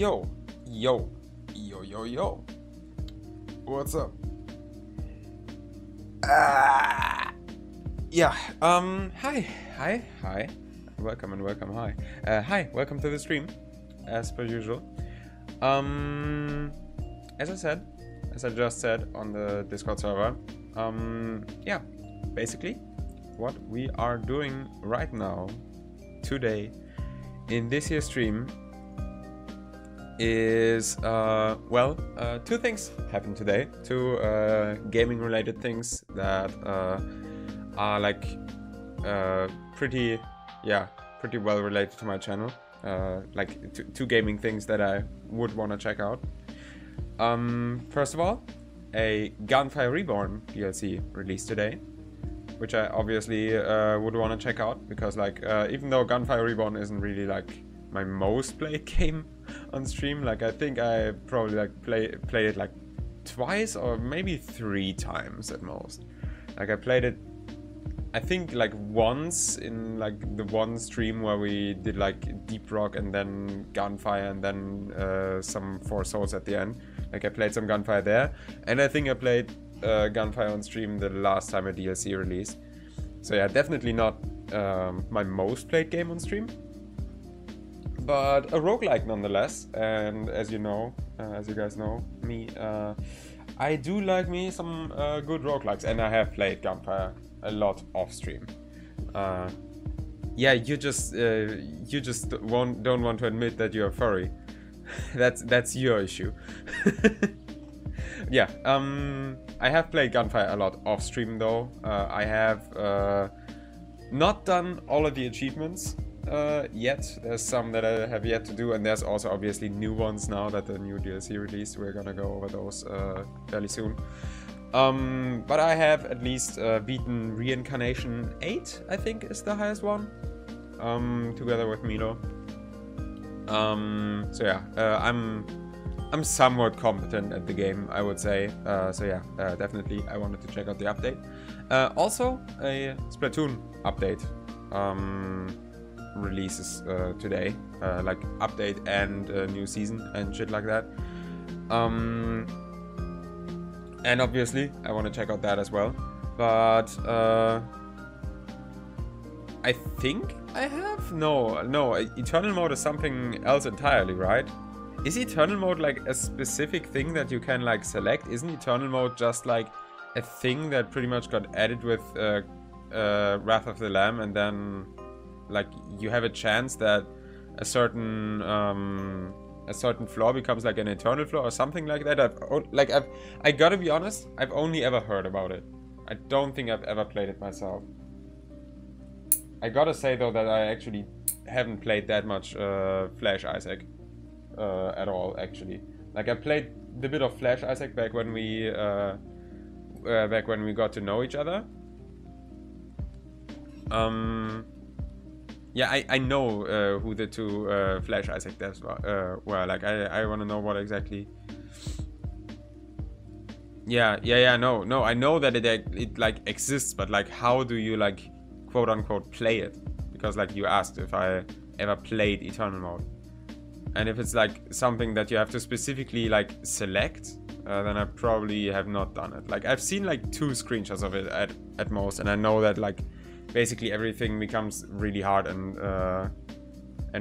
Yo, yo, yo, yo, yo. What's up? Yeah, hi. Welcome and welcome, hi. Hi, welcome to the stream, as per usual. As I just said on the Discord server, yeah, basically, what we are doing right now, today, in this here stream, is, two things happened today. Two gaming related things that are like pretty well related to my channel. Like two gaming things that I would want to check out. First of all, a Gunfire Reborn DLC released today, which I obviously would want to check out, because like even though Gunfire Reborn isn't really like my most played game on stream, like I think I probably like played it like twice or maybe 3 times at most. Like I played it, I think like once in like the one stream where we did like Deep Rock and then Gunfire and then some 4 Souls at the end. Like I played some Gunfire there, and I think I played Gunfire on stream the last time a DLC released. So yeah, definitely not my most played game on stream, but a roguelike nonetheless. And as you know, as you guys know me, I do like me some good roguelikes, and I have played Gunfire a lot off stream. Yeah, you just don't want to admit that you're furry. that's your issue. Yeah, I have played Gunfire a lot off stream though. I have not done all of the achievements yet. There's some that I have yet to do, and there's also obviously new ones now that the new DLC released. We're gonna go over those fairly soon. But I have at least beaten Reincarnation 8, I think is the highest one, together with Milo. So yeah, I'm somewhat competent at the game, I would say. So yeah, definitely I wanted to check out the update. Also, a Splatoon update releases today, like update and new season and shit like that. And obviously I want to check out that as well. But I think I have? No, Eternal Mode is something else entirely, right? Is Eternal Mode like a specific thing that you can like select? Isn't Eternal Mode just like a thing that pretty much got added with Wrath of the Lamb, and then like you have a chance that a certain floor becomes like an eternal floor or something like that? I gotta be honest, I've only ever heard about it. I don't think I've ever played it myself. I gotta say though that I actually haven't played that much Flash Isaac at all, actually. Like I played the bit of Flash Isaac back when we got to know each other. Yeah, I know who the two Flash Isaac devs were. Like I want to know what exactly. Yeah. No. I know that it like exists, but like how do you like quote unquote play it? Because like you asked if I ever played Eternal Mode, and if it's like something that you have to specifically like select, then I probably have not done it. Like I've seen like 2 screenshots of it at most, and I know that like basically everything becomes really hard and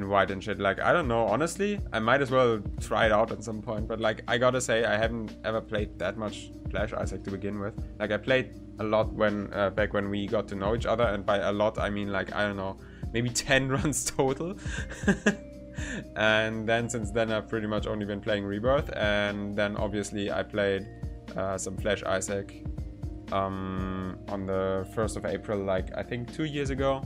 white and shit. Like I don't know, honestly, I might as well try it out at some point, but like I gotta say I haven't ever played that much Flash Isaac to begin with. Like I played a lot when back when we got to know each other, and by a lot I mean like, I don't know, maybe 10 runs total. And then since then I've pretty much only been playing Rebirth, and then obviously I played some Flash Isaac on the 1st of April, like I think 2 years ago,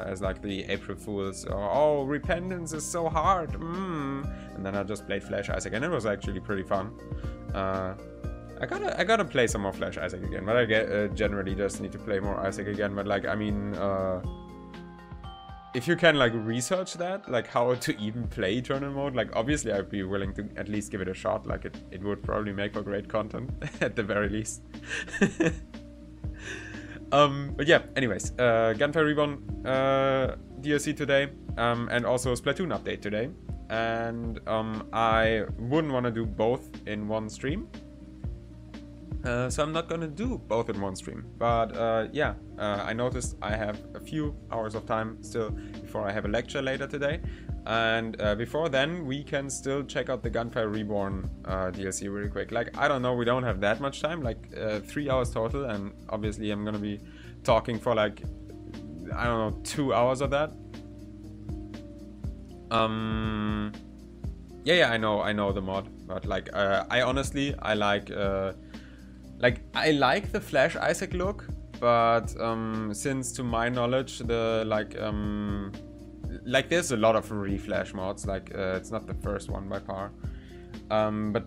as like the April Fools, oh, repentance is so hard, and then I just played Flash Isaac, and it was actually pretty fun. I gotta play some more Flash Isaac again, but I generally just need to play more Isaac again. But like I mean, if you can like research that, like how to even play Eternal Mode, like obviously I'd be willing to at least give it a shot. Like it would probably make for great content at the very least. But yeah, anyways, Gunfire Reborn DLC today, and also Splatoon update today. and I wouldn't want to do both in one stream. So I'm not gonna do both in one stream. But yeah, I noticed I have a few hours of time still before I have a lecture later today. And before then, we can still check out the Gunfire Reborn DLC really quick. Like, I don't know, we don't have that much time, like 3 hours total. And obviously I'm gonna be talking for like, I don't know, 2 hours of that. Yeah, I know the mod, but like, I honestly, I like the Flash Isaac look, but since to my knowledge, the like there's a lot of re-Flash mods, like it's not the first one by far, but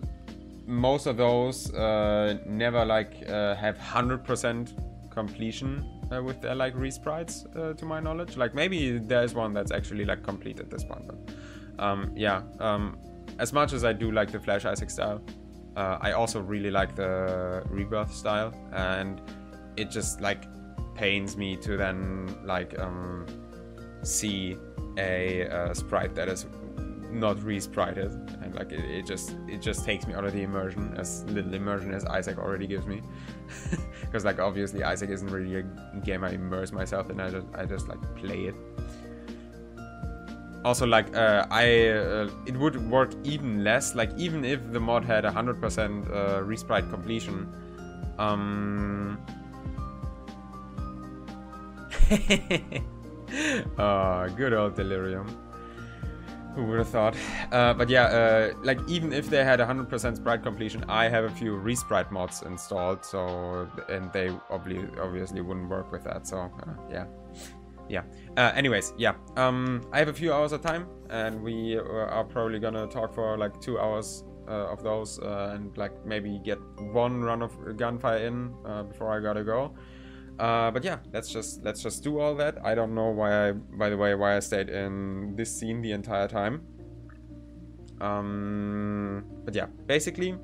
most of those never like have 100% completion with their like re-sprites, to my knowledge. Like maybe there's one that's actually like complete at this point, but yeah, as much as I do like the Flash Isaac style, I also really like the Rebirth style, and it just like pains me to then like see a sprite that is not re-sprited, and like it just takes me out of the immersion, as little immersion as Isaac already gives me. Because like obviously Isaac isn't really a game I immerse myself in, I just like play it. Also, like, it would work even less, like, even if the mod had 100% resprite completion. Oh, good old Delirium. Who would have thought? But yeah, like, even if they had 100% sprite completion, I have a few resprite mods installed, so, and they obviously wouldn't work with that, so, yeah. Yeah. Anyways, yeah. I have a few hours of time, and we are probably gonna talk for like 2 hours of those, and like maybe get one run of Gunfire in before I gotta go. But yeah, let's just do all that. I don't know why I, by the way, why I stayed in this scene the entire time. But yeah, basically,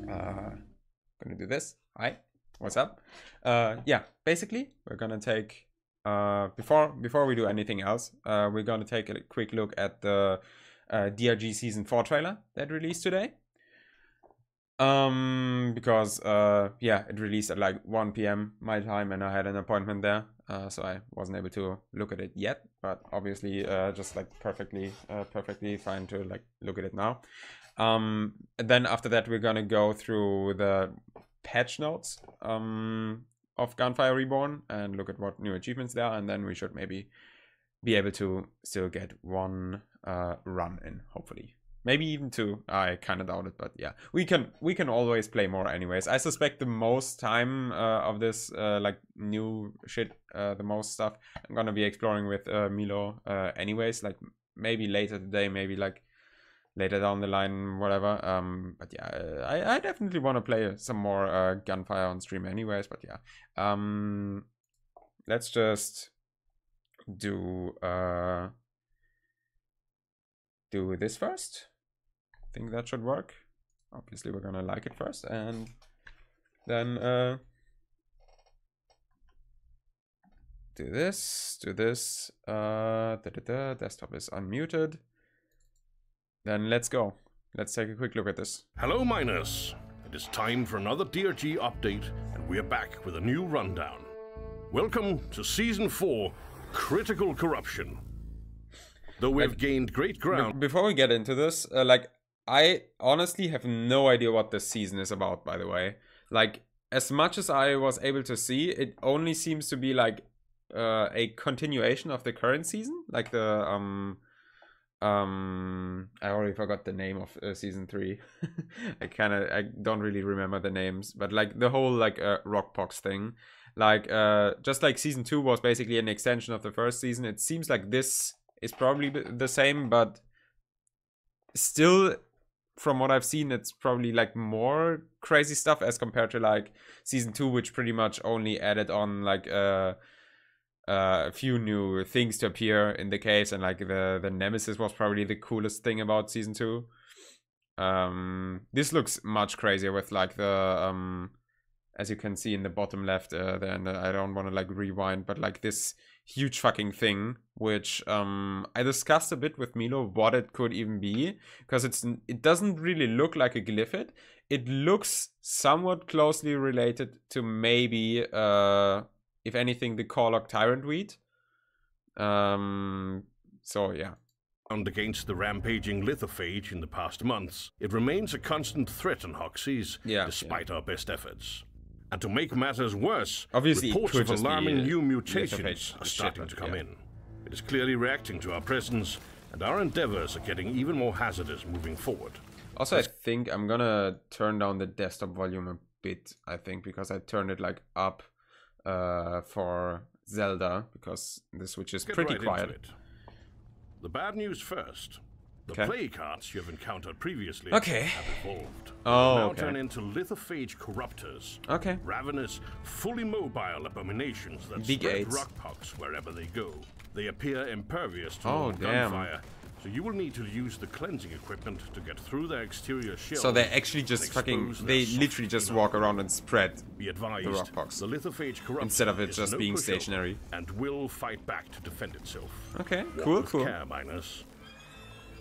gonna do this. Hi, what's up? Yeah, basically, we're gonna take. Before we do anything else, we're gonna take a quick look at the DRG Season 4 trailer that released today. Because yeah, it released at like 1 PM my time, and I had an appointment there, so I wasn't able to look at it yet. But obviously, just like perfectly fine to like look at it now. And then after that, we're gonna go through the patch notes of Gunfire Reborn and look at what new achievements there are, and then we should maybe be able to still get one run in, hopefully. Maybe even 2. I kind of doubt it, but yeah, we can always play more anyways. I suspect the most time of this like new shit, the most stuff I'm gonna be exploring with Milo anyways, like maybe later today, maybe like later down the line, whatever. But yeah, I definitely want to play some more Gunfire on stream anyways, but yeah. Let's just do this first. I think that should work. Obviously we're gonna like it first, and then do this. Desktop is unmuted. Then let's go. Let's take a quick look at this. Hello, miners. It is time for another DRG update, and we are back with a new rundown. Welcome to Season 4, Critical Corruption. Though we have gained great ground... Before we get into this, like, I honestly have no idea what this season is about, by the way. Like, as much as I was able to see, it only seems to be, like, a continuation of the current season. Like, the, I already forgot the name of season 3. I don't really remember the names, but like the whole like Rockpox thing, like just like season 2 was basically an extension of the first season. It seems like this is probably the same, but still, from what I've seen, it's probably like more crazy stuff as compared to like season 2, which pretty much only added on like a few new things to appear in the caves, and like the Nemesis was probably the coolest thing about season 2. This looks much crazier with like the as you can see in the bottom left there, and I don't want to like rewind, but like this huge fucking thing, which I discussed a bit with Milo what it could even be, because it doesn't really look like a glyphid. It looks somewhat closely related to maybe, if anything, the Corlock Tyrant Weed. So yeah. Against the rampaging lithophage in the past months, it remains a constant threat on Hoxies, despite our best efforts. And to make matters worse, obviously reports of alarming new mutations are starting to come in. It is clearly reacting to our presence, and our endeavors are getting even more hazardous moving forward. Also, I think I'm gonna turn down the desktop volume a bit, I think, because I turned it like up for Zelda, because the Switch is pretty quiet. The bad news first. The play cards you have encountered previously have evolved. Now turn into lithophage corruptors. Ravenous, fully mobile abominations that spread rock pox wherever they go. They appear impervious to gunfire, so you will need to use the cleansing equipment to get through their exterior shell. So they actually just they literally just walk around and spread the rock pox. The lithophage corruptor instead of it just being stationary. And will fight back to defend itself. Okay, cool. Care, miners.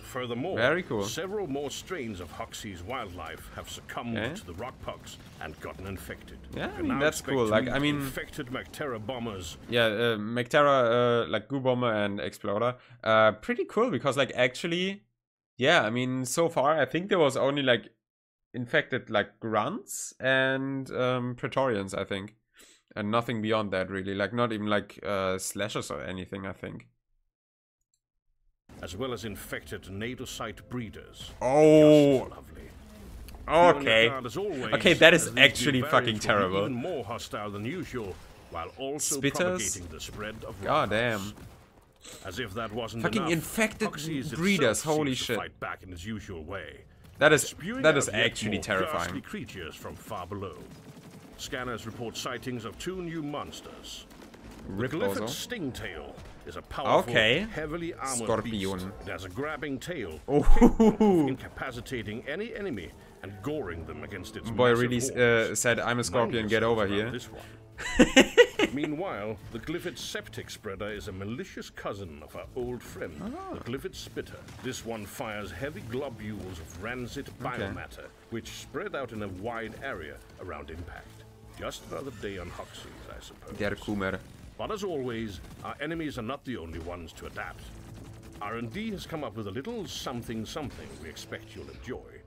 Furthermore, very cool. Several more strains of Hoxie's wildlife have succumbed to the rock pox and gotten infected. Yeah, I mean, that's cool. Like, I mean, infected Mactera bombers. Yeah, Mactera, like Goo Bomber and Exploder, pretty cool because, like, actually, yeah, I mean, so far I think there was only like infected like grunts and Praetorians, I think, and nothing beyond that really. Like, not even like slashers or anything, I think. As well as infected nadocyte breeders. Oh, lovely. Okay. Always, okay, that is actually fucking terrible. Even more hostile than usual, while also Spitters? Propagating the spread of God damn. As if that wasn't fucking enough, infected breeders. Holy shit. Fight back in its usual way. That is actually terrifying. Creatures from far below. Scanners report sightings of 2 new monsters. The Glyphid Stingtail is a powerful, heavily armored beast. It has a grabbing tail, capable of incapacitating any enemy and goring them against its boy really said, I'm a scorpion, get over here. Meanwhile, the Glyphid Septic Spreader is a malicious cousin of our old friend, the Glyphid Spitter. This one fires heavy globules of rancid biomatter, which spread out in a wide area around impact. Just another day on Hoxies, I suppose. Der Kummer. But as always, our enemies are not the only ones to adapt. R&D has come up with a little something we expect you'll enjoy.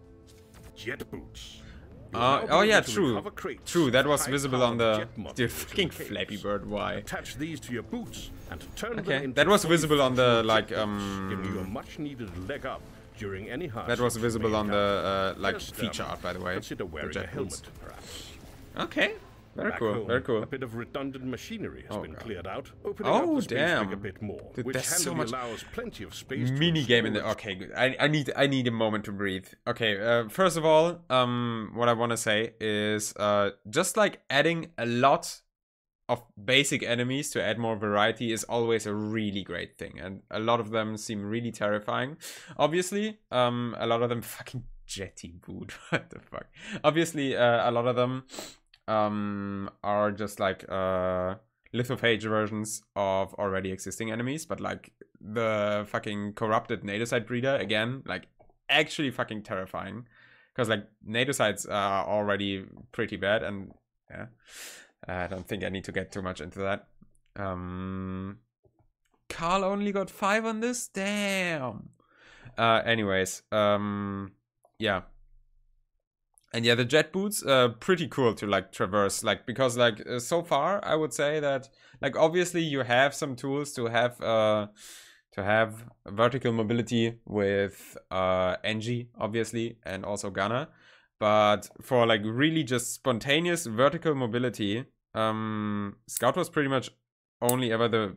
Jet boots. Oh yeah, true. True, that was visible on the fucking Flappy Bird. Why? Attach these to your boots and turn them into that was visible on the like giving you a much needed leg up during any harsh. That was visible on the like feature art, by the way. Consider wearing a helmet, perhaps. Okay. Very cool, very cool. A bit of redundant machinery has been cleared out, opening up the space rig a bit more, which so much allows plenty of space. Mini game in the okay, good. I need a moment to breathe. Okay, first of all, what I want to say is just like adding a lot of basic enemies to add more variety is always a really great thing, and a lot of them seem really terrifying. Obviously, a lot of them fucking jetty boot. What the fuck? Obviously, a lot of them are just like lithophage versions of already existing enemies, but like the fucking corrupted nadocyte breeder, again, like actually fucking terrifying, because like nadocytes are already pretty bad, and yeah, I don't think I need to get too much into that. Carl only got 5 on this, damn. Anyways, yeah. And yeah, the jet boots, pretty cool to like traverse, like, because like so far I would say that like obviously you have some tools to have vertical mobility with NG obviously, and also Gunner, but for like really just spontaneous vertical mobility, Scout was pretty much only ever the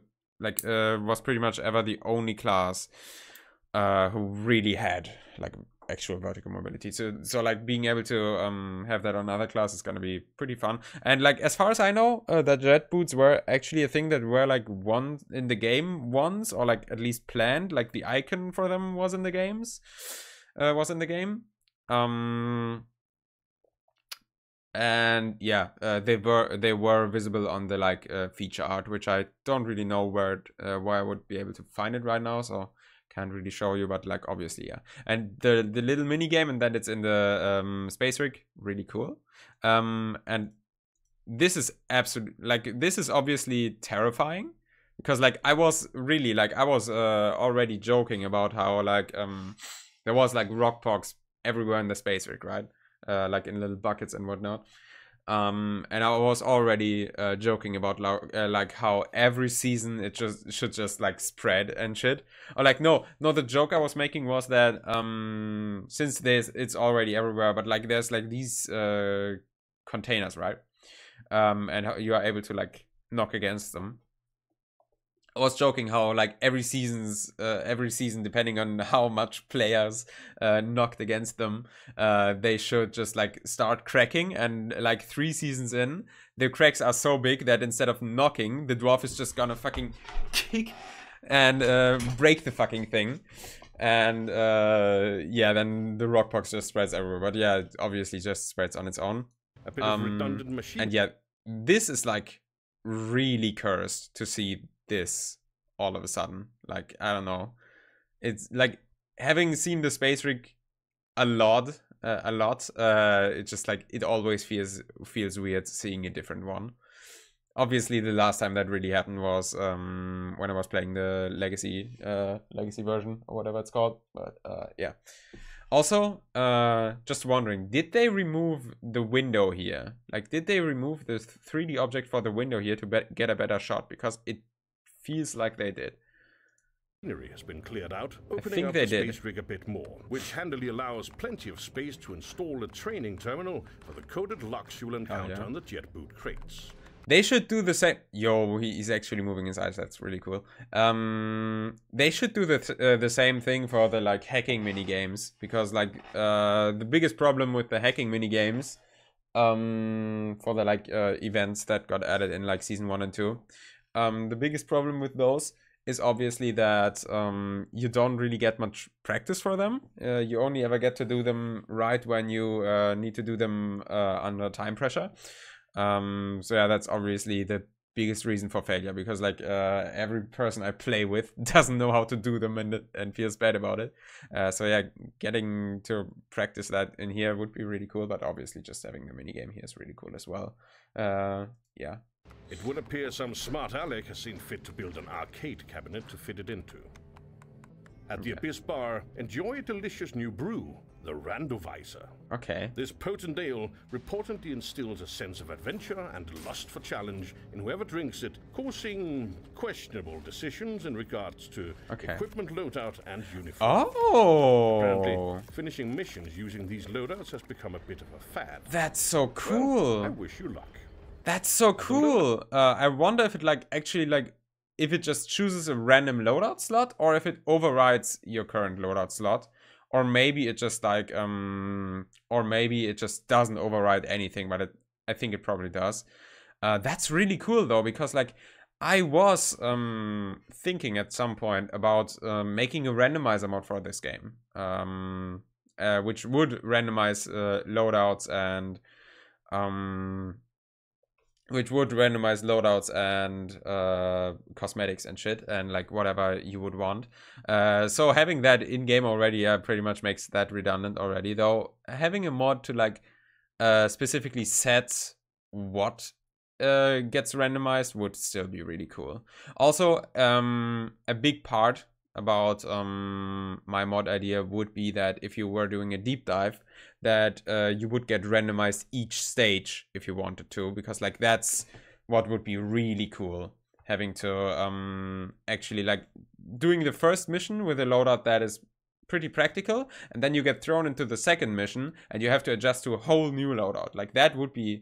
only class who really had like actual vertical mobility. So like being able to have that on other classes is gonna be pretty fun. And like as far as I know, the jet boots were actually a thing that were like one in the game once, or like at least planned. Like the icon for them was in the game. And And yeah, they were visible on the like feature art, which I don't really know where I would be able to find it right now, so can't really show you, but like obviously yeah. And the little mini game, and then it's in the space rig, really cool. And this is absolutely like, this is obviously terrifying, because like I was really like, I was already joking about how like there was like rock pogs everywhere in the space rig, right? Like in little buckets and whatnot. And I was already joking about like how every season it just should just like spread and shit. Or like no, the joke I was making was that since it's already everywhere, but like there's like these containers, right? And how you are able to like knock against them. I was joking how like every season, depending on how much players knocked against them, they should just like start cracking. And like 3 seasons in, the cracks are so big that instead of knocking, the dwarf is just gonna fucking kick and break the fucking thing. And yeah, then the rock box just spreads everywhere. But yeah, it obviously just spreads on its own. A bit of redundant machine. And yeah, this is like really cursed to see this all of a sudden. Like, I don't know, it's like having seen the space rig a lot, it's just like it always feels weird seeing a different one. Obviously the last time that really happened was when I was playing the legacy version or whatever it's called. But yeah, also just wondering, did they remove the window here? Like, did they remove the 3D object for the window here to get a better shot? Because it feels like they did. Machinery has been cleared out, opening up the space rig a bit more, which handily allows plenty of space to install a training terminal for the coded locks you will encounter on the jet boot crates. They should do the same. Yo, he's actually moving his eyes. That's really cool. They should do the same thing for the like hacking mini games, because like the biggest problem with the hacking mini games, for the like events that got added in like season 1 and 2, the biggest problem with those is obviously that you don't really get much practice for them. You only ever get to do them right when you need to do them under time pressure. So yeah, that's obviously the biggest reason for failure, because like every person I play with doesn't know how to do them and feels bad about it. So yeah, getting to practice that in here would be really cool, but obviously just having the minigame here is really cool as well. Yeah. It would appear some smart aleck has seen fit to build an arcade cabinet to fit it into. At the Abyss Bar, enjoy a delicious new brew, the Randovisor. Okay. This potent ale reportedly instills a sense of adventure and lust for challenge in whoever drinks it, causing questionable decisions in regards to equipment loadout and uniform. Oh! Apparently, finishing missions using these loadouts has become a bit of a fad. That's so cool! Well, I wish you luck. That's so cool! I wonder if it like actually like, if it just chooses a random loadout slot, or if it overrides your current loadout slot. Or maybe it just like, or maybe it just doesn't override anything, but I think it probably does. That's really cool though, because like I was thinking at some point about making a randomizer mod for this game, which would randomize loadouts and cosmetics and shit, and like whatever you would want. So having that in game already pretty much makes that redundant already, though having a mod to like specifically set what gets randomized would still be really cool. Also, a big part about my mod idea would be that if you were doing a deep dive, that you would get randomized each stage if you wanted to, because like that's what would be really cool, having to actually like doing the first mission with a loadout that is pretty practical, and then you get thrown into the second mission and you have to adjust to a whole new loadout. Like that would be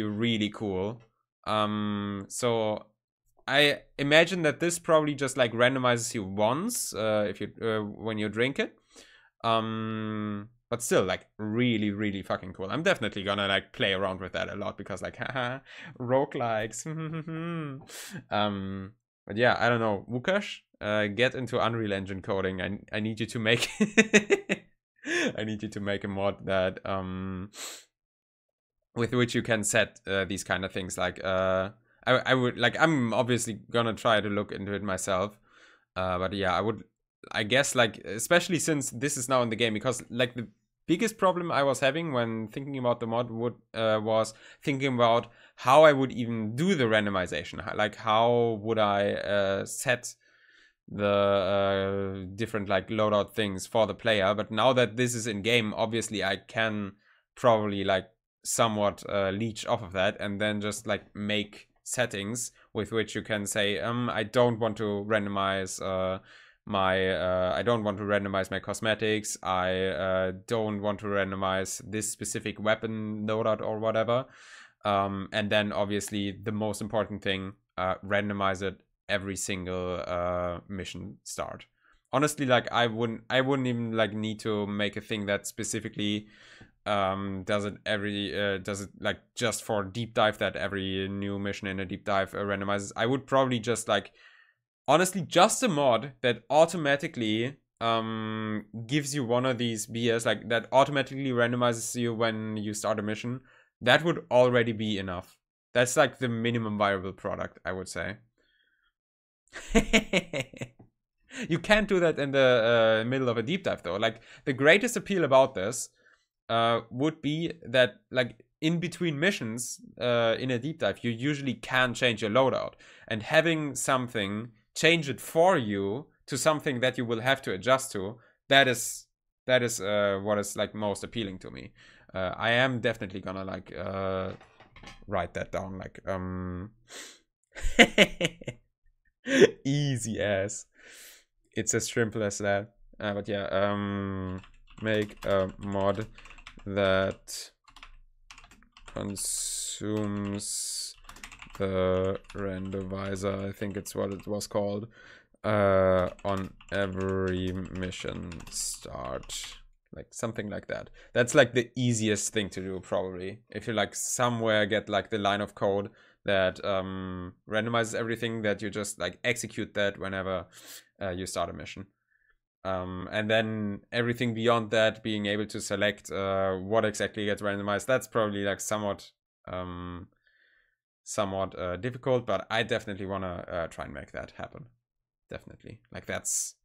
really cool. So I imagine that this probably just like randomizes you once if you when you drink it. But still, like, really fucking cool. I'm definitely gonna, like, play around with that a lot, because, like, haha, roguelikes. But yeah, I don't know. Wukash, get into Unreal Engine coding. I need you to make... I need you to make a mod that, with which you can set these kind of things. Like I would like, I'm obviously gonna try to look into it myself, but yeah, I guess like, especially since this is now in the game, because like the biggest problem I was having when thinking about the mod was thinking about how I would even do the randomization. Like, how would I set the different like loadout things for the player? But now that this is in game, obviously I can probably like somewhat leech off of that, and then just like make settings with which you can say, I don't want to randomize I don't want to randomize my cosmetics. I don't want to randomize this specific weapon loadout or whatever. And then obviously the most important thing, randomize it every single mission start. Honestly, like I wouldn't even like need to make a thing that specifically does it like just for deep dive, that every new mission in a deep dive randomizes. I would probably just like, honestly, just a mod that automatically gives you one of these BS, like that automatically randomizes you when you start a mission. That would already be enough. That's like the minimum viable product, I would say. You can't do that in the middle of a deep dive though. Like, the greatest appeal about this would be that like in between missions in a deep dive, you usually can change your loadout, and having something change it for you to something that you will have to adjust to, that is what is like most appealing to me. I am definitely gonna like write that down, like easy as, it's as simple as that. But yeah, make a mod that consumes the randomizer, I think it's what it was called, on every mission start, like something like that. That's like the easiest thing to do, probably, if you like somewhere get like the line of code that randomizes everything, that you just like execute that whenever you start a mission. And then everything beyond that, being able to select what exactly gets randomized, that's probably like somewhat difficult, but I definitely want to try and make that happen. Definitely. Like, that's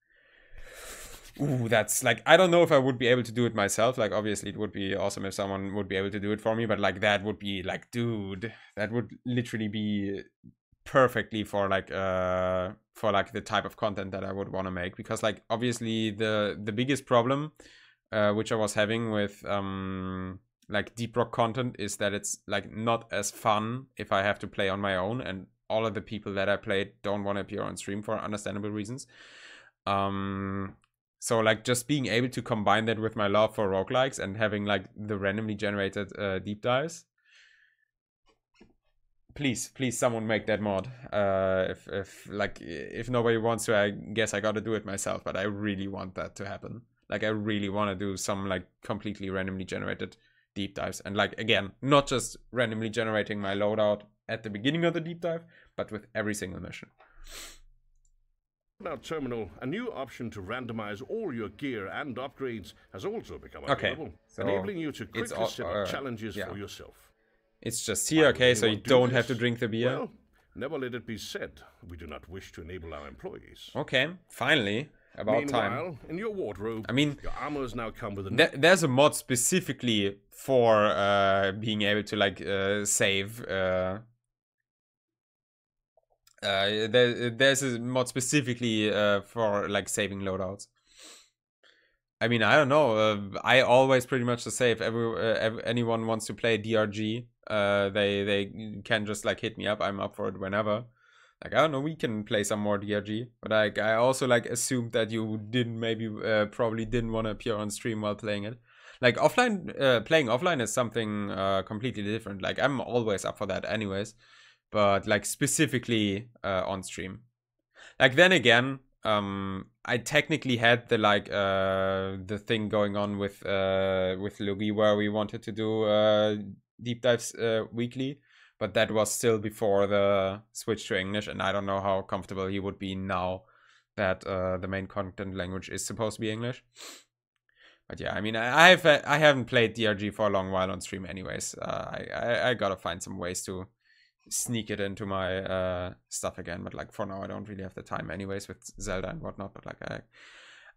like, I don't know if I would be able to do it myself. Like, obviously it would be awesome if someone would be able to do it for me, but like, that would be like, dude, that would literally be perfectly for like the type of content that I would want to make. Because like, obviously the biggest problem which I was having with like deep rock content is that it's like not as fun if I have to play on my own, and all of the people that I played don't want to appear on stream for understandable reasons. So like, just being able to combine that with my love for roguelikes and having like the randomly generated deep dives. Please, someone make that mod. If nobody wants to, I guess I gotta do it myself, but I really want that to happen. Like, I really want to do some like completely randomly generated deep dives, and like, again, not just randomly generating my loadout at the beginning of the deep dive, but with every single mission. Now, Terminal, a new option to randomize all your gear and upgrades has also become available, so enabling you to quickly set up challenges for yourself. It's just here, okay, so you don't have to drink the beer. Well, never let it be said, we do not wish to enable our employees. Okay, finally. About time. Meanwhile, in your wardrobe, I mean, your armors now come with a... There's a mod specifically for being able to like save. There's a mod specifically for like saving loadouts. I mean, I don't know. I always pretty much say if anyone wants to play DRG, they can just like hit me up. I'm up for it whenever. Like, I don't know, we can play some more DRG, but I also like assumed that you probably didn't want to appear on stream while playing it. Like, offline, playing offline is something completely different. Like, I'm always up for that anyways, but like specifically on stream. Like, then again, I technically had the like the thing going on with Lugi where we wanted to do deep dives weekly. But that was still before the switch to English, and I don't know how comfortable he would be now that the main content language is supposed to be English. But yeah, I mean, I haven't played DRG for a long while on stream anyways. I gotta find some ways to sneak it into my stuff again. But like for now, I don't really have the time anyways with Zelda and whatnot. But like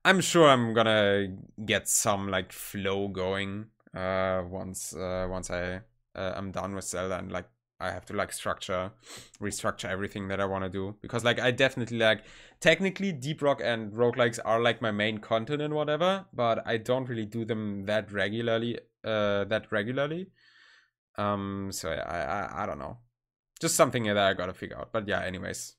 I'm sure I'm gonna get some like flow going once I'm done with Zelda, and like I have to like restructure everything that I want to do, because like I definitely like technically Deep Rock and roguelikes are like my main content and whatever, but I don't really do them that regularly. So I don't know, just something that I gotta figure out. But yeah, anyways,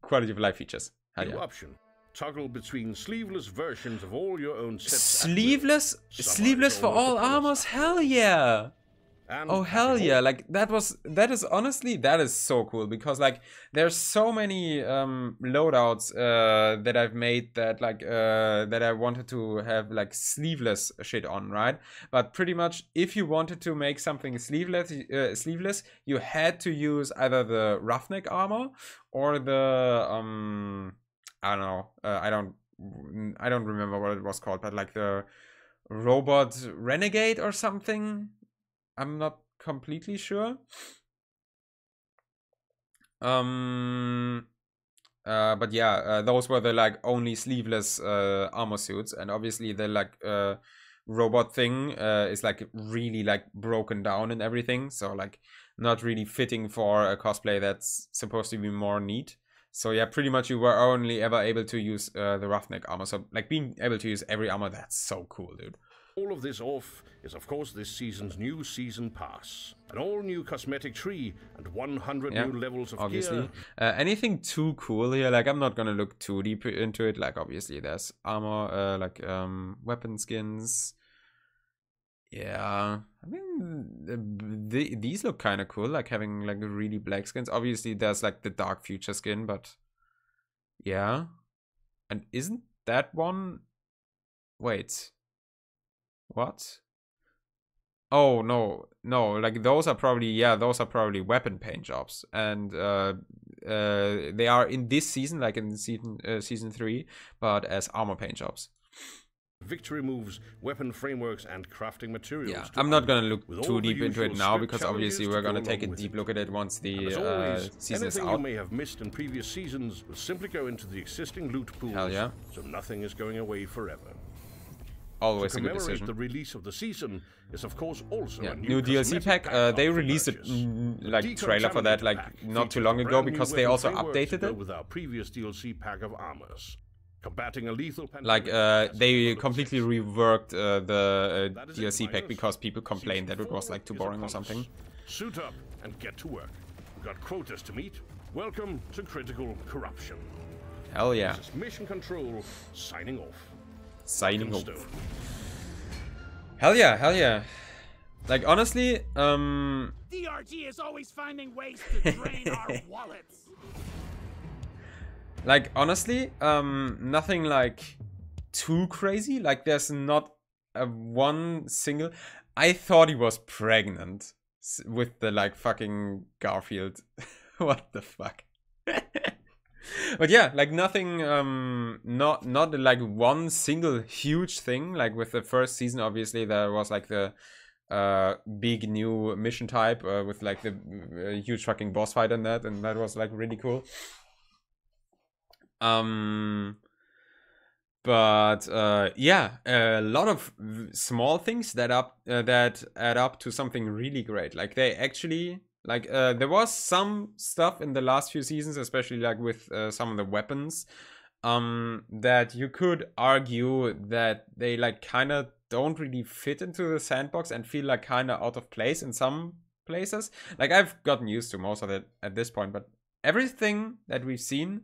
quality of life features. New option. Toggle between sleeveless versions of all your own sets. Sleeveless for all armors? Hell yeah! Oh hell yeah! Like that is honestly, that is so cool, because like there's so many loadouts that I've made that like that I wanted to have like sleeveless shit on, right? But pretty much if you wanted to make something sleeveless, you had to use either the roughneck armor or the I don't know. I don't remember what it was called, but like the robot renegade or something. I'm not completely sure. But yeah, those were the like only sleeveless armor suits, and obviously the like robot thing is like really like broken down and everything, so like not really fitting for a cosplay that's supposed to be more neat. So yeah, pretty much you were only ever able to use the roughneck armor. So like being able to use every armor, that's so cool, dude. All of this off is of course this season's new season pass. An all new cosmetic tree and 100 new levels of obviously gear. Anything too cool here, like I'm not gonna look too deep into it. Like obviously there's armor, weapon skins. Yeah, I mean, these look kind of cool, like having like really black skins. Obviously, there's like the dark future skin, but yeah. And isn't that one? Wait, what? Oh no, like those are probably weapon paint jobs, and they are in this season, like in season 3, but as armor paint jobs. Victory moves, weapon frameworks, and crafting materials. Yeah, I'm not gonna look too deep into it now, because obviously we're gonna take a deep look at it once the season is out. Anything you may have missed in previous seasons will simply go into the existing loot pools. Hell yeah. So nothing is going away forever. Always to a good commemorate decision. The release of the season is of course also a new DLC pack. They released a like trailer for that like not too long ago, because they also updated it with our previous DLC pack of armors. Combating a lethal like they completely reworked the DLC pack because people complained that it was like too boring or something. Suit up and get to work. We've got quotas to meet. Welcome to Critical Corruption. Hell yeah. This is Mission Control signing off. Signing off. Hell yeah, hell yeah. Like honestly, DRG is always finding ways to drain our wallets. Like honestly, nothing like too crazy. Like there's not a one single. I thought he was pregnant with the like fucking Garfield. What the fuck? But yeah, like nothing. Not like one single huge thing. Like with the first season, obviously there was like the big new mission type with like the huge fucking boss fight and that was like really cool. But yeah, a lot of small things that add up to something really great. Like they actually like there was some stuff in the last few seasons, especially like with some of the weapons, that you could argue that they like kind of don't really fit into the sandbox and feel like kind of out of place in some places. Like I've gotten used to most of it at this point, but everything that we've seen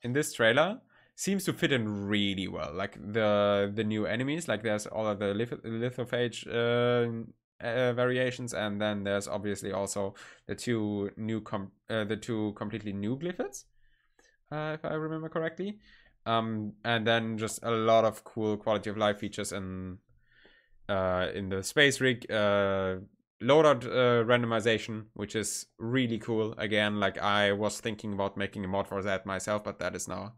in this trailer seems to fit in really well. Like the new enemies, like there's all of the lithophage variations, and then there's obviously also the two completely new glyphids, if I remember correctly. And then just a lot of cool quality of life features in the space rig, loadout randomization, which is really cool. Again, like I was thinking about making a mod for that myself, but that is now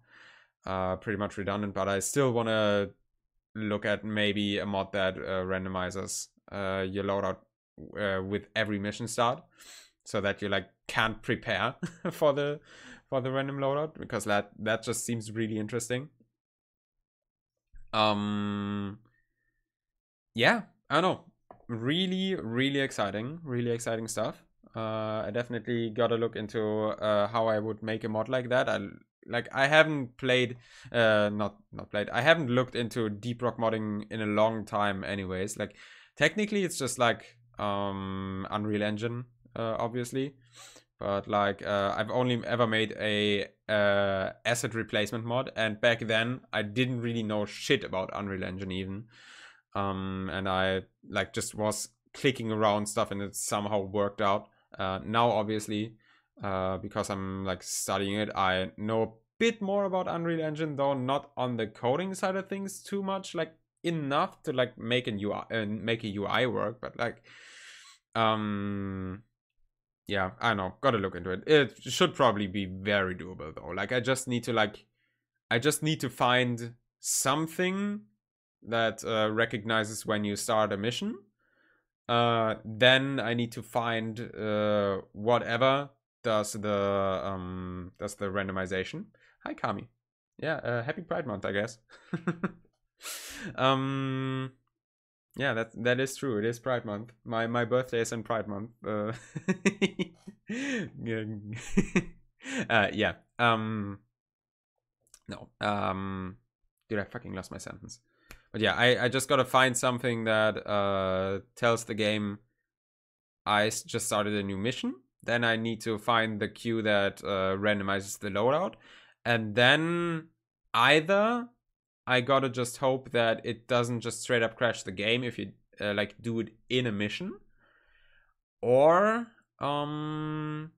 pretty much redundant, but I still want to look at maybe a mod that randomizes your loadout with every mission start, so that you like can't prepare for the random loadout, because that just seems really interesting. Yeah, I don't know. Really exciting stuff. I definitely gotta look into how I would make a mod like that. I haven't played, not played. I haven't looked into deep rock modding in a long time, anyways. Like, technically, it's just like Unreal Engine, obviously, but like I've only ever made a asset replacement mod, and back then I didn't really know shit about Unreal Engine even. And I like just was clicking around stuff and it somehow worked out. Now obviously, because I'm like studying it, I know a bit more about Unreal Engine, though not on the coding side of things too much, like enough to like make a UI work, but like yeah, I don't know, gotta look into it. It should probably be very doable though. Like I just need to find something that recognizes when you start a mission. Then I need to find whatever does the randomization. Hi Kami. Yeah, happy Pride Month, I guess. Yeah, that is true. It is Pride Month. My birthday is in Pride Month. Yeah. No. Dude, I fucking lost my sentence. But yeah, I just gotta find something that tells the game I just started a new mission. Then I need to find the queue that randomizes the loadout. And then either I gotta just hope that it doesn't just straight up crash the game if you like do it in a mission. Or I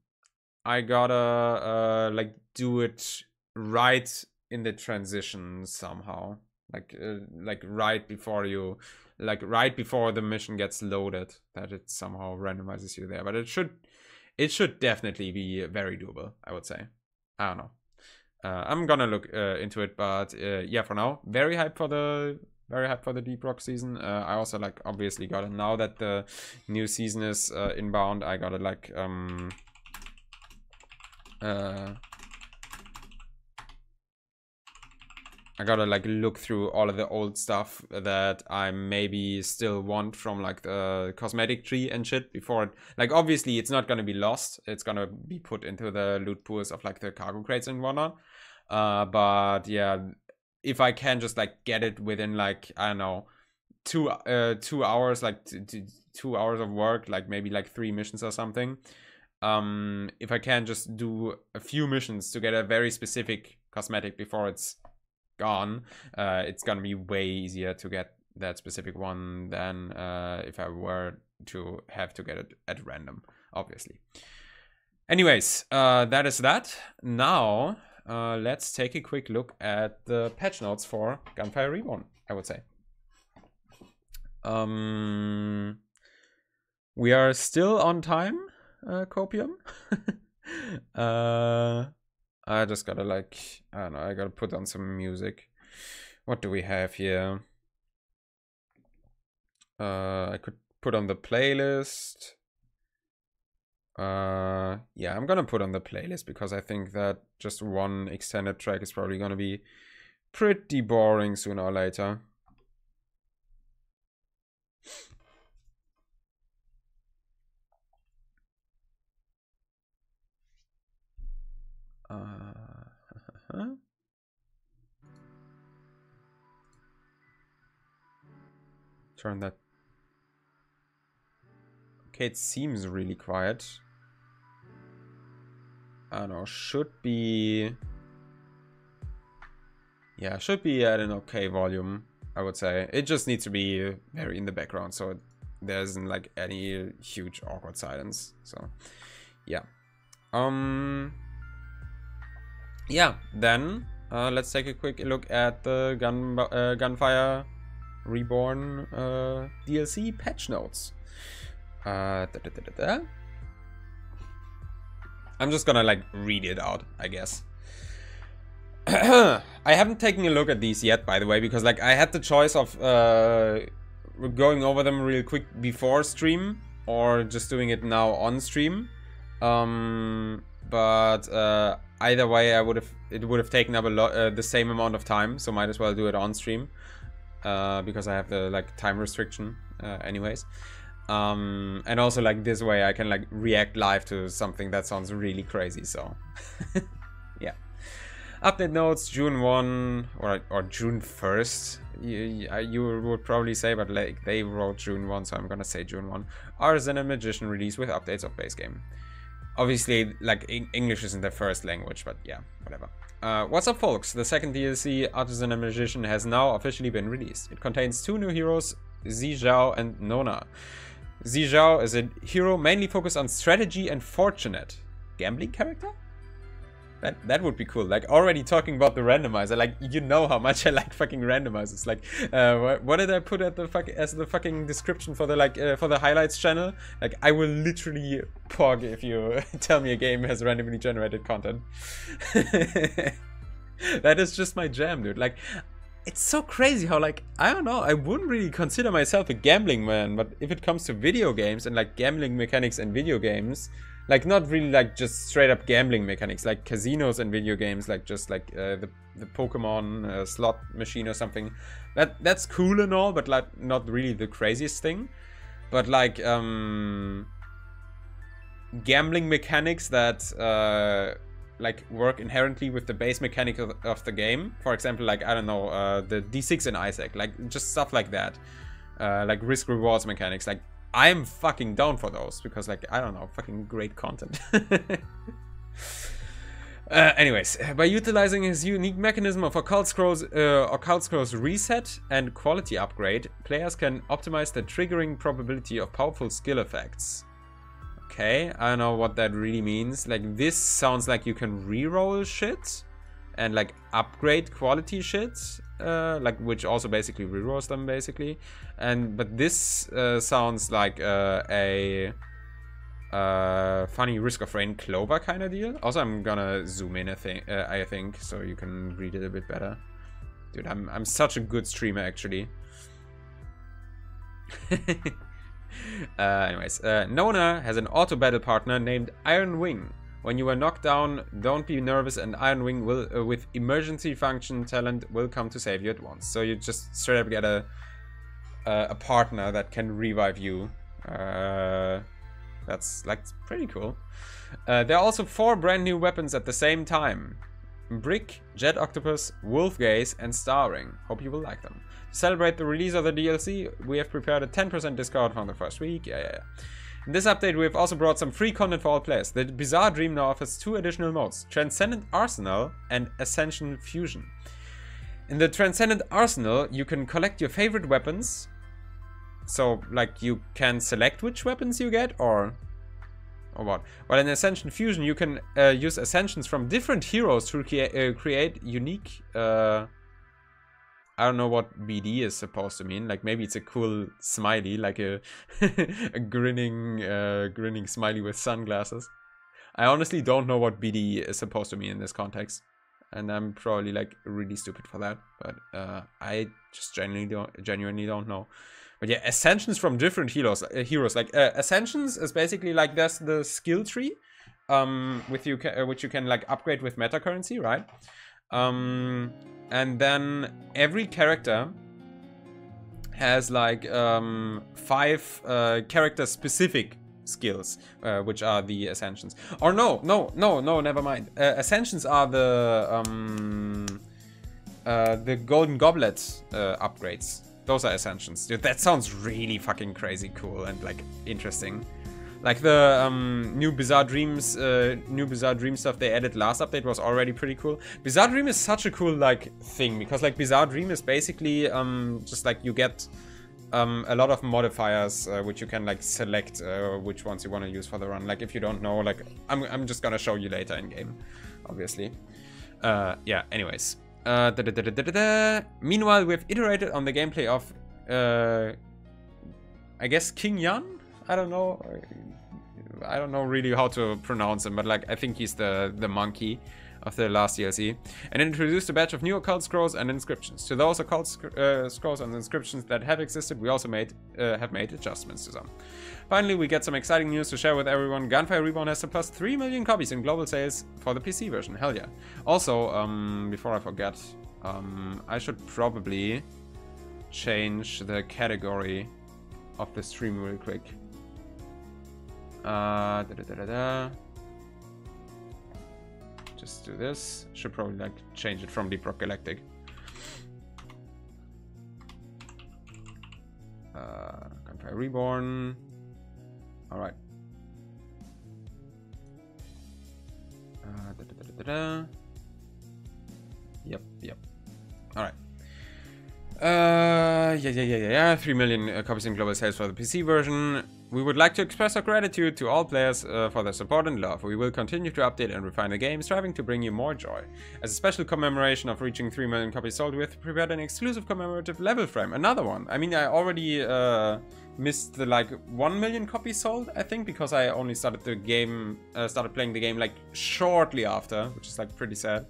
gotta like do it right in the transition somehow. Like right before the mission gets loaded, that it somehow randomizes you there. But it should definitely be very doable, I would say. I don't know. I'm gonna look into it, but yeah, for now, very hyped for the Deep Rock season. I also like obviously gotta, now that the new season is inbound, I gotta like I gotta like look through all of the old stuff that I maybe still want from like the cosmetic tree and shit before it, like obviously it's not gonna be lost. It's gonna be put into the loot pools of like the cargo crates and whatnot. But yeah, if I can just like get it within like, I don't know, 2 hours, like 2 hours of work, like maybe like 3 missions or something. If I can just do a few missions to get a very specific cosmetic before it's gone, it's gonna be way easier to get that specific one than if I were to have to get it at random, obviously. Anyways, that is that. Now let's take a quick look at the patch notes for Gunfire Reborn, I would say. We are still on time, Copium. I just gotta like, I don't know, I gotta put on some music. What do we have here? I could put on the playlist. Yeah, I'm gonna put on the playlist because I think that just one extended track is probably gonna be pretty boring sooner or later. Turn that. Okay, it seems really quiet. I don't know, should be... Yeah, should be at an okay volume, I would say. It just needs to be very in the background, so there isn't like any huge awkward silence. So, yeah. Yeah, then let's take a quick look at the Gunfire Reborn DLC patch notes. I'm just gonna like read it out, I guess. I haven't taken a look at these yet, by the way, because like I had the choice of going over them real quick before stream or just doing it now on stream. But either way, it would have taken up a lot the same amount of time, so might as well do it on stream because I have the like time restriction anyways. And also like this way I can like react live to something that sounds really crazy, so yeah. Update notes, June 1 or June 1st, you would probably say, but like they wrote June 1, so I'm gonna say June 1. Artisan and Magician release with updates of base game. Obviously, like English isn't their first language, but yeah, whatever. What's up, folks? The second DLC, Artisan and Magician, has now officially been released. It contains 2 new heroes, Zijao and Nona. Zijao is a hero mainly focused on strategy and fortunate. Gambling character? That would be cool. Like, already talking about the randomizer, like, you know how much I like fucking randomizers. Like, what did I put at the as the fucking description for the for the highlights channel? Like, I will literally pog if you tell me a game has randomly generated content. That is just my jam, dude. Like, it's so crazy how, like, I don't know, I wouldn't really consider myself a gambling man, but if it comes to video games and like gambling mechanics in video games, like, not really like just straight up gambling mechanics, like casinos and video games, like just like the Pokemon slot machine or something. That's cool and all, but like not really the craziest thing. But like gambling mechanics that like work inherently with the base mechanic of the game. For example, like, I don't know, the D6 in Isaac, like just stuff like that. Like risk rewards mechanics, like I'm fucking down for those because, like, I don't know, fucking great content. Anyways, by utilizing his unique mechanism of Occult Scrolls reset and quality upgrade, players can optimize the triggering probability of powerful skill effects. Okay, I don't know what that really means. Like, this sounds like you can reroll shit and like upgrade quality shit, like, which also basically rerolls them basically. But this sounds like a funny Risk of Rain Clover kind of deal. Also, I'm gonna zoom in, I think, so you can read it a bit better. Dude, I'm such a good streamer, actually. Anyways, Nona has an auto battle partner named Iron Wing. When you are knocked down, don't be nervous, and Iron Wing will, with emergency function talent, will come to save you at once. So you just straight up get a partner that can revive you. That's like pretty cool. There are also 4 brand new weapons at the same time: Brick, Jet Octopus, Wolf Gaze, and Star Ring. Hope you will like them. To celebrate the release of the DLC, we have prepared a 10% discount from the first week. Yeah. In this update, we have also brought some free content for all players. The Bizarre Dream now offers 2 additional modes: Transcendent Arsenal and Ascension Fusion. In the Transcendent Arsenal, you can collect your favorite weapons. So, like, you can select which weapons you get, or what? While in Ascension Fusion, you can use ascensions from different heroes to create unique... I don't know what BD is supposed to mean. Like, maybe it's a cool smiley, like a a grinning smiley with sunglasses. I honestly don't know what BD is supposed to mean in this context, and I'm probably like really stupid for that. But I just genuinely don't know. But yeah, ascensions from different heroes. Like ascensions is basically like there's the skill tree, which you can like upgrade with meta currency, right? And then every character has like 5 character-specific skills, which are the ascensions. Or no, never mind. Ascensions are the Golden Goblet upgrades. Those are ascensions. Dude, that sounds really fucking crazy cool and like interesting. Like the new Bizarre Dream stuff they added last update was already pretty cool. Bizarre Dream is such a cool like thing because like Bizarre Dream is basically just like you get a lot of modifiers which you can like select which ones you want to use for the run. Like if you don't know, like I'm just gonna show you later in game, obviously. Yeah. Anyways, meanwhile we've iterated on the gameplay of I guess King Yan. I don't know really how to pronounce him, but like I think he's the monkey of the last DLC, and introduced a batch of new occult scrolls and inscriptions. To those occult scrolls and inscriptions that have existed, we also have made adjustments to some. Finally, we get some exciting news to share with everyone. Gunfire Reborn has surpassed 3 million copies in global sales for the PC version. Hell yeah. Also, before I forget, I should probably change the category of the stream real quick. Just do this. Should probably like change it from Deep Rock Galactic. Gunfire Reborn. All right. Yep. All right. Yeah. 3 million copies in global sales for the PC version. We would like to express our gratitude to all players for their support and love. We will continue to update and refine the game, striving to bring you more joy. As a special commemoration of reaching 3 million copies sold, we have prepared an exclusive commemorative level frame. Another one. I mean, I already missed the like 1 million copies sold, I think, because I only started the game, started playing the game like shortly after, which is like pretty sad.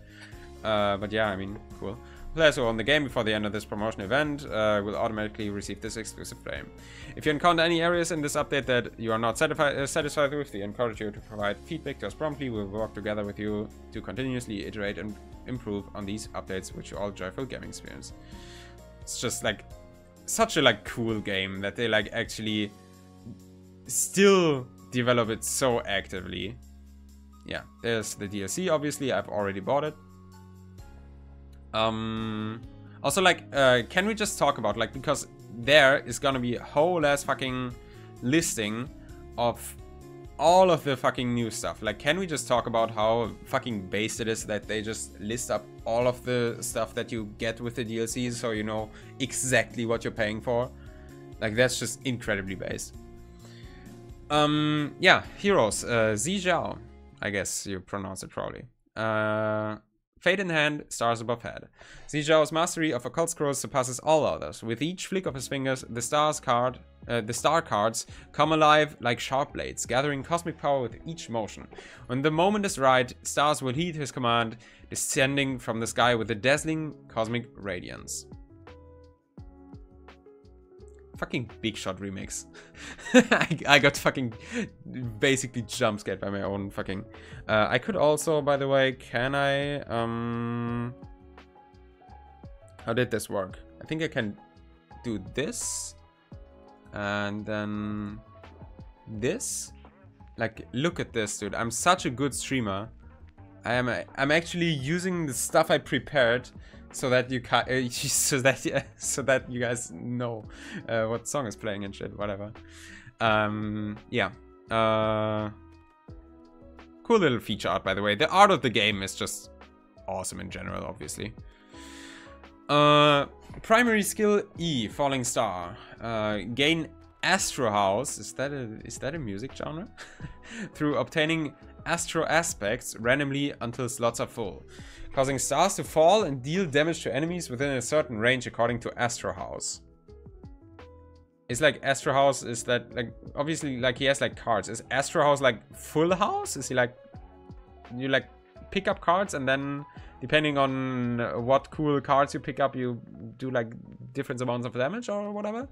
But yeah, I mean, cool. Players who own the game before the end of this promotion event will automatically receive this exclusive frame. If you encounter any areas in this update that you are not satisfied with, we encourage you to provide feedback to us promptly. We will work together with you to continuously iterate and improve on these updates, which you all joyful gaming experience. It's just like such a like cool game that they like actually still develop it so actively. Yeah, there's the DLC. Obviously, I've already bought it. Also, like, can we just talk about, like, because there is gonna be a whole ass fucking listing of all of the fucking new stuff. Like, can we just talk about how fucking based it is that they just list up all of the stuff that you get with the DLCs, so you know exactly what you're paying for? Like, that's just incredibly based. Yeah, heroes. Zijiao, I guess you pronounce it probably. Fate in hand, stars above head. Zijiao's mastery of occult scrolls surpasses all others. With each flick of his fingers, the star cards come alive like sharp blades, gathering cosmic power with each motion. When the moment is right, stars will heed his command, descending from the sky with a dazzling cosmic radiance. Fucking Big Shot remix. I got fucking basically jump scared by my own fucking... I could also, by the way, can I... How did this work? I think I can do this. And then... this? Like, look at this, dude. I'm such a good streamer. I'm actually using the stuff I prepared so that you can, so that you guys know what song is playing and shit, whatever. Yeah. Cool little feature art, by the way. The art of the game is just awesome in general, obviously. Primary skill E, Falling Star. Gain Astro House. Is that a music genre? Through obtaining Astro Aspects randomly until slots are full, causing stars to fall and deal damage to enemies within a certain range according to Astro House. It's like Astro House is that like obviously like he has like cards. Is Astro House like full house? Is he like you like pick up cards and then depending on what cool cards you pick up you do like different amounts of damage or whatever?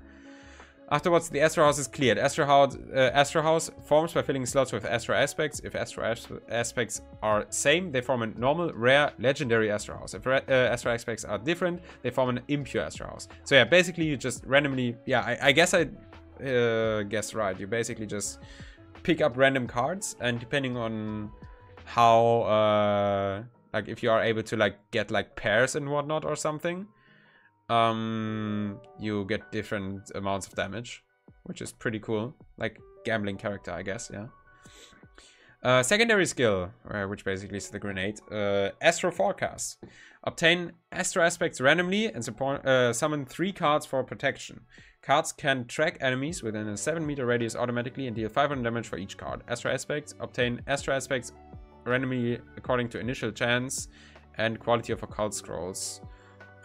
Afterwards, the Astro House is cleared. Astro House forms by filling slots with Astro Aspects. If Astro Aspects are same, they form a normal, rare, legendary Astro House. If Astro Aspects are different, they form an impure Astro House. So yeah, basically you just randomly... Yeah, I guess I guessed right. You basically just pick up random cards and depending on how... like if you are able to like get like pairs and whatnot or something... you get different amounts of damage, which is pretty cool. Like gambling character, I guess, yeah. Secondary skill, which basically is the grenade. Astro Forecast. Obtain Astro Aspects randomly and summon 3 cards for protection. Cards can track enemies within a 7-meter radius automatically and deal 500 damage for each card. Astro Aspects. Obtain Astro Aspects randomly according to initial chance and quality of occult scrolls.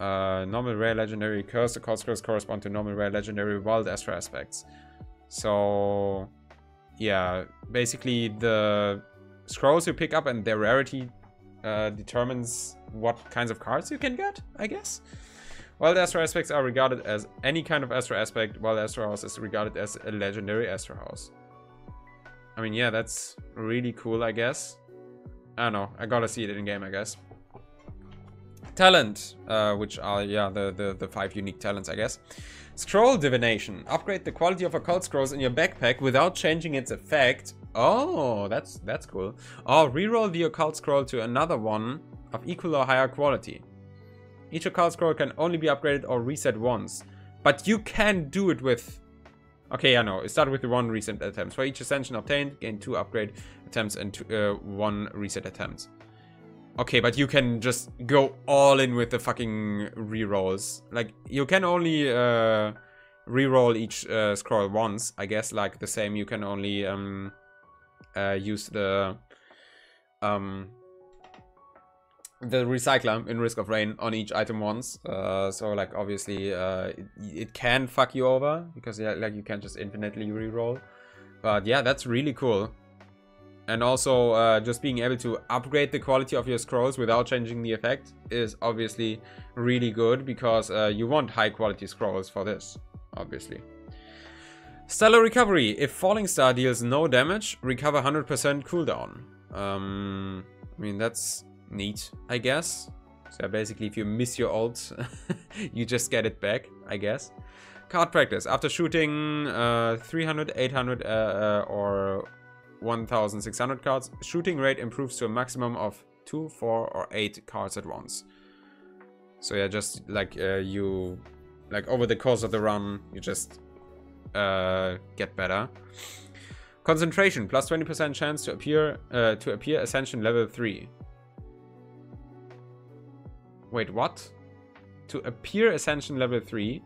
Normal, rare, legendary, cursed occult scrolls correspond to normal, rare, legendary, wild Astro Aspects. So, yeah, basically the scrolls you pick up and their rarity determines what kinds of cards you can get, I guess. While the Astro Aspects are regarded as any kind of Astro Aspect, while the Astro House is regarded as a legendary Astro House. I mean, yeah, that's really cool, I guess. I don't know, I gotta see it in game, I guess. Talent, which are, yeah, the 5 unique talents, I guess. Scroll Divination. Upgrade the quality of occult scrolls in your backpack without changing its effect. Oh, that's cool. Or reroll the occult scroll to another one of equal or higher quality. Each occult scroll can only be upgraded or reset once. But you can do it with... Okay, I know. It started with the 1 reset attempts. For each ascension obtained, gain 2 upgrade attempts and 1 reset attempts. Okay, but you can just go all in with the fucking rerolls. Like, you can only reroll each scroll once, I guess. Like, the same, you can only use the recycler in Risk of Rain on each item once. So, like, obviously, it can fuck you over. Because, yeah, like, you can't just infinitely reroll. But, yeah, that's really cool. And also, just being able to upgrade the quality of your scrolls without changing the effect is obviously really good, because you want high quality scrolls for this, obviously. Stellar Recovery. If Falling Star deals no damage, recover 100% cooldown. I mean, that's neat, I guess. So basically, if you miss your ult, you just get it back, I guess. Card Practice. After shooting 300, 800 or 1600 cards, shooting rate improves to a maximum of 2, 4 or 8 cards at once. So yeah, just like over the course of the run, you just get better. Concentration, plus 20% chance to appear Ascension level 3. Wait, what? To appear Ascension level 3?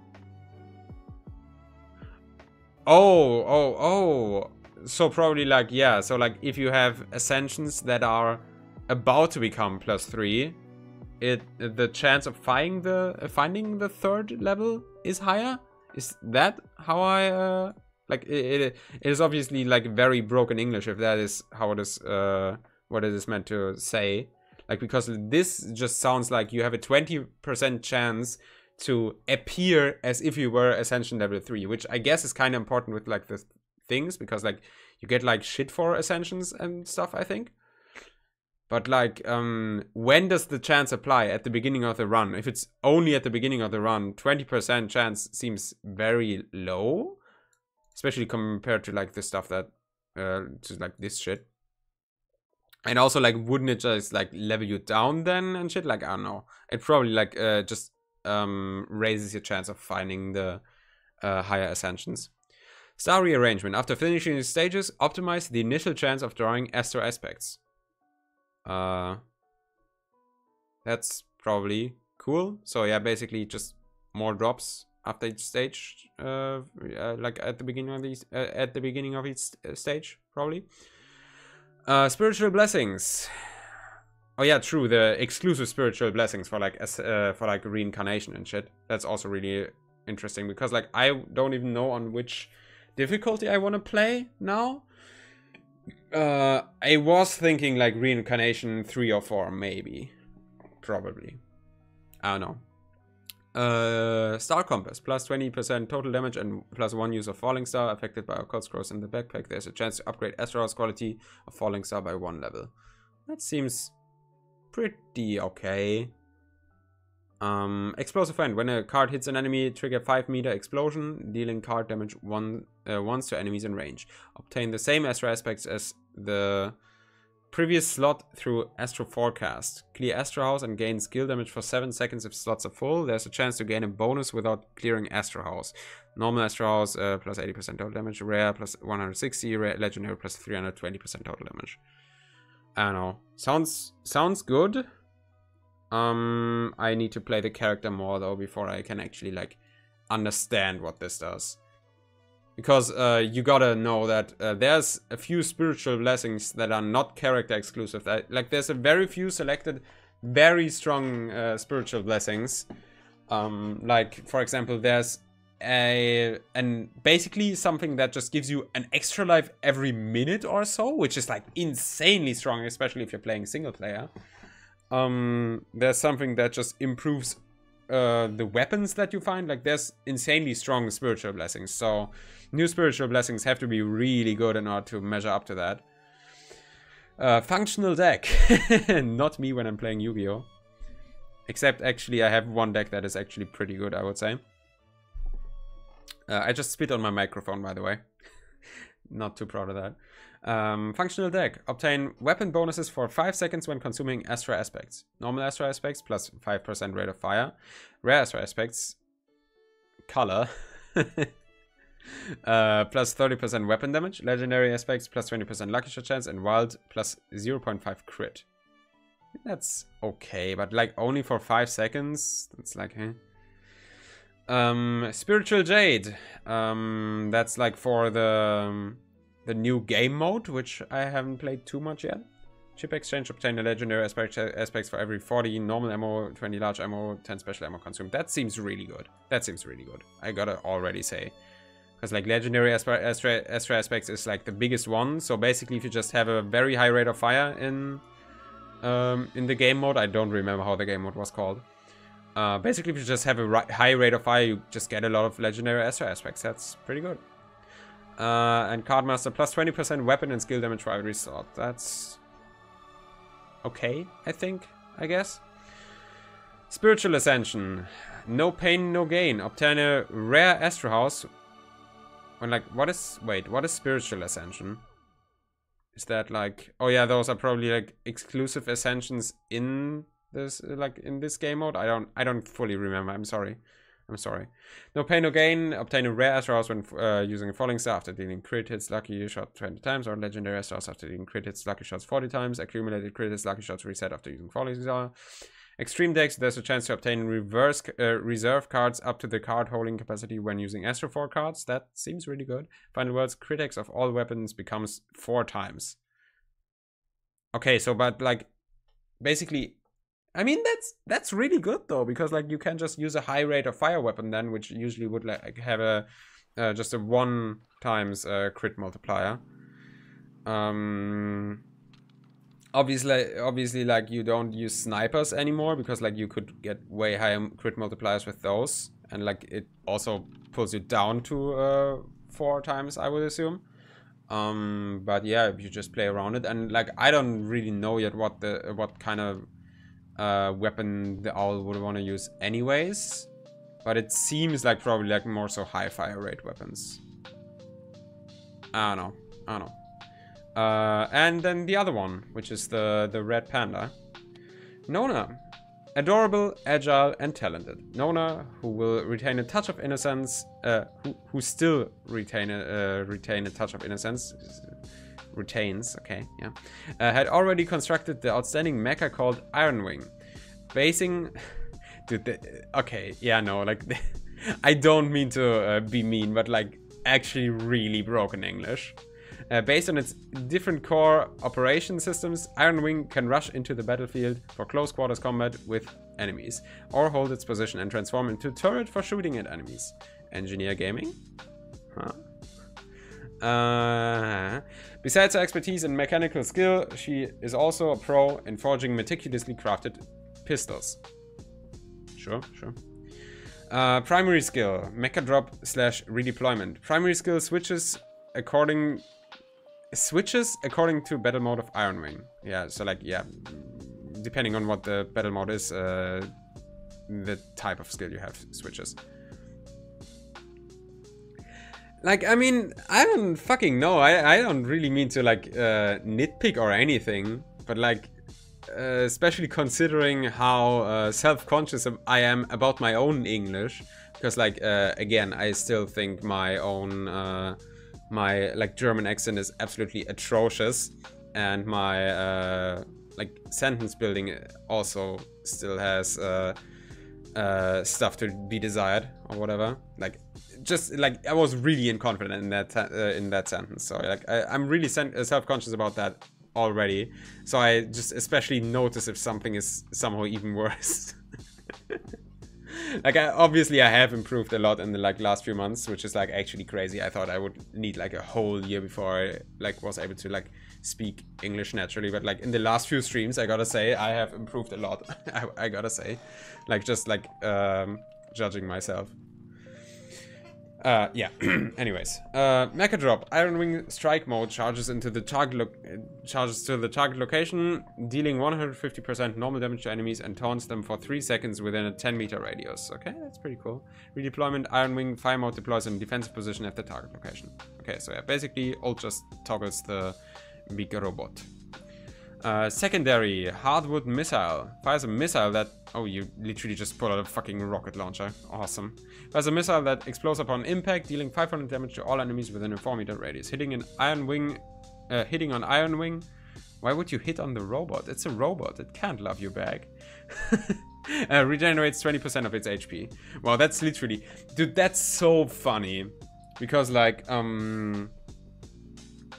Oh. So probably like, yeah, so like if you have ascensions that are about to become plus 3, the chance of finding the 3rd level is higher? Is that how I like it is obviously like very broken English if that is how it is what it is meant to say. Like, because this just sounds like you have a 20% chance to appear as if you were Ascension level 3, which I guess is kind of important with like the things, because like you get like shit for ascensions and stuff, I think. But like when does the chance apply? At the beginning of the run? If it's only at the beginning of the run, 20% chance seems very low, especially compared to like the stuff that to like this shit. And also, like, wouldn't it just like level you down then and shit? Like, I don't know, it probably like just raises your chance of finding the higher ascensions. Star Rearrangement. After finishing the stages, optimize the initial chance of drawing Astro Aspects. That's probably cool. So yeah, basically just more drops after each stage. Like at the beginning of these, at the beginning of each stage, probably. Spiritual Blessings. Oh yeah, true. The exclusive spiritual blessings for like reincarnation and shit. That's also really interesting, because like I don't even know on which difficulty I want to play now. I was thinking like reincarnation 3 or 4, maybe, probably. I don't know. Star Compass, plus 20% total damage and plus 1 use of Falling Star affected by occult scrolls in the backpack. There's a chance to upgrade Astro House quality of Falling Star by 1 level. That seems pretty okay. Explosive End. When a card hits an enemy, trigger 5-meter explosion, dealing card damage once to enemies in range. Obtain the same Astro Aspects as the previous slot through Astro Forecast. Clear Astro House and gain skill damage for 7 seconds if slots are full. There's a chance to gain a bonus without clearing Astro House. Normal Astro House plus 80% total damage. Rare plus 160. Rare, Legendary plus 320% total damage. I don't know. Sounds good. I need to play the character more though before I can actually like understand what this does. Because you gotta know that there's a few spiritual blessings that are not character exclusive. Like there's a very few selected, very strong spiritual blessings. Like for example, there's basically something that just gives you an extra life every minute or so, which is like insanely strong, especially if you're playing single player. there's something that just improves the weapons that you find. Like, there's insanely strong spiritual blessings, so new spiritual blessings have to be really good in order to measure up to that. Functional deck. Not me when I'm playing Yu-Gi-Oh! Except, actually, I have one deck that is actually pretty good, I would say. I just spit on my microphone, by the way. Not too proud of that. Functional deck. Obtain weapon bonuses for 5 seconds when consuming Astra Aspects. Normal Astra Aspects plus 5% rate of fire. Rare Astra Aspects. Color. Plus 30% weapon damage. Legendary Aspects plus 20% lucky shot chance. And wild plus 0.5 crit. That's okay, but like only for 5 seconds. That's like, eh. Spiritual Jade. That's like for the new game mode, which I haven't played too much yet. Chip exchange, obtain a legendary aspects for every 40 normal ammo, 20 large ammo, 10 special ammo consumed. That seems really good. That seems really good. I gotta already say. Because like legendary Astra aspects is like the biggest one. So basically if you just have a very high rate of fire in the game mode, I don't remember how the game mode was called. Basically if you just have a high rate of fire, you just get a lot of legendary Astra aspects. That's pretty good. And Cardmaster plus 20% weapon and skill damage for every sword. That's okay, I think, I guess. Spiritual Ascension. No pain, no gain. Obtain a rare Astra House. When like, what is Spiritual Ascension? Is that like, oh yeah, those are probably like exclusive ascensions in this, like in this game mode? I don't fully remember. I'm sorry. No pain, no gain. Obtain a rare Astra House when using a falling star after dealing crit hits, lucky shot 20 times, or legendary Astra House after dealing crit hits, lucky shots 40 times. Accumulated crit hits, lucky shots reset after using falling star. Extreme decks, there's a chance to obtain reserve cards up to the card holding capacity when using Astro 4 cards. That seems really good. Final words, crit X of all weapons becomes 4 times. Okay, so but like basically, I mean that's really good though, because like you can just use a high rate of fire weapon then, which usually would like have a just a 1 times crit multiplier. Obviously, like you don't use snipers anymore because like you could get way higher crit multipliers with those, and like it also pulls you down to 4 times, I would assume. But yeah, if you just play around it, and like I don't really know yet what kind of weapon the owl would want to use anyways, but it seems like probably like more so high fire rate weapons. I don't know. And then the other one, which is the red panda. Nona. Adorable, agile, and talented. Nona, who will retain a touch of innocence, who still retain a touch of innocence. Retains, okay, yeah. Had already constructed the outstanding mecha called Ironwing. Basing... Dude, okay, yeah, no, like... I don't mean to be mean, but like, actually really broken English. Based on its different core operation systems, Ironwing can rush into the battlefield for close quarters combat with enemies, or hold its position and transform into a turret for shooting at enemies. Engineer Gaming? Huh? Besides her expertise in mechanical skill, she is also a pro in forging meticulously crafted pistols. Sure. Primary skill, mecha drop / redeployment. Primary skill switches according to battle mode of Ironwing. Yeah, so like, yeah, depending on what the battle mode is, the type of skill you have switches. Like, I mean, I don't fucking know. I don't really mean to like nitpick or anything, but like, especially considering how self-conscious I am about my own English, because like, again, I still think my own my like German accent is absolutely atrocious, and my like sentence building also still has stuff to be desired or whatever. Like, just like I was really inconfident in that sentence, so like I'm really self-conscious about that already. So I just especially notice if something is somehow even worse. Like, obviously I have improved a lot in the like last few months, which is like actually crazy. I thought I would need like a whole year before I like was able to like speak English naturally, but like in the last few streams, I gotta say I have improved a lot. I gotta say, like just like judging myself. Yeah. Anyways, Mecha Drop. Iron Wing Strike Mode charges to the target location, dealing 150% normal damage to enemies and taunts them for 3 seconds within a 10-meter radius. Okay, that's pretty cool. Redeployment. Iron Wing Fire Mode deploys in defensive position at the target location. Okay, so yeah, basically ult just toggles the big robot. Secondary, Hardwood Missile. Fires a missile that... Oh, you literally just pulled out a fucking rocket launcher. Awesome. Fires a missile that explodes upon impact, dealing 500 damage to all enemies within a 4-meter radius. Hitting on Iron Wing... Why would you hit on the robot? It's a robot. It can't love you back. Regenerates 20% of its HP. Wow, that's literally... Dude, that's so funny. Because, like,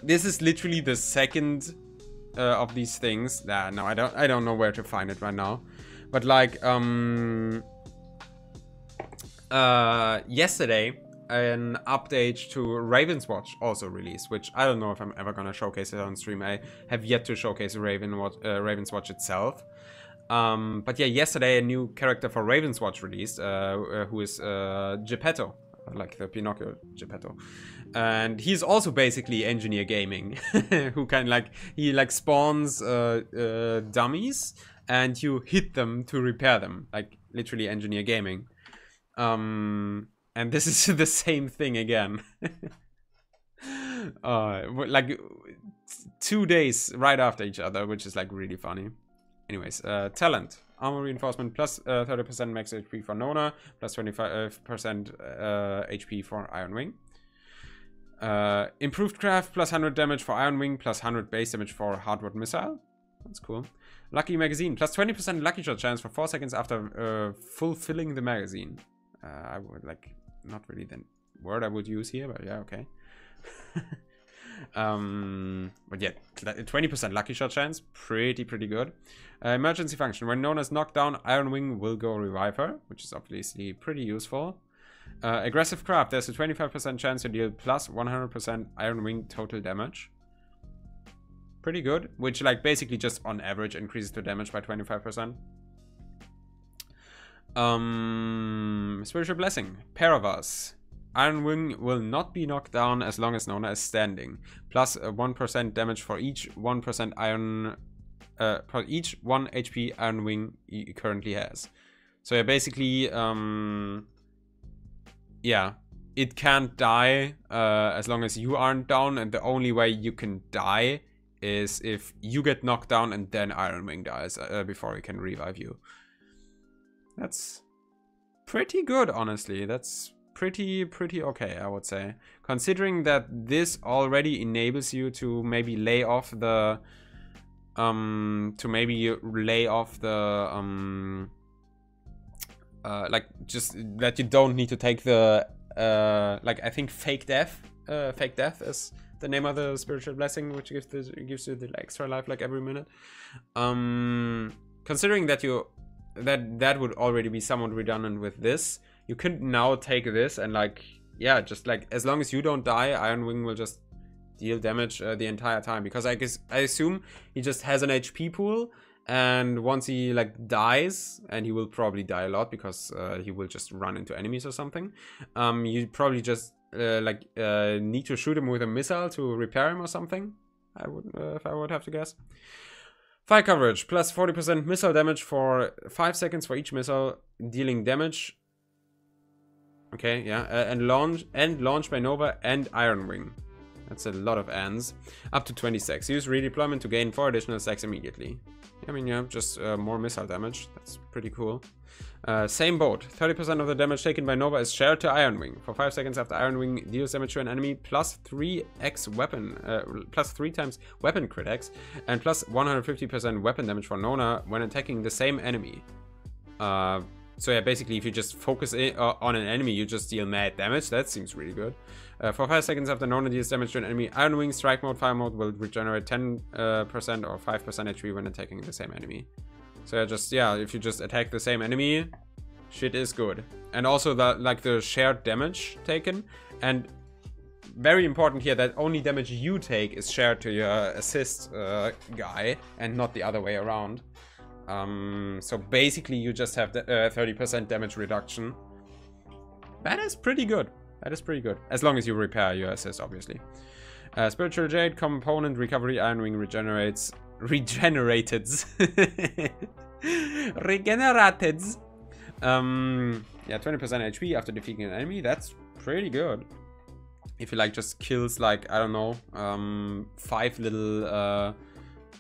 this is literally the second... of these things. No, I don't know where to find it right now. But like yesterday an update to Raven's Watch also released, which I don't know if I'm ever gonna showcase it on stream. I have yet to showcase Raven's Watch itself. But yeah, yesterday a new character for Raven's Watch released, who is Geppetto, like the Pinocchio Geppetto. And he's also basically engineer gaming, who can like, he like spawns dummies and you hit them to repair them, like literally engineer gaming. And this is the same thing again. Like 2 days right after each other, which is like really funny. Anyways, talent. Armor reinforcement plus 30% max HP for Nona, plus 25% HP for Iron Wing. Improved craft, plus 100 damage for Iron Wing, plus 100 base damage for Hardwood Missile. That's cool. Lucky magazine, plus 20% lucky shot chance for 4 seconds after fulfilling the magazine. I would like, not really the word I would use here, but yeah, okay. But yeah, 20% lucky shot chance, pretty good. Emergency function, when Nona's knocked down, Iron Wing will go revive her, which is obviously pretty useful. Aggressive craft, there's a 25% chance to deal plus 100% Iron Wing total damage. Pretty good, which like basically just on average increases the damage by 25%. Spiritual Blessing, pair of us. Iron Wing will not be knocked down as long as Nona is standing. Plus 1% damage for each 1% iron, for each 1 HP Iron Wing he currently has. So yeah, basically, yeah, it can't die as long as you aren't down, and the only way you can die is if you get knocked down and then Iron Wing dies before he can revive you. That's pretty good, honestly. That's pretty okay, I would say. Considering that this already enables you to maybe lay off the like just that you don't need to take the like I think fake death is the name of the spiritual blessing, which gives you the extra life like every minute. Considering that that would already be somewhat redundant with this, you could now take this and like, yeah, just like as long as you don't die, Iron Wing will just deal damage the entire time, because I assume he just has an HP pool, and once he like dies, and he will probably die a lot because he will just run into enemies or something, you probably just need to shoot him with a missile to repair him or something. I would if I would have to guess. Fire coverage, plus 40% missile damage for 5 seconds for each missile, dealing damage. Okay, yeah, and launch by Nova and Iron Wing. That's a lot of ands. Up to 20 stacks. Use redeployment to gain 4 additional stacks immediately. I mean, yeah, just more missile damage. That's pretty cool. Same boat. 30% of the damage taken by Nova is shared to Iron Wing. For 5 seconds after Iron Wing deals damage to an enemy, plus 3x weapon, plus 3 times weapon crit X, and plus 150% weapon damage for Nona when attacking the same enemy. So yeah, basically if you just focus on an enemy, you just deal mad damage. That seems really good. For 5 seconds after Nona deals damage to an enemy, Iron Wing Strike Mode, Fire Mode will regenerate 10% or 5% HP when attacking the same enemy. So yeah, if you just attack the same enemy, Shit is good. And also the shared damage taken. And very important here that only damage you take is shared to your assist guy and not the other way around. So basically you just have the 30% damage reduction. That is pretty good. That is pretty good. As long as you repair your assist, obviously. Spiritual Jade component recovery Iron Wing regenerated. Regenerated. Yeah, 20% HP after defeating an enemy. That's pretty good. If he like just kills like, I don't know, 5 little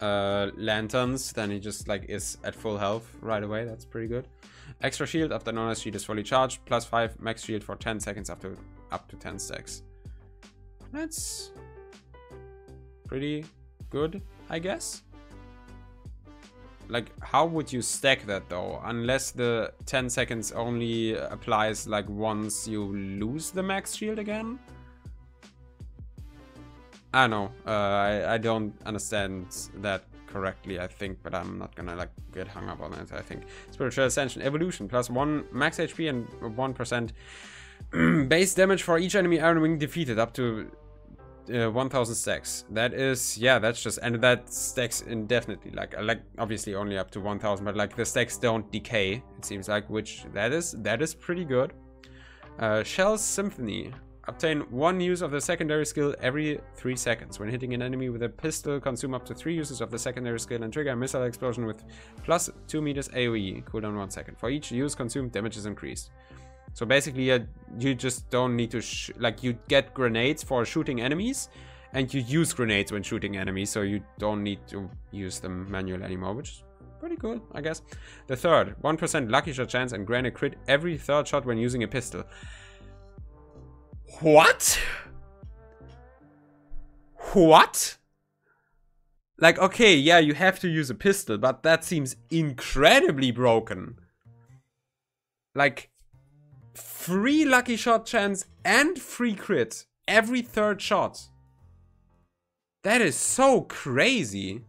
lanterns, then he just like is at full health right away. That's pretty good. Extra shield after non shield is fully charged. Plus 5 max shield for 10 seconds after up to 10 stacks. That's pretty good, I guess. Like, how would you stack that though? Unless the 10 seconds only applies like once you lose the max shield again? I don't know. I don't understand that correctly, I think, but I'm not gonna like get hung up on it, I think. Spiritual Ascension Evolution, plus 1 max HP and 1% base damage for each enemy Iron Wing defeated up to 1000 stacks. That is, yeah, that's just, and that stacks indefinitely, like obviously only up to 1000, but like the stacks don't decay, it seems like, which that is pretty good. Shell's Symphony. Obtain 1 use of the secondary skill every 3 seconds. When hitting an enemy with a pistol, consume up to 3 uses of the secondary skill and trigger a missile explosion with plus 2 meters AoE. Cooldown 1 second. For each use consumed, damage is increased. So basically, you just don't need to, like, you get grenades for shooting enemies, and you use grenades when shooting enemies, so you don't need to use them manually anymore, which is pretty cool, I guess. The third, 1% lucky shot chance and grant a crit every 3rd shot when using a pistol. What? What? Like, okay, yeah, you have to use a pistol, but that seems incredibly broken. Like, free lucky shot chance and free crit every 3rd shot. That is so crazy.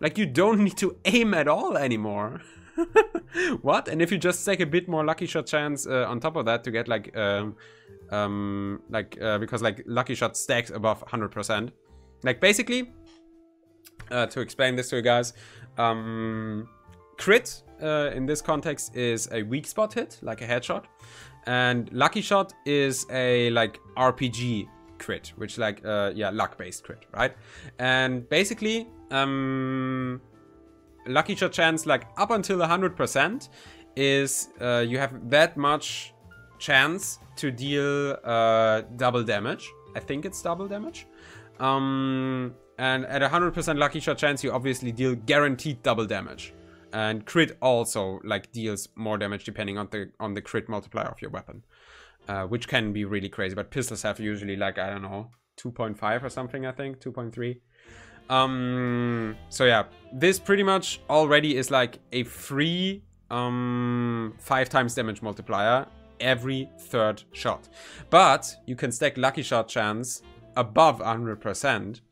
Like, you don't need to aim at all anymore. What? And if you just take a bit more lucky shot chance on top of that to get like because like lucky shot stacks above 100%. Like basically, to explain this to you guys, crit in this context is a weak spot hit, like a headshot, and lucky shot is a like RPG crit, which like yeah, luck based crit, right? And basically lucky shot chance like up until 100% is you have that much chance to deal double damage. I think it's double damage. And at 100% lucky shot chance, you obviously deal guaranteed double damage. And crit also like deals more damage depending on the crit multiplier of your weapon, which can be really crazy. But pistols have usually like, I don't know, 2.5 or something. I think 2.3. So yeah, this pretty much already is like a free 5 times damage multiplier every 3rd shot. But you can stack lucky shot chance above 100%.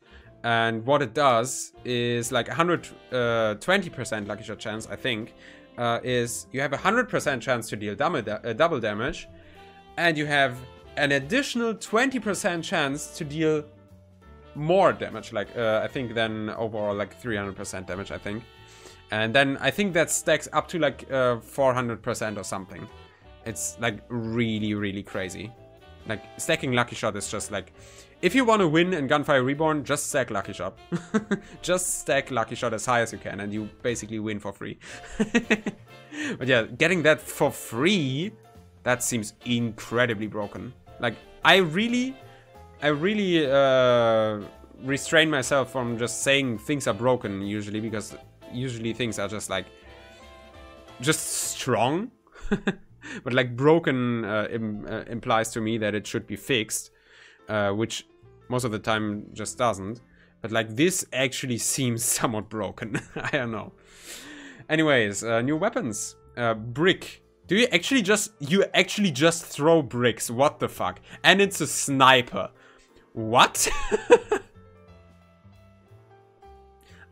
And what it does is like 120% lucky shot chance, I think, is you have 100% chance to deal double damage. And you have an additional 20% chance to deal more damage, like I think then overall like 300% damage, I think. And then I think that stacks up to like 400% or something. It's like really, really crazy. Like stacking lucky shot is just like, if you want to win in Gunfire Reborn, just stack lucky shot. Just stack lucky shot as high as you can and you basically win for free. But yeah, getting that for free, that seems incredibly broken. Like I really restrain myself from just saying things are broken usually, because usually things are just like strong. But like broken implies to me that it should be fixed, which most of the time just doesn't. But like this actually seems somewhat broken. I don't know. Anyways, new weapons. Brick. Do you actually just throw bricks? What the fuck? And it's a sniper. What?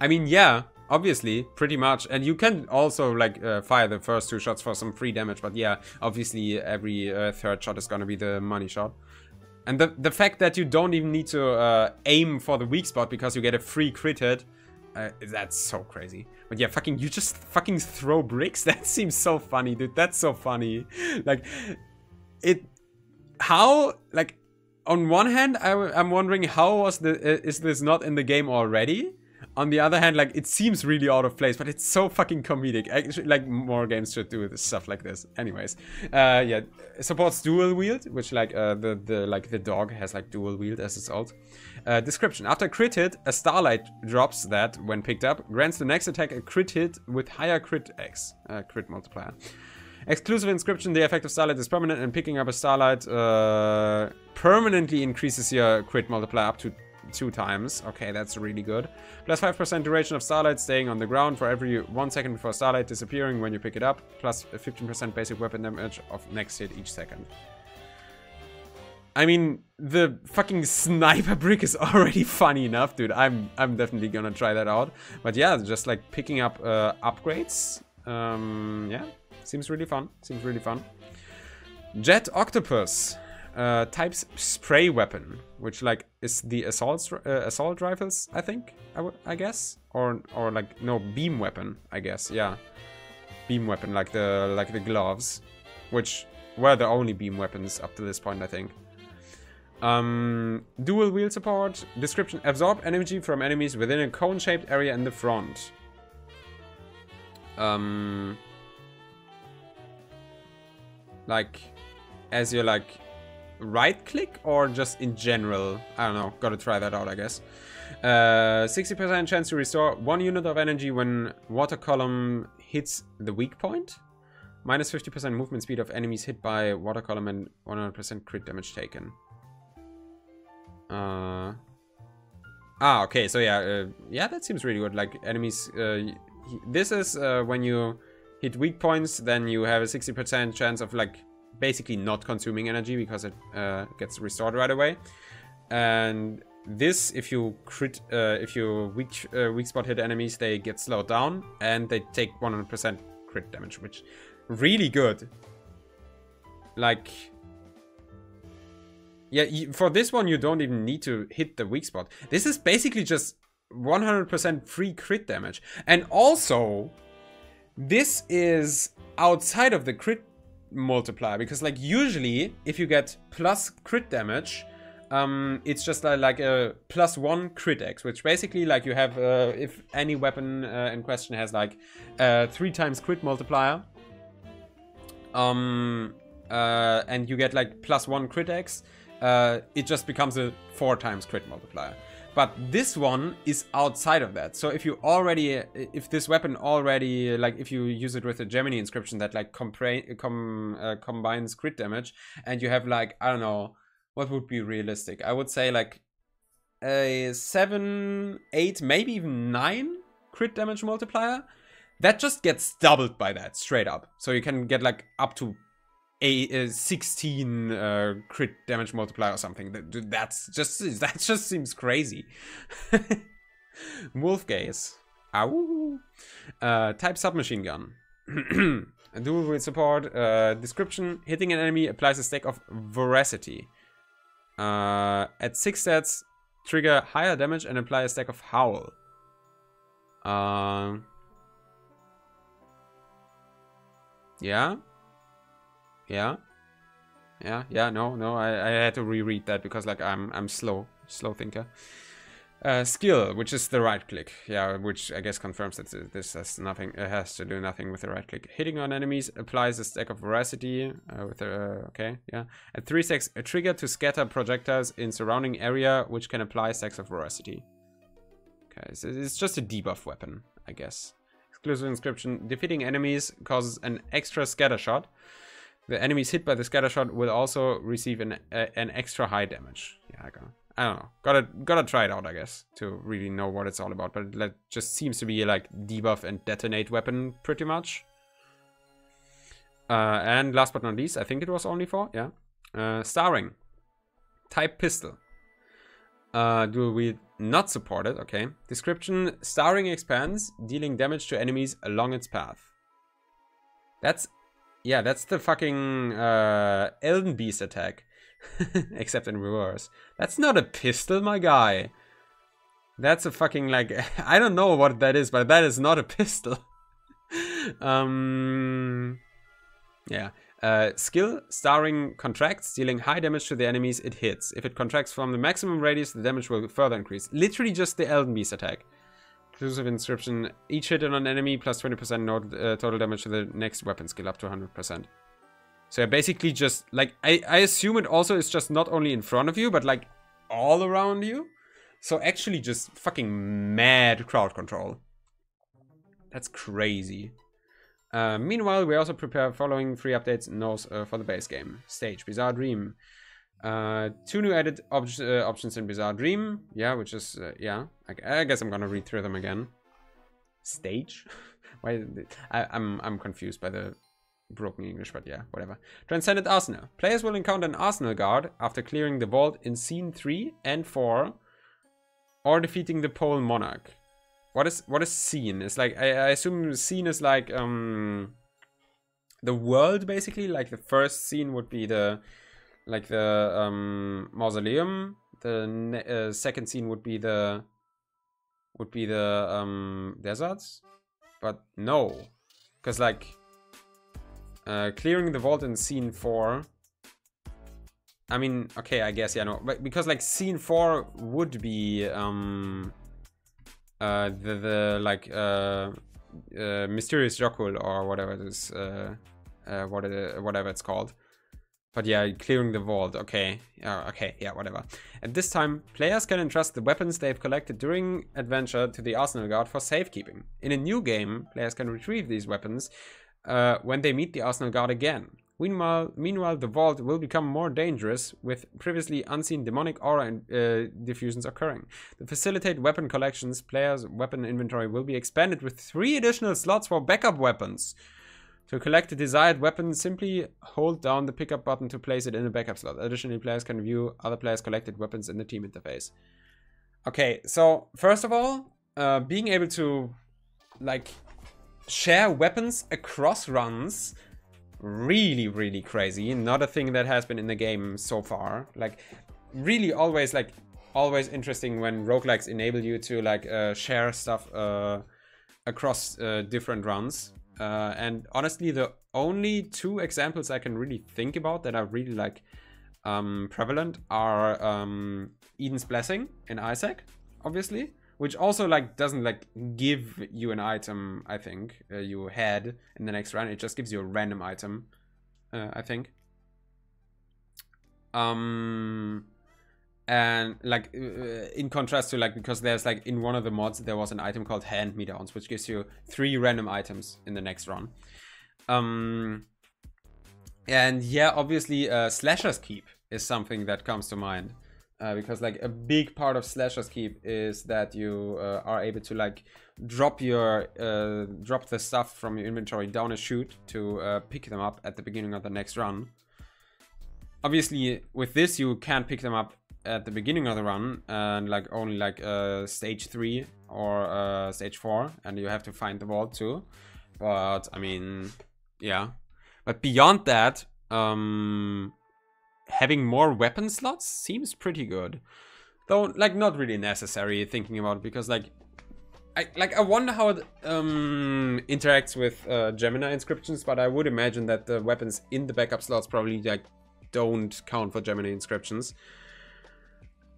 I mean, yeah, obviously, pretty much. And you can also like fire the first 2 shots for some free damage. But yeah, obviously every third shot is gonna be the money shot. And the fact that you don't even need to aim for the weak spot because you get a free crit hit, that's so crazy. But yeah, you just fucking throw bricks? That seems so funny, dude. That's so funny. Like, like, on one hand, I'm wondering how is this not in the game already? On the other hand, like, it seems really out of place, but it's so fucking comedic. Actually, like, more games should do stuff like this. Anyways, yeah, it supports dual wield, which like the dog has like dual wield as its ult. Description: after crit hit, a starlight drops that, when picked up, grants the next attack a crit hit with higher crit multiplier. Exclusive inscription: the effect of starlight is permanent, and picking up a starlight permanently increases your crit multiplier up to 2 times. Okay, that's really good. Plus 5% duration of starlight staying on the ground for every 1 second before starlight disappearing when you pick it up. Plus 15% basic weapon damage of next hit each second. I mean, the fucking sniper brick is already funny enough, dude. I'm definitely gonna try that out. But yeah, just like picking up upgrades. Yeah, seems really fun. Seems really fun. Jet Octopus. Types spray weapon, which like is the assault rifles, I think, I guess, or like, no, beam weapon, I guess. Yeah, beam weapon, like the gloves, which were the only beam weapons up to this point, I think. Dual wield support. Description: absorb energy from enemies within a cone-shaped area in the front. Like, as you're like right click, or just in general? I don't know, gotta try that out, I guess. 60% chance to restore 1 unit of energy when water column hits the weak point. Minus 50% movement speed of enemies hit by water column, and 100% crit damage taken. Okay, so yeah, yeah, that seems really good. Like, enemies, this is when you hit weak points, then you have a 60% chance of like basically not consuming energy because it gets restored right away. And this, if you crit, if you weak spot hit enemies, they get slowed down and they take 100% crit damage, which really good. Like, yeah, for this one you don't even need to hit the weak spot. This is basically just 100% free crit damage. And also, this is outside of the crit multiplier, because like usually if you get plus crit damage, it's just like a +1 crit x, which basically like you have if any weapon in question has like 3 times crit multiplier, and you get like +1 crit x, it just becomes a 4 times crit multiplier. But this one is outside of that. So if you already, if this weapon already, like if you use it with a Gemini inscription that like combines crit damage, and you have like, I don't know, what would be realistic? I would say like a 7, 8, maybe even 9 crit damage multiplier. That just gets doubled by that straight up. So you can get like up to a 16 crit damage multiplier or something. That just seems crazy. Wolf gaze. Ow. Type submachine gun. Dual wield support. Description: hitting an enemy applies a stack of voracity. At 6 stats, trigger higher damage and apply a stack of howl. Yeah. No, I had to reread that because like I'm slow thinker. Skill, which is the right click, yeah, which I guess confirms that this has nothing. It has to do nothing with the right click. Hitting on enemies applies a stack of veracity. Okay, yeah. At 3 stacks, a trigger to scatter projectiles in surrounding area, which can apply stacks of veracity. Okay, so it's just a debuff weapon, I guess. Exclusive inscription: defeating enemies causes an extra scatter shot. The enemies hit by the scatter shot will also receive an extra high damage. Yeah, I don't know. Gotta try it out, I guess, to really know what it's all about. But it just seems to be like debuff and detonate weapon, pretty much. And last but not least, I think it was only 4. Yeah. Starring. Type pistol. Do we not support it? Okay. Description: Starring expands, dealing damage to enemies along its path. That's... yeah, that's the fucking Elden Beast attack. Except in reverse. That's not a pistol, my guy. That's a fucking, like... I don't know what that is, but that is not a pistol. Yeah. Skill: Starring contracts, dealing high damage to the enemies it hits. If it contracts from the maximum radius, the damage will further increase. Literally just the Elden Beast attack. Inclusive inscription: each hit on an enemy plus 20% total damage to the next weapon skill up to 100%. So yeah, basically just, like, I assume it also is just not only in front of you, but like all around you. So actually just fucking mad crowd control. That's crazy. Meanwhile, we also prepare following 3 updates for the base game. Stage: Bizarre Dream. 2 new added options in Bizarre Dream. Yeah, which is, yeah. I guess I'm gonna read through them again. Stage? Why? I'm confused by the broken English, but yeah, whatever. Transcendent Arsenal. Players will encounter an Arsenal guard after clearing the vault in Scene 3 and 4, or defeating the Pole Monarch. What is Scene? It's like, I assume Scene is like the world, basically. Like the first scene would be the mausoleum. The second scene would be the deserts. But no, because like clearing the vault in Scene 4. I mean, okay, I guess, yeah, no, but because like Scene 4 would be mysterious Jokul or whatever it is, whatever it's called. But yeah, clearing the vault. Okay, okay, yeah, whatever. At this time, players can entrust the weapons they've collected during adventure to the Arsenal Guard for safekeeping. In a new game, players can retrieve these weapons when they meet the Arsenal Guard again. Meanwhile, the vault will become more dangerous, with previously unseen demonic aura diffusions occurring. To facilitate weapon collections, players' weapon inventory will be expanded with 3 additional slots for backup weapons. To collect the desired weapon, simply hold down the pickup button to place it in a backup slot. Additionally, players can view other players' collected weapons in the team interface. Okay, so first of all, being able to like share weapons across runs, really crazy. Not a thing that has been in the game so far. Like really always interesting when roguelikes enable you to like share stuff across different runs. And honestly, the only 2 examples I can really think about that are really like prevalent are Eden's Blessing in Isaac, obviously, which also like doesn't like give you an item. I think you had in the next run. It just gives you a random item, I think. And like in contrast to like, because there's like in one of the mods there was an item called Hand Me Downs, which gives you 3 random items in the next run. And yeah, obviously Slasher's Keep is something that comes to mind, because like a big part of Slasher's Keep is that you are able to like drop the stuff from your inventory down a chute to pick them up at the beginning of the next run. Obviously with this you can't pick them up at the beginning of the run, and like only like stage 3 or stage 4, and you have to find the vault too. But I mean, yeah. But beyond that, having more weapon slots seems pretty good, though like not really necessary thinking about it, because like I wonder how it interacts with Gemini inscriptions, but I would imagine that the weapons in the backup slots probably like don't count for Gemini inscriptions.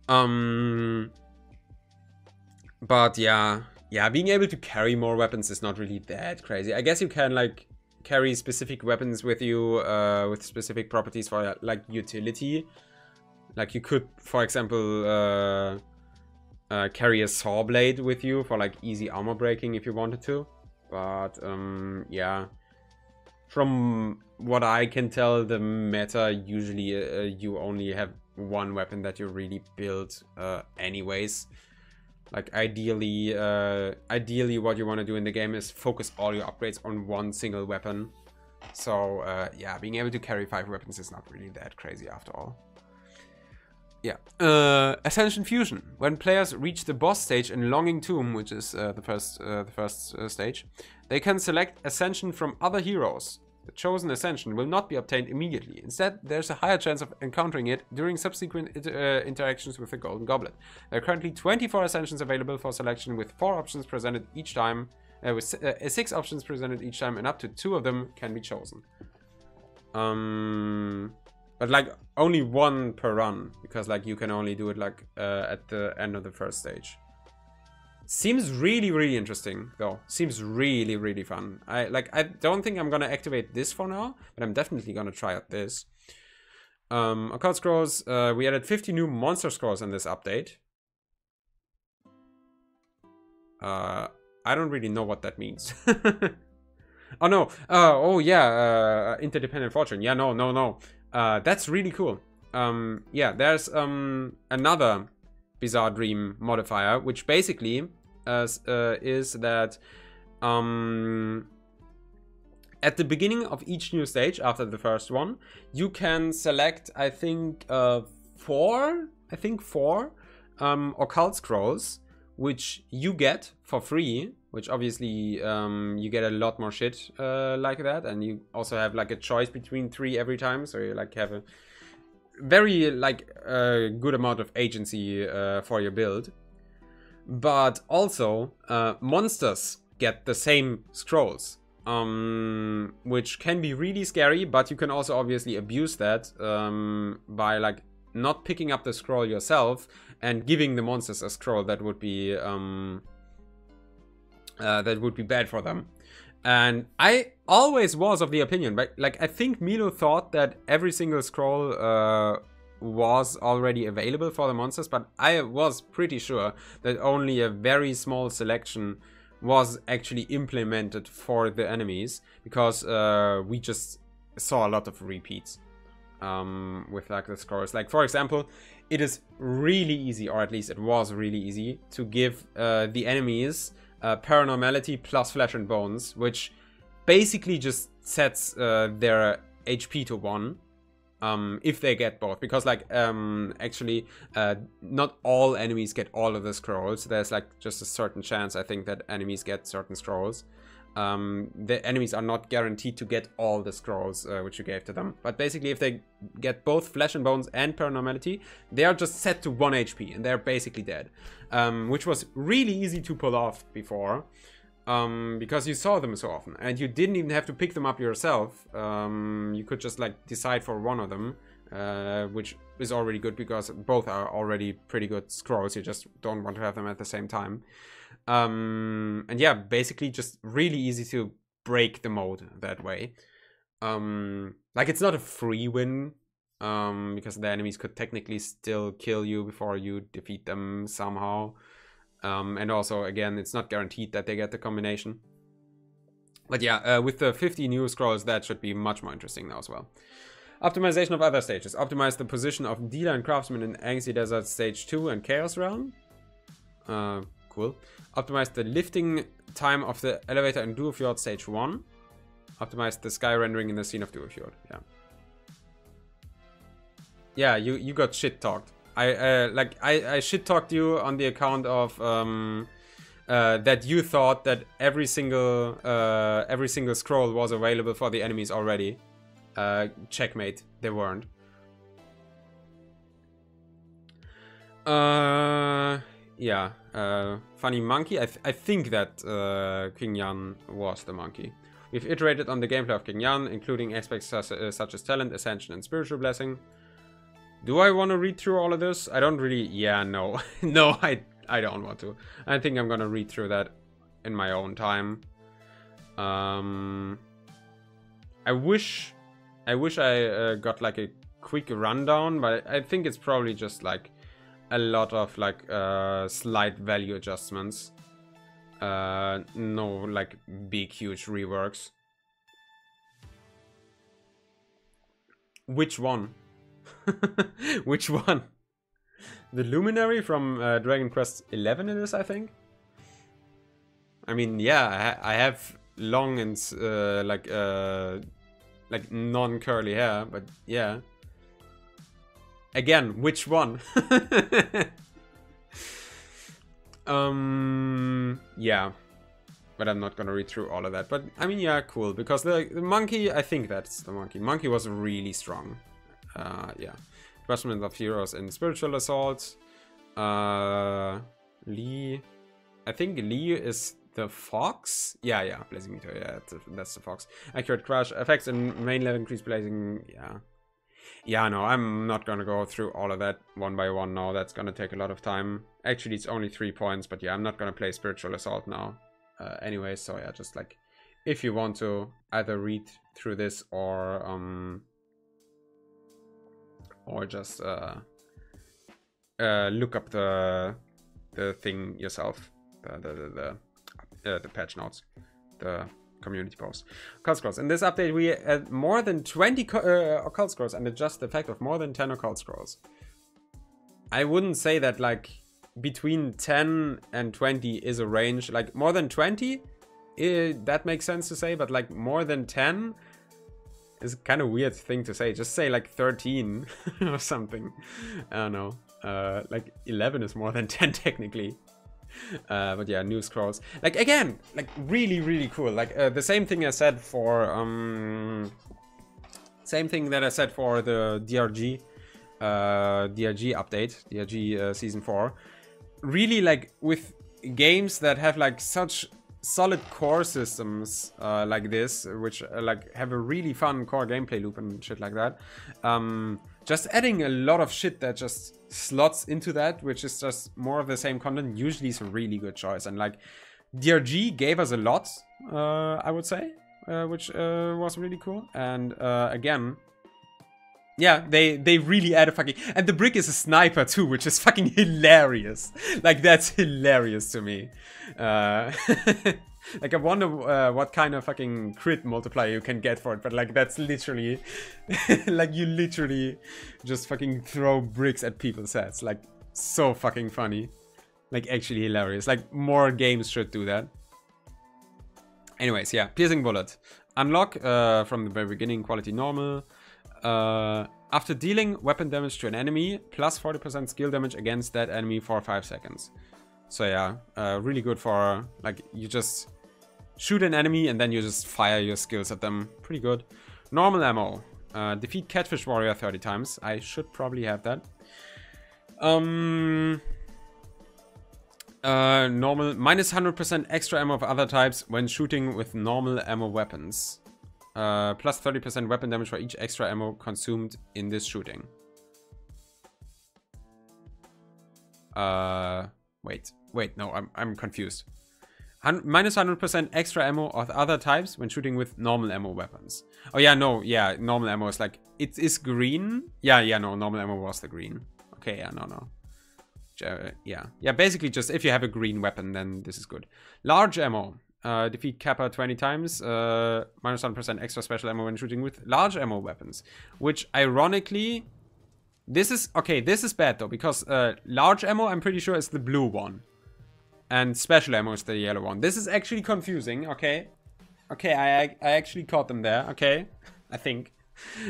But yeah, being able to carry more weapons is not really that crazy. I guess you can like carry specific weapons with you with specific properties for like utility. Like you could, for example, carry a saw blade with you for like easy armor breaking if you wanted to. But yeah, from what I can tell, the meta usually you only have 1 weapon that you really build anyways. Like ideally what you want to do in the game is focus all your upgrades on 1 single weapon. So yeah, being able to carry 5 weapons is not really that crazy after all. Yeah. Ascension Fusion. When players reach the boss stage in Longing Tomb, which is the first stage, they can select Ascension from other heroes. The chosen Ascension will not be obtained immediately. Instead, there's a higher chance of encountering it during subsequent interactions with the Golden Goblet. There are currently 24 Ascensions available for selection, with 4 options presented each time, with 6 options presented each time, and up to 2 of them can be chosen. But like only 1 per run, because like you can only do it like at the end of the first stage. Seems really, really interesting though. Seems really, really fun. I don't think I'm gonna activate this for now, but I'm definitely gonna try out this. Occult scrolls. We added 50 new monster scrolls in this update. I don't really know what that means. Oh no. Oh yeah. Interdependent fortune. Yeah. No. That's really cool. Yeah. There's another Bizarre Dream modifier, which basically is that at the beginning of each new stage after the first one, you can select I think 4 occult scrolls, which you get for free, which obviously you get a lot more shit like that, and you also have like a choice between 3 every time, so you like have a very like good amount of agency for your build. But also monsters get the same scrolls, which can be really scary, but you can also obviously abuse that by like not picking up the scroll yourself and giving the monsters a scroll that would be bad for them. And I always was of the opinion, but like I think Milo thought that every single scroll was already available for the monsters, but I was pretty sure that only a very small selection was actually implemented for the enemies, because we just saw a lot of repeats with like the scrolls. Like for example, it is really easy, or at least it was really easy, to give the enemies Paranormality plus Flesh and Bones, which basically just sets their HP to 1 if they get both, because like actually not all enemies get all of the scrolls. There's like just a certain chance, I think, that enemies get certain scrolls. The enemies are not guaranteed to get all the scrolls which you gave to them, but basically if they get both Flesh and Bones and Paranormality, they are just set to 1 HP and they're basically dead, which was really easy to pull off before, because you saw them so often and you didn't even have to pick them up yourself. You could just like decide for one of them, which is already good because both are already pretty good scrolls. You just don't want to have them at the same time. And yeah, basically just really easy to break the mode that way. Like it's not a free win, because the enemies could technically still kill you before you defeat them somehow. And also, again, it's not guaranteed that they get the combination. But yeah, with the 50 new scrolls, that should be much more interesting now as well. Optimization of other stages. Optimize the position of Dealer and Craftsman in Angsty Desert Stage 2 and Chaos Realm. Cool. Optimize the lifting time of the elevator in Duofjord Stage 1. Optimize the sky rendering in the scene of Duofjord. Yeah. Yeah, you got shit talked. I shit talked you on the account of that you thought that every single scroll was available for the enemies already. Checkmate, they weren't. Yeah, funny monkey. I think that King Yan was the monkey. We've iterated on the gameplay of King Yan, including aspects such as talent, ascension, and spiritual blessing. Do I want to read through all of this? I don't really... Yeah, no. No, I don't want to. I think I'm gonna read through that in my own time. I wish I got like a quick rundown, but I think it's probably just like a lot of like slight value adjustments. No like big huge reworks. Which one? Which one? The Luminary from Dragon Quest 11 it is, I think. I mean, yeah, I have long and like non-curly hair, but yeah. again, which one? Yeah. But I'm not gonna read through all of that. But, I mean, yeah, cool. Because the monkey, I think that's the monkey. Monkey was really strong. Yeah. Advancement of heroes in Spiritual Assault. Lee. I think Lee is the fox. Yeah. Blazing Meteor. Yeah, that's the fox. Accurate crush. Effects in main level increase blazing. Yeah. Yeah, no, I'm not gonna go through all of that one by one now. That's gonna take a lot of time. Actually, it's only 3 points. But yeah, I'm not gonna play Spiritual Assault now. Anyway, so yeah, just like if you want to either read through this or just look up the thing yourself, the patch notes, the community post. Occult scrolls. In this update, we had more than 20 occult scrolls and adjust the effect of more than 10 occult scrolls. I wouldn't say that like between 10 and 20 is a range. Like more than 20, that makes sense to say, but like more than 10 is kind of weird thing to say. Just say like 13 or something. I don't know. Like 11 is more than 10 technically. But yeah, new scrolls. Like again, like really cool. Like the same thing I said for same thing that I said for the DRG update, DRG season 4. Really, like with games that have like such solid core systems like this, which like have a really fun core gameplay loop and shit like that. Just adding a lot of shit that just slots into that, which is just more of the same content, usually is a really good choice. And like DRG gave us a lot, I would say, which was really cool. And again, yeah, they really add a fucking... And the brick is a sniper too, which is fucking hilarious. Like, that's hilarious to me. Like, I wonder what kind of fucking crit multiplier you can get for it. But, like, that's literally... like, you literally just fucking throw bricks at people's heads. Like, so fucking funny. Like, actually hilarious. Like, more games should do that. Anyways, yeah. Piercing Bullet. Unlock from the very beginning, quality normal. After dealing weapon damage to an enemy, plus 40% skill damage against that enemy for 5 seconds. So yeah, really good for, like, you just shoot an enemy and then you just fire your skills at them. Pretty good. Normal ammo. Defeat Catfish Warrior 30 times. I should probably have that. Normal. Minus 100% extra ammo of other types when shooting with normal ammo weapons. Plus 30% weapon damage for each extra ammo consumed in this shooting. Wait, no, I'm confused. Minus 100% extra ammo of other types when shooting with normal ammo weapons. Oh yeah, no, yeah, normal ammo is like, it is green. Yeah, no, normal ammo was the green. Okay, yeah, no. Yeah, basically just if you have a green weapon, then this is good. Large ammo. Defeat Kappa 20 times, minus 1% extra special ammo when shooting with large ammo weapons. Which, ironically, this is bad though, because large ammo, I'm pretty sure, is the blue one. And special ammo is the yellow one. This is actually confusing, okay? Okay, I actually caught them there, okay? I think.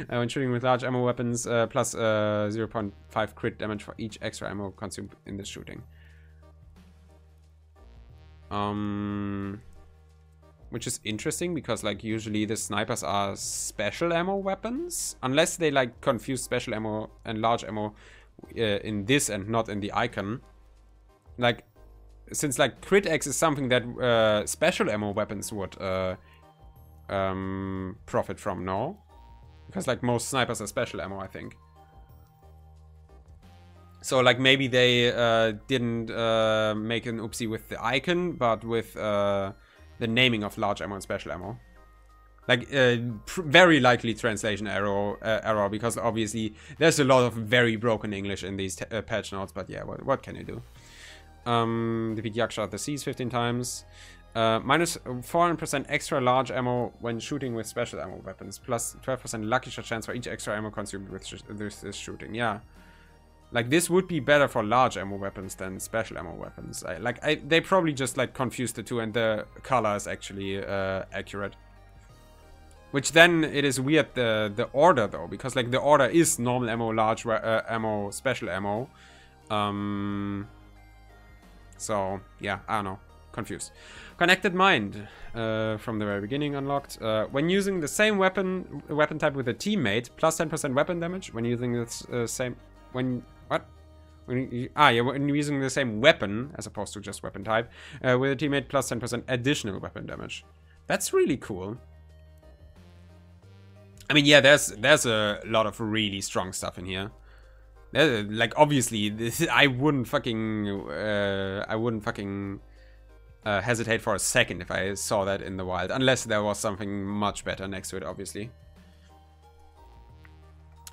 When shooting with large ammo weapons, plus 0.5 crit damage for each extra ammo consumed in this shooting. Which is interesting because, like, usually the snipers are special ammo weapons. Unless they, like, confuse special ammo and large ammo in this and not in the icon. Like, since, like, crit X is something that special ammo weapons would profit from, no? Because, like, most snipers are special ammo, I think. So, like, maybe they didn't make an oopsie with the icon, but with... the naming of large ammo and special ammo. Like, very likely translation error, because obviously there's a lot of very broken English in these patch notes, but yeah, what can you do? Defeat Yaksha at the Seas 15 times. Minus 400% extra large ammo when shooting with special ammo weapons. Plus 12% lucky shot chance for each extra ammo consumed with this shooting. Yeah. Like, this would be better for large ammo weapons than special ammo weapons. They probably just, like, confused the two, and the color is actually accurate. Which then it is weird the order though, because like the order is normal ammo, large ammo, special ammo. So yeah, I don't know, confused. Connected mind from the very beginning unlocked. When using the same weapon type with a teammate, plus 10% weapon damage. When using the when using the same weapon as opposed to just weapon type with a teammate, plus 10% additional weapon damage. That's really cool. I mean, yeah, there's a lot of really strong stuff in here. Like, obviously, I wouldn't fucking hesitate for a second if I saw that in the wild, unless there was something much better next to it, obviously.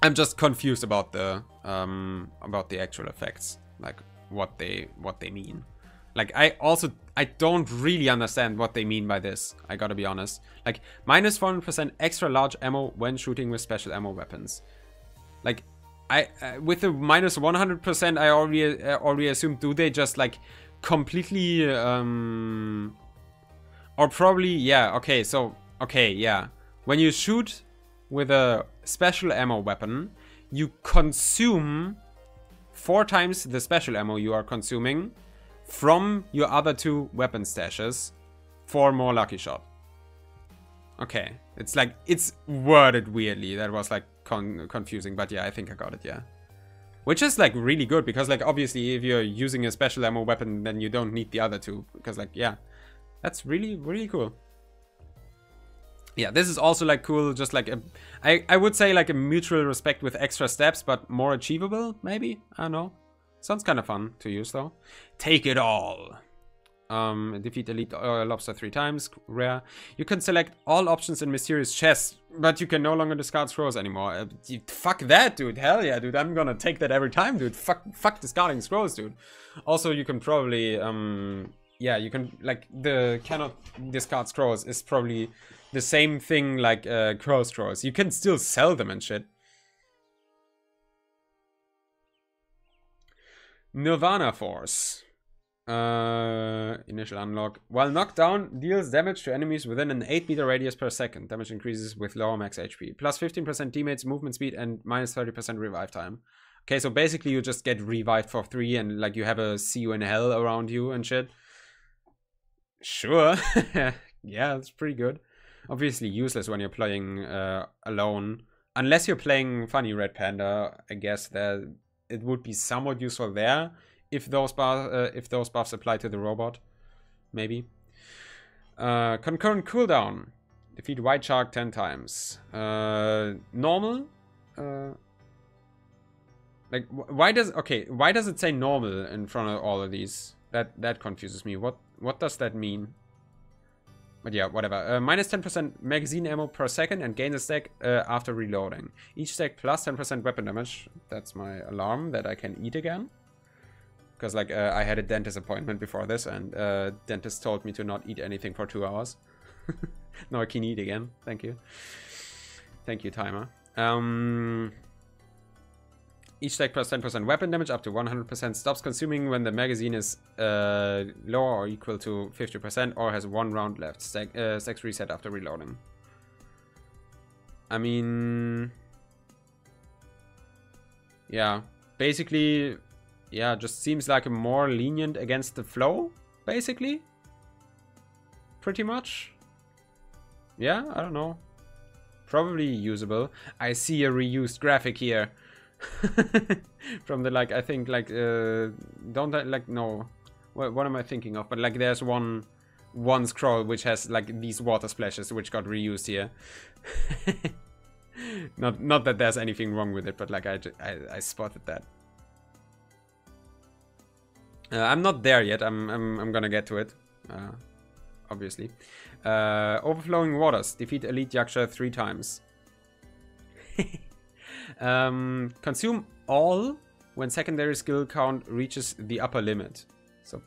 I'm just confused about the actual effects, like what they mean. Like, I don't really understand what they mean by this, I gotta be honest. Like, minus 400% extra large ammo when shooting with special ammo weapons. Like, with the minus 100%, I already assumed, do they just, like, completely, or probably, yeah, okay, so, okay, yeah. When you shoot with a special ammo weapon, you consume 4 times the special ammo you are consuming from your other 2 weapon stashes for more lucky shot. Okay, it's like, it's worded weirdly. That was like confusing, but yeah, I think I got it, yeah. Which is like really good, because like obviously if you're using a special ammo weapon, then you don't need the other 2, because like, yeah, that's really, really cool. Yeah, this is also like cool, just like I would say like a mutual respect with extra steps, but more achievable, maybe? I don't know. Sounds kind of fun to use though. Take it all. Defeat elite lobster 3 times, rare. You can select all options in mysterious chests, but you can no longer discard scrolls anymore. Fuck that, dude. Hell yeah, dude. I'm gonna take that every time, dude. Fuck discarding scrolls, dude. Also, you can probably, yeah, you can, like, the cannot discard scrolls is probably the same thing like crow scrolls. You can still sell them and shit. Nirvana Force. Initial unlock. While knocked down, deals damage to enemies within an 8-meter radius per second. Damage increases with lower max HP. Plus 15% teammates movement speed and minus 30% revive time. Okay, so basically you just get revived for 3 and like you have a see you in hell around you and shit. Sure. Yeah, that's pretty good. Obviously useless when you're playing alone. Unless you're playing Funny Red Panda, I guess that it would be somewhat useful there if those buffs apply to the robot, maybe. Concurrent cooldown. Defeat White Shark 10 times. Normal. Like, why does it say normal in front of all of these? That confuses me. What does that mean? But yeah, whatever. Minus 10% magazine ammo per second and gain a stack after reloading. Each stack plus 10% weapon damage. That's my alarm that I can eat again. Because like I had a dentist appointment before this and dentist told me to not eat anything for 2 hours. Now I can eat again. Thank you. Thank you, timer. Each stack plus 10% weapon damage up to 100%. Stops consuming when the magazine is lower or equal to 50% or has 1 round left. Stacks reset after reloading. I mean, yeah, basically, yeah, just seems like a more lenient against the flow, basically. Pretty much. Yeah, I don't know. Probably usable. I see a reused graphic here. From the, like, I think, like, don't I, like, no. What am I thinking of? But, like, there's one scroll which has, like, these water splashes which got reused here. Not that there's anything wrong with it, but, like, I spotted that. I'm not there yet. I'm gonna get to it. Obviously. Overflowing waters. Defeat elite Yaksha 3 times. Consume all when secondary skill count reaches the upper limit. So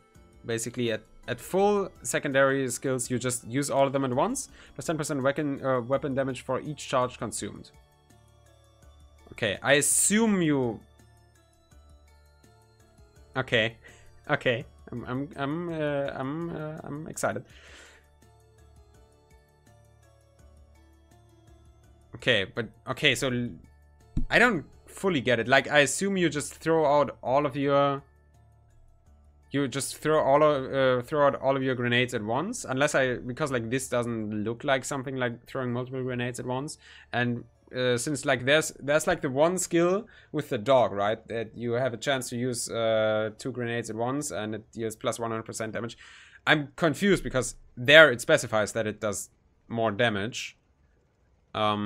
basically at full secondary skills you just use all of them at once. Plus 10% weapon damage for each charge consumed. Okay, I assume you... Okay. Okay. I'm excited. Okay, but okay, so I don't fully get it. Like, I assume you just throw out all of your... You just throw out all of your grenades at once, because like this doesn't look like something like throwing multiple grenades at once, and since like there's like the one skill with the dog, right, that you have a chance to use 2 grenades at once and it deals plus 100% damage. I'm confused because there it specifies that it does more damage. Or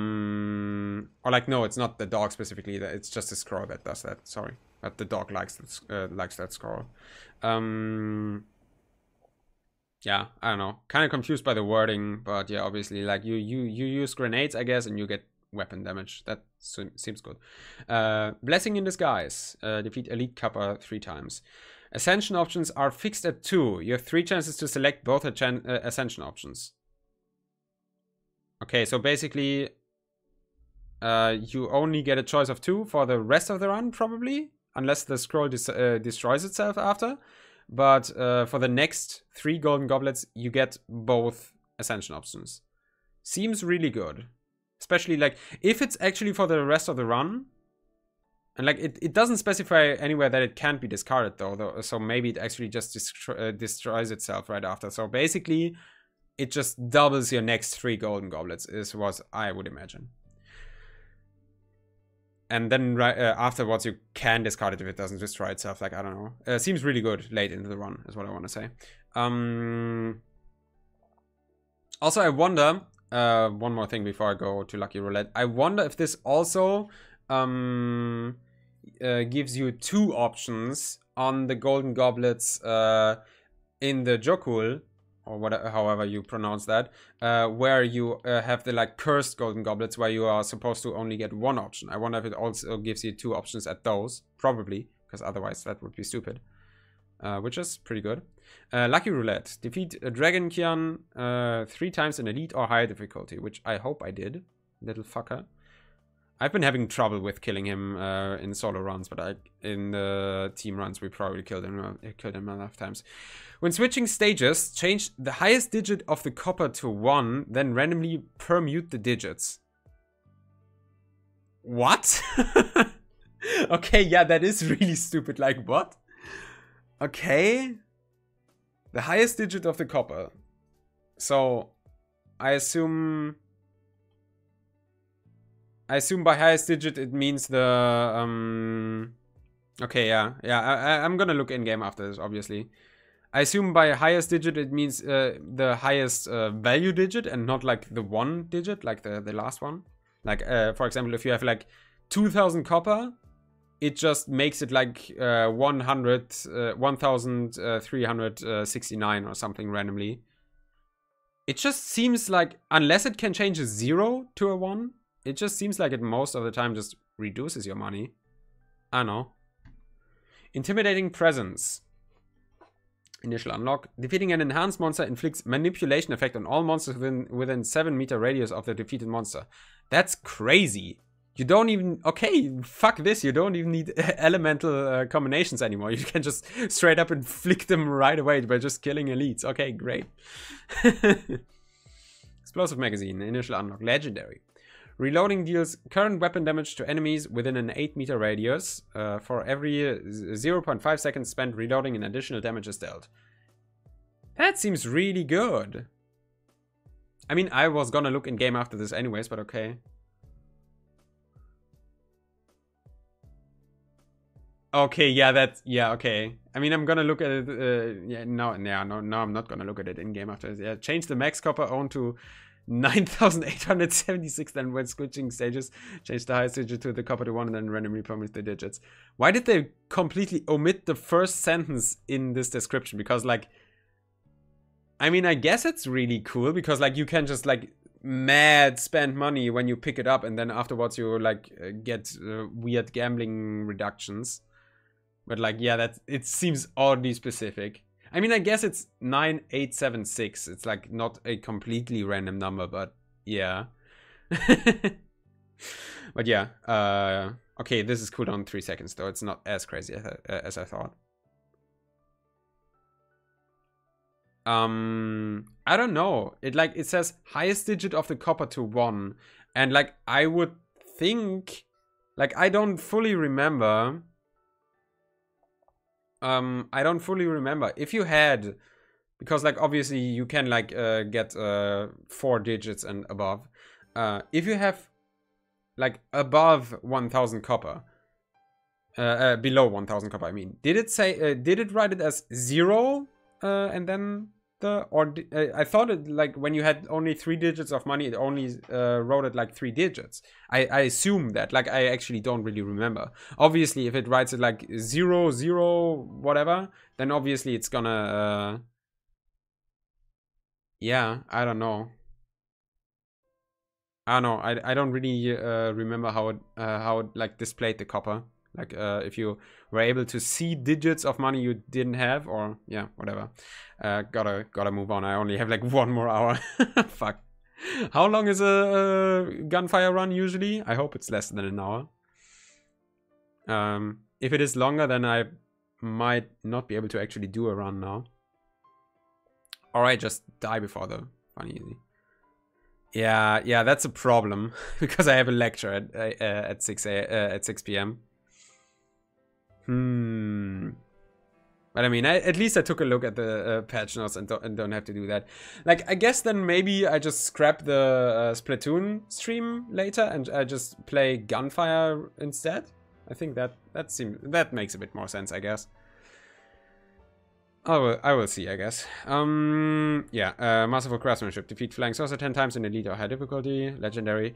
like, no, it's not the dog specifically. It's just the scroll that does that. Sorry, but the dog likes that scroll. Yeah, I don't know. Kind of confused by the wording, but yeah, obviously, like you use grenades, I guess, and you get weapon damage. That seems good. Blessing in Disguise. Defeat Elite Kappa 3 times. Ascension options are fixed at 2. You have 3 chances to select both ascension options. Okay, so basically, you only get a choice of 2 for the rest of the run, probably, unless the scroll destroys itself after. But for the next 3 golden goblets, you get both ascension options. Seems really good. Especially, like, if it's actually for the rest of the run. And, like, it doesn't specify anywhere that it can't be discarded, though. So maybe it actually just destroys itself right after. So basically, it just doubles your next 3 golden goblets, is what I would imagine. And then right afterwards, you can discard it if it doesn't destroy itself. Like, I don't know. Seems really good late into the run, is what I want to say. Also, I wonder... one more thing before I go to Lucky Roulette. I wonder if this also gives you 2 options on the golden goblets in the Jokul, or whatever, however you pronounce that, where you have the like cursed golden goblets where you are supposed to only get 1 option. I wonder if it also gives you 2 options at those. Probably, because otherwise that would be stupid. Which is pretty good. Lucky Roulette. Defeat Dragon Kian 3 times in Elite or higher difficulty, which I hope I did. Little fucker. I've been having trouble with killing him in solo runs, but in the team runs we probably killed him enough times. When switching stages, change the highest digit of the copper to 1, then randomly permute the digits. What? Okay, yeah, that is really stupid. Like, what? Okay. The highest digit of the copper. So, I assume by highest digit it means the... Okay, yeah. I'm gonna look in-game after this, obviously. I assume by highest digit it means the highest value digit and not like the 1 digit, like the last one. Like, for example, if you have like 2,000 copper, it just makes it like 1,369 or something randomly. It just seems like, unless it can change a 0 to a 1, it just seems like it most of the time just reduces your money. I don't know. Intimidating Presence. Initial unlock. Defeating an enhanced monster inflicts manipulation effect on all monsters within 7-meter radius of the defeated monster. That's crazy. You don't even... Okay, fuck this. You don't even need elemental combinations anymore. You can just straight up inflict them right away by just killing elites. Okay, great. Explosive Magazine. Initial unlock. Legendary. Reloading deals current weapon damage to enemies within an 8-meter radius. For every 0.5 seconds spent reloading, an additional damage is dealt. That seems really good. I mean, I was gonna look in game after this anyways, but okay. Okay, yeah, that's... Yeah, okay. I mean, I'm gonna look at it... no, I'm not gonna look at it in game after this. Yeah, change the max copper owned to 9,876, then when switching stages, change the highest digit to the copper to 1 and then randomly permute the digits. Why did they completely omit the first sentence in this description? Because, like, I mean, I guess it's really cool because, like, you can just, like, mad spend money when you pick it up and then afterwards you, like, get weird gambling reductions. But, like, yeah, it seems oddly specific. I mean, I guess it's 9876. It's like not a completely random number, but yeah. But yeah, okay, this is cooldown 3 seconds, though. It's not as crazy as I thought. I don't know. It says highest digit of the copper to 1. And like I would think, like I don't fully remember. I don't fully remember if you had, because like obviously you can like get 4 digits and above. If you have like above 1000 copper, below 1000 copper, I mean, did it say did it write it as 0 and then the, or I thought it like when you had only 3 digits of money, it only wrote it like 3 digits. I assume that, like I actually don't really remember. Obviously if it writes it like 0 0 whatever, then obviously it's gonna yeah, I don't know. I don't know. I don't really remember how it like displayed the copper. Like if you were able to see digits of money you didn't have, or yeah, whatever. Gotta move on. I only have like 1 more hour. Fuck. How long is a gunfire run usually? I hope it's less than an hour. If it is longer, then I might not be able to actually do a run now. Or I just die before the funny easy. Yeah, that's a problem because I have a lecture at 6 p.m. But I mean, at least I took a look at the patch notes and don't have to do that. Like, I guess then maybe I just scrap the Splatoon stream later and I just play Gunfire instead. I think that makes a bit more sense, I guess. I will see, I guess. Yeah, Masterful Craftsmanship. Defeat Flying Saucer 10 times in Elite or High Difficulty. Legendary.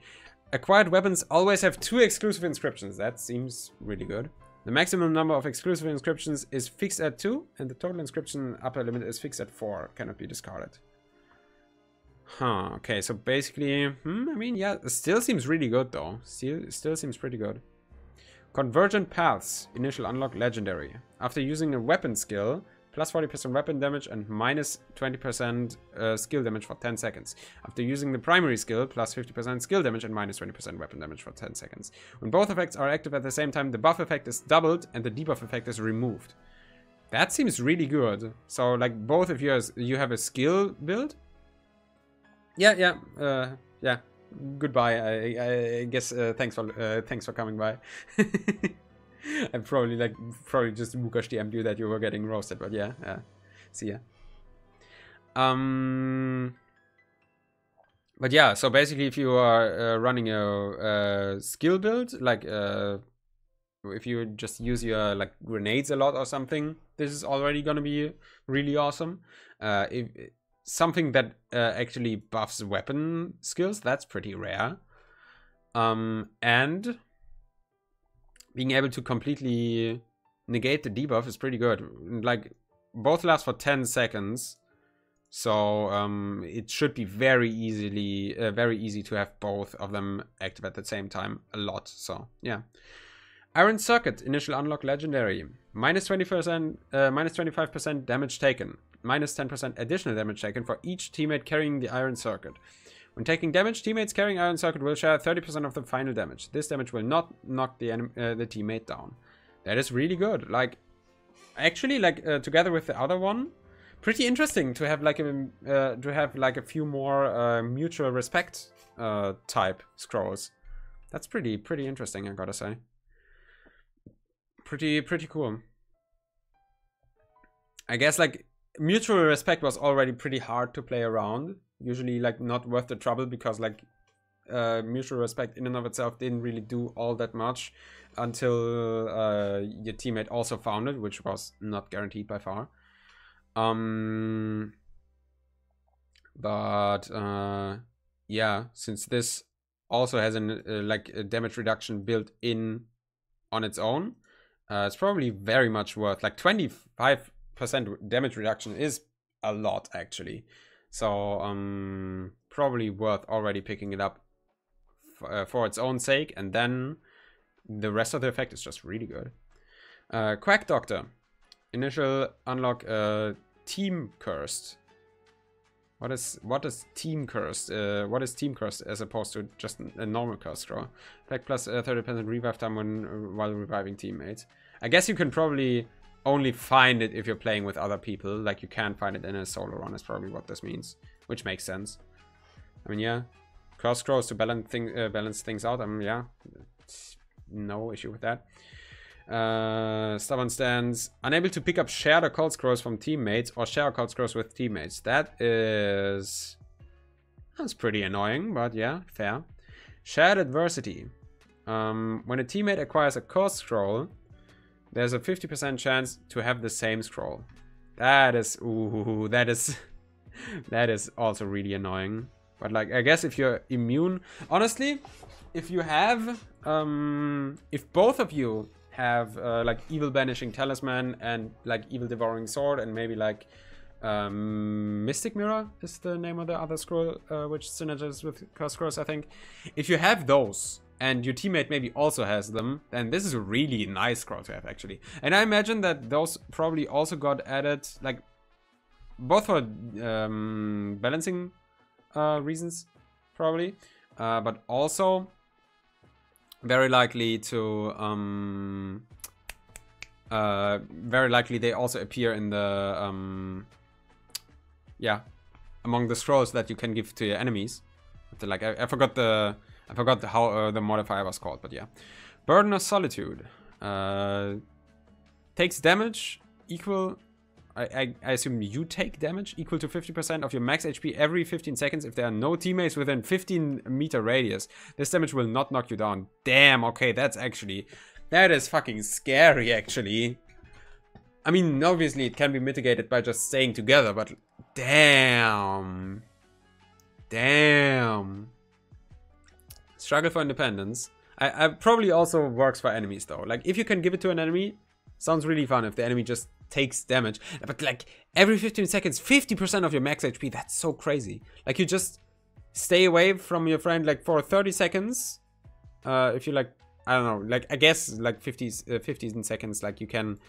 Acquired weapons always have 2 exclusive inscriptions. That seems really good. The maximum number of exclusive inscriptions is fixed at 2, and the total inscription upper limit is fixed at 4. Cannot be discarded. Huh, okay, so basically... I mean, yeah, it still seems really good, though. Still seems pretty good. Convergent Paths. Initial unlock Legendary. After using a weapon skill... plus 40% weapon damage and minus 20% skill damage for 10 seconds. After using the primary skill, plus 50% skill damage and minus 20% weapon damage for 10 seconds. When both effects are active at the same time, the buff effect is doubled and the debuff effect is removed. That seems really good. So, like, both of you have a skill build? Yeah. Goodbye. I guess thanks for coming by. I probably just Mukash DM'd you that you were getting roasted, but yeah, see ya. But yeah, so basically if you are running a skill build, like if you just use your like grenades a lot or something, this is already gonna be really awesome. If something that actually buffs weapon skills, that's pretty rare. And being able to completely negate the debuff is pretty good. Like, both last for 10 seconds. So, it should be very easy to have both of them active at the same time a lot. So, yeah. Iron Circuit, initial unlock Legendary. Minus 20%, minus 25% damage taken. Minus 10% additional damage taken for each teammate carrying the Iron Circuit. When taking damage, teammates carrying Iron Circuit will share 30% of the final damage. This damage will not knock the teammate down. That is really good. Like, actually, like together with the other one, pretty interesting to have like a few more mutual respect type scrolls. That's pretty interesting, I gotta say. Pretty cool. I guess like mutual respect was already pretty hard to play around. Usually like not worth the trouble because like mutual respect in and of itself didn't really do all that much until your teammate also found it, which was not guaranteed by far. But yeah, since this also has an like a damage reduction built in on its own, it's probably very much worth. Like 25% damage reduction is a lot actually. So, probably worth already picking it up for its own sake, and then the rest of the effect is just really good. Quack Doctor. Initial unlock Team Cursed. What is Team Cursed? What is Team Cursed as opposed to just a normal curse scroll? Effect plus 30% revive time while reviving teammates. I guess you can probably only find it if you're playing with other people. Like, you can't find it in a solo run is probably what this means. Which makes sense. I mean, yeah. cross scrolls to balance things out. Yeah, no issue with that. Stubborn stance, unable to pick up shared occult scrolls from teammates or share occult scrolls with teammates. That's pretty annoying, but yeah, fair. Shared adversity. When a teammate acquires a occult scroll, there's a 50% chance to have the same scroll. That is, ooh, that is also really annoying. But like, I guess if you're immune, honestly, if you have, if both of you have like evil banishing talisman and like evil devouring sword and maybe like mystic mirror is the name of the other scroll which synergizes with curse scrolls, I think. If you have those and your teammate maybe also has them, then this is a really nice scroll to have actually. And I imagine that those probably also got added like both for balancing reasons probably, but also very likely to very likely they also appear in the yeah, among the scrolls that you can give to your enemies. Like I forgot how the modifier was called, but yeah. Burden of Solitude takes damage equal. I assume you take damage equal to 50% of your max HP every 15 seconds if there are no teammates within 15-meter radius. This damage will not knock you down. Damn, okay, that is fucking scary, actually. I mean, obviously it can be mitigated by just staying together, but damn. Damn. Struggle for independence. I probably also works for enemies, though. Like, if you can give it to an enemy, sounds really fun if the enemy just takes damage. But like every 15 seconds, 50% of your max HP, that's so crazy. Like you just stay away from your friend like for 30 seconds. If you like, I don't know, like I guess like 15 seconds, like you can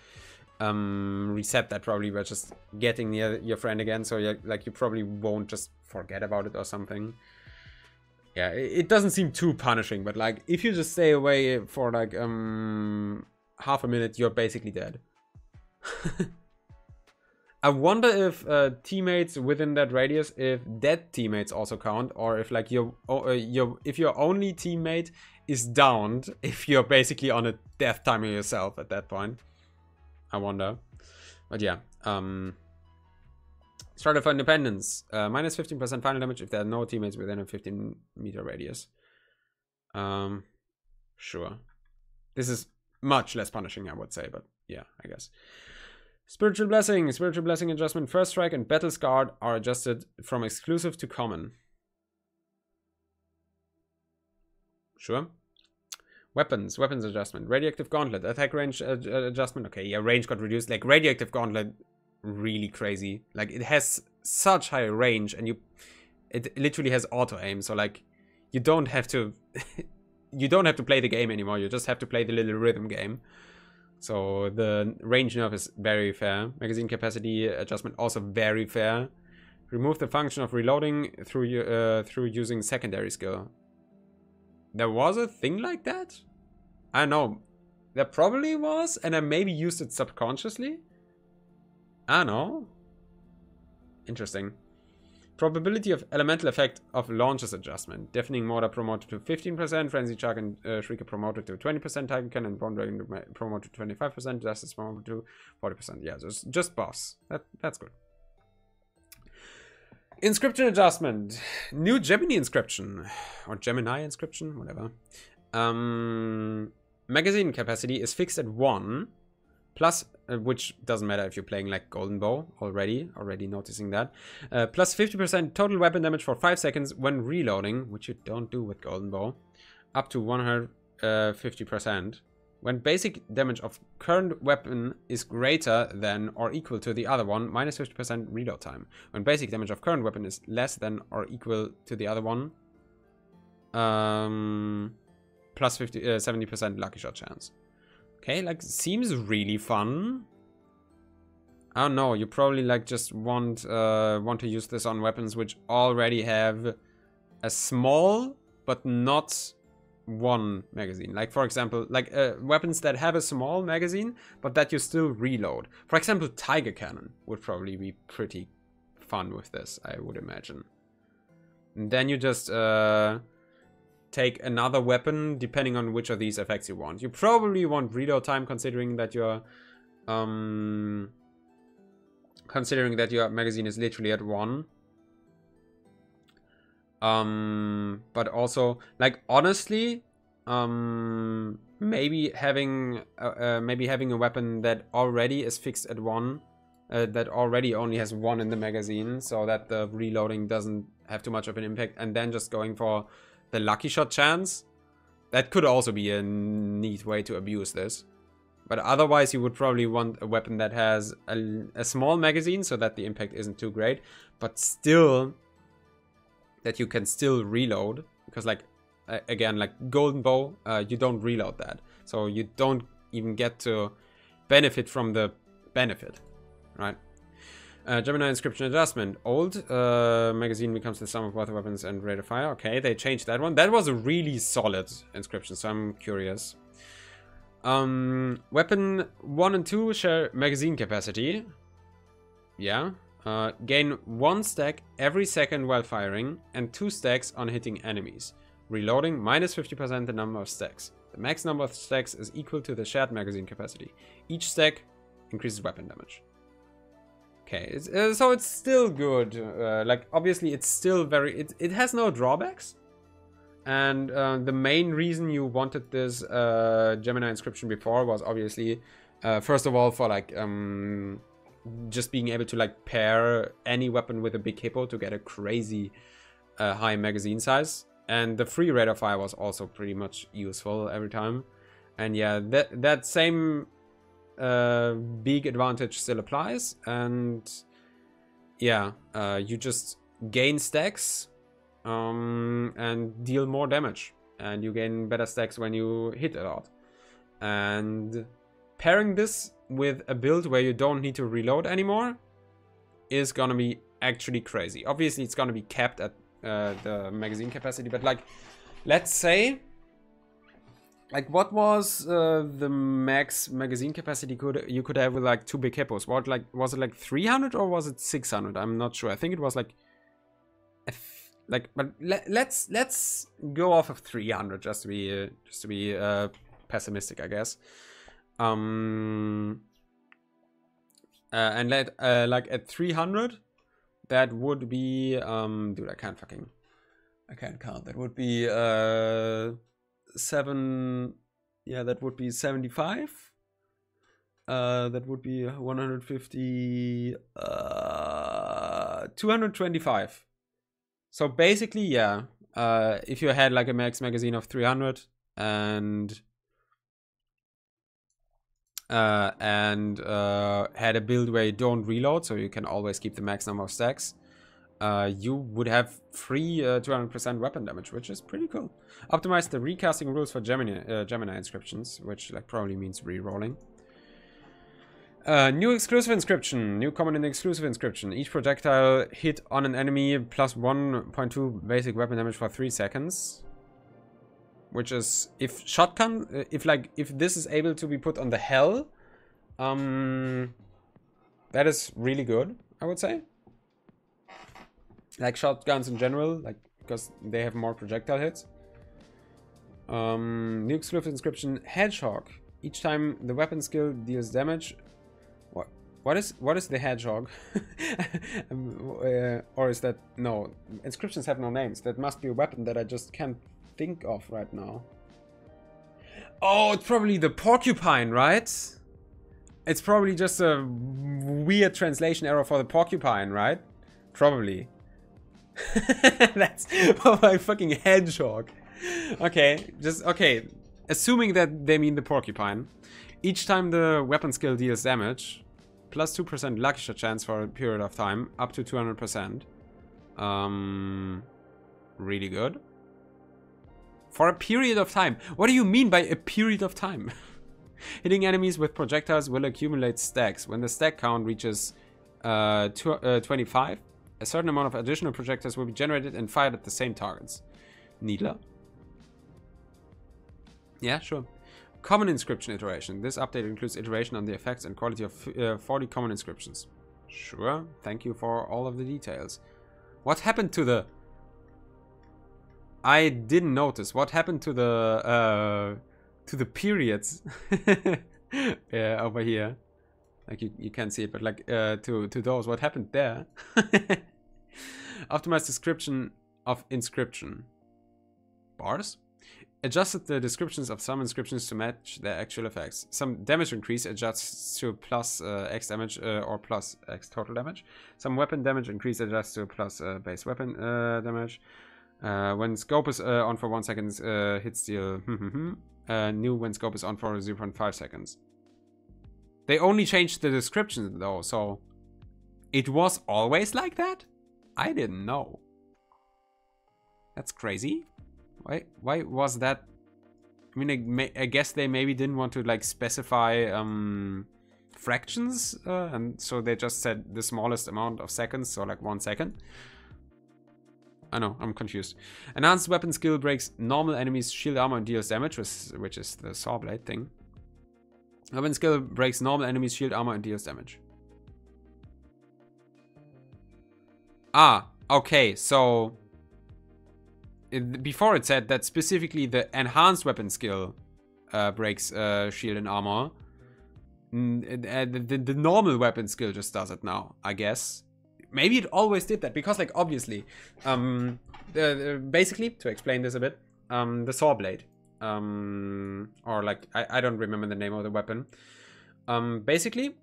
reset that probably by just getting near your friend again. So you probably won't just forget about it or something. Yeah, it doesn't seem too punishing, but like if you just stay away for like half a minute, you're basically dead. I wonder if teammates within that radius, if dead teammates also count, or if like if your only teammate is downed, if you're basically on a death timer yourself at that point. I wonder. But yeah, Struggle for Independence, minus 15% final damage if there are no teammates within a 15-meter radius. Sure, this is much less punishing, I would say, but yeah, I guess. Spiritual Blessing adjustment. First Strike and Battle Scarred are adjusted from exclusive to common. Sure. Weapons adjustment. Radioactive Gauntlet. Attack range adjustment. Okay, yeah, range got reduced. Like, Radioactive Gauntlet, really crazy. Like, it has such high range, and it literally has auto-aim, so, like, you don't have to... you don't have to play the game anymore, you just have to play the little rhythm game. So the range nerf is very fair. Magazine capacity adjustment also very fair. Remove the function of reloading through using secondary skill. There was a thing like that? I don't know. There probably was, and I maybe used it subconsciously. I don't know. Interesting. Probability of elemental effect of launches adjustment. Deafening Mortar promoted to 15%, Frenzy Shark and Shrieker promoted to 20%, Tiger Cannon and Bone Dragon promoted to 25%, Justice promoted to 40%. Yeah, just boss. That's good. Inscription adjustment. New Gemini inscription. Or Gemini inscription, whatever. Magazine capacity is fixed at 1. Plus, which doesn't matter if you're playing like Golden Bow already noticing that. Plus 50% total weapon damage for 5 seconds when reloading, which you don't do with Golden Bow. Up to 150%. When basic damage of current weapon is greater than or equal to the other one, minus 50% reload time. When basic damage of current weapon is less than or equal to the other one, plus 70% lucky shot chance. Okay, like, seems really fun. I don't know, you probably like just want to use this on weapons which already have a small but not one magazine. Like, for example, like weapons that have a small magazine but that you still reload. For example, Tiger Cannon would probably be pretty fun with this, I would imagine. And then you just take another weapon depending on which of these effects you want. You probably want reload time, considering that your magazine is literally at 1. But also, like, honestly, maybe having a weapon that already is fixed at 1, that already only has 1 in the magazine, so that the reloading doesn't have too much of an impact, and then just going for the lucky shot chance. That could also be a neat way to abuse this. But otherwise, you would probably want a weapon that has a small magazine, so that the impact isn't too great, but still that you can still reload, because, like, again, like golden bow, you don't reload that, so you don't even get to benefit from the benefit, right? Gemini inscription adjustment. Old magazine becomes the sum of both weapons and rate of fire. Okay, they changed that one. That was a really solid inscription, so I'm curious. Weapon 1 and 2 share magazine capacity. Yeah. Gain 1 stack every second while firing and 2 stacks on hitting enemies. Reloading minus 50% the number of stacks. The max number of stacks is equal to the shared magazine capacity. Each stack increases weapon damage. Okay, so it's still good. Like, obviously, it's still very... It has no drawbacks. And the main reason you wanted this Gemini inscription before was obviously, first of all, for, like, just being able to, like, pair any weapon with a big hippo to get a crazy high magazine size. And the free rate of fire was also pretty much useful every time. And yeah, that same big advantage still applies. And yeah, you just gain stacks and deal more damage. And you gain better stacks when you hit a lot. And pairing this with a build where you don't need to reload anymore is gonna be actually crazy. Obviously, it's gonna be capped at the magazine capacity, but, like, let's say, like, what was the max magazine capacity you could have with, like, 2 big hippos? What, like, was it like 300 or was it 600? I'm not sure. I think it was like but let's go off of 300 just to be pessimistic, I guess. And like at 300, that would be dude, I can't count. That would be 7. Yeah, that would be 75. That would be 150. 225. So basically, yeah. If you had, like, a max magazine of 300 and had a build where you don't reload, so you can always keep the max number of stacks, you would have free 200% weapon damage, which is pretty cool. Optimize the recasting rules for Gemini inscriptions, which, like, probably means re-rolling. New exclusive inscription. New common and exclusive inscription. Each projectile hit on an enemy plus 1.2 basic weapon damage for 3 seconds. Which is, if shotgun, if this is able to be put on the hell, that is really good, I would say. Like shotguns in general, like, because they have more projectile hits. New exclusive inscription, Hedgehog. Each time the weapon skill deals damage. What is the Hedgehog? Or is that, no, inscriptions have no names. That must be a weapon that I just can't think of right now. Oh, it's probably the porcupine, right? It's probably just a weird translation error for the porcupine, right? Probably. That's my fucking hedgehog. Okay, okay. Assuming that they mean the porcupine. Each time the weapon skill deals damage, plus 2% lucky shot chance for a period of time, up to 200%. Really good. For a period of time. What do you mean by a period of time? Hitting enemies with projectiles will accumulate stacks. When the stack count reaches 25, a certain amount of additional projectiles will be generated and fired at the same targets. Needler? Yeah, sure. Common inscription iteration. This update includes iteration on the effects and quality of 40 common inscriptions. Sure. Thank you for all of the details. What happened to the I didn't notice what happened to the periods over here. Like you can't see it, but like to those, what happened there? Optimized description of inscription. Bars? Adjusted the descriptions of some inscriptions to match their actual effects. Some damage increase adjusts to plus X damage or plus X total damage. Some weapon damage increase adjusts to plus base weapon damage. When scope is on for 1 second, hit steal. New when scope is on for 0.5 seconds. They only changed the description though, so it was always like that? I didn't know. That's crazy. Why was that? I mean, I guess they maybe didn't want to like specify fractions, and so they just said the smallest amount of seconds, so like 1 second. I know, I'm confused. Enhanced weapon skill breaks normal enemies' shield armor and deals damage, which is the saw blade thing. Weapon skill breaks normal enemies' shield armor and deals damage. Ah, okay, so before it said that specifically the enhanced weapon skill breaks shield and armor. The normal weapon skill just does it now, I guess. Maybe it always did that, because like obviously, basically, to explain this a bit, the saw blade, or like, I don't remember the name of the weapon. Basically,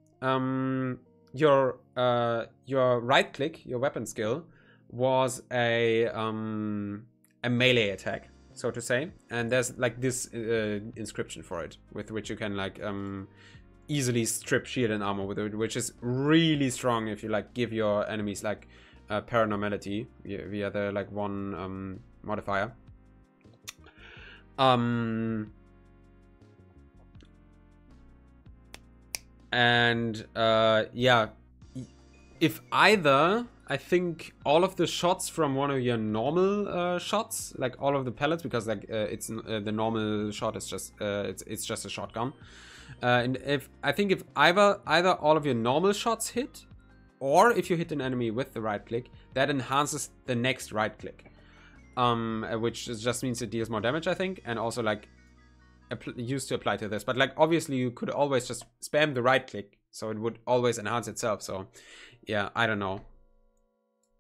your right click, your weapon skill, was a melee attack, so to say, and there's like this inscription for it, with which you can like easily strip shield and armor with it, which is really strong if you like give your enemies like paranormality via the like one modifier. And yeah, if either, I think all of the shots from one of your normal shots, like all of the pellets, because like it's the normal shot is just it's just a shotgun. And if either all of your normal shots hit, or if you hit an enemy with the right click, that enhances the next right click, which just means it deals more damage, I think, and also like used to apply to this. But like obviously you could always just spam the right click, so it would always enhance itself. So yeah, I don't know.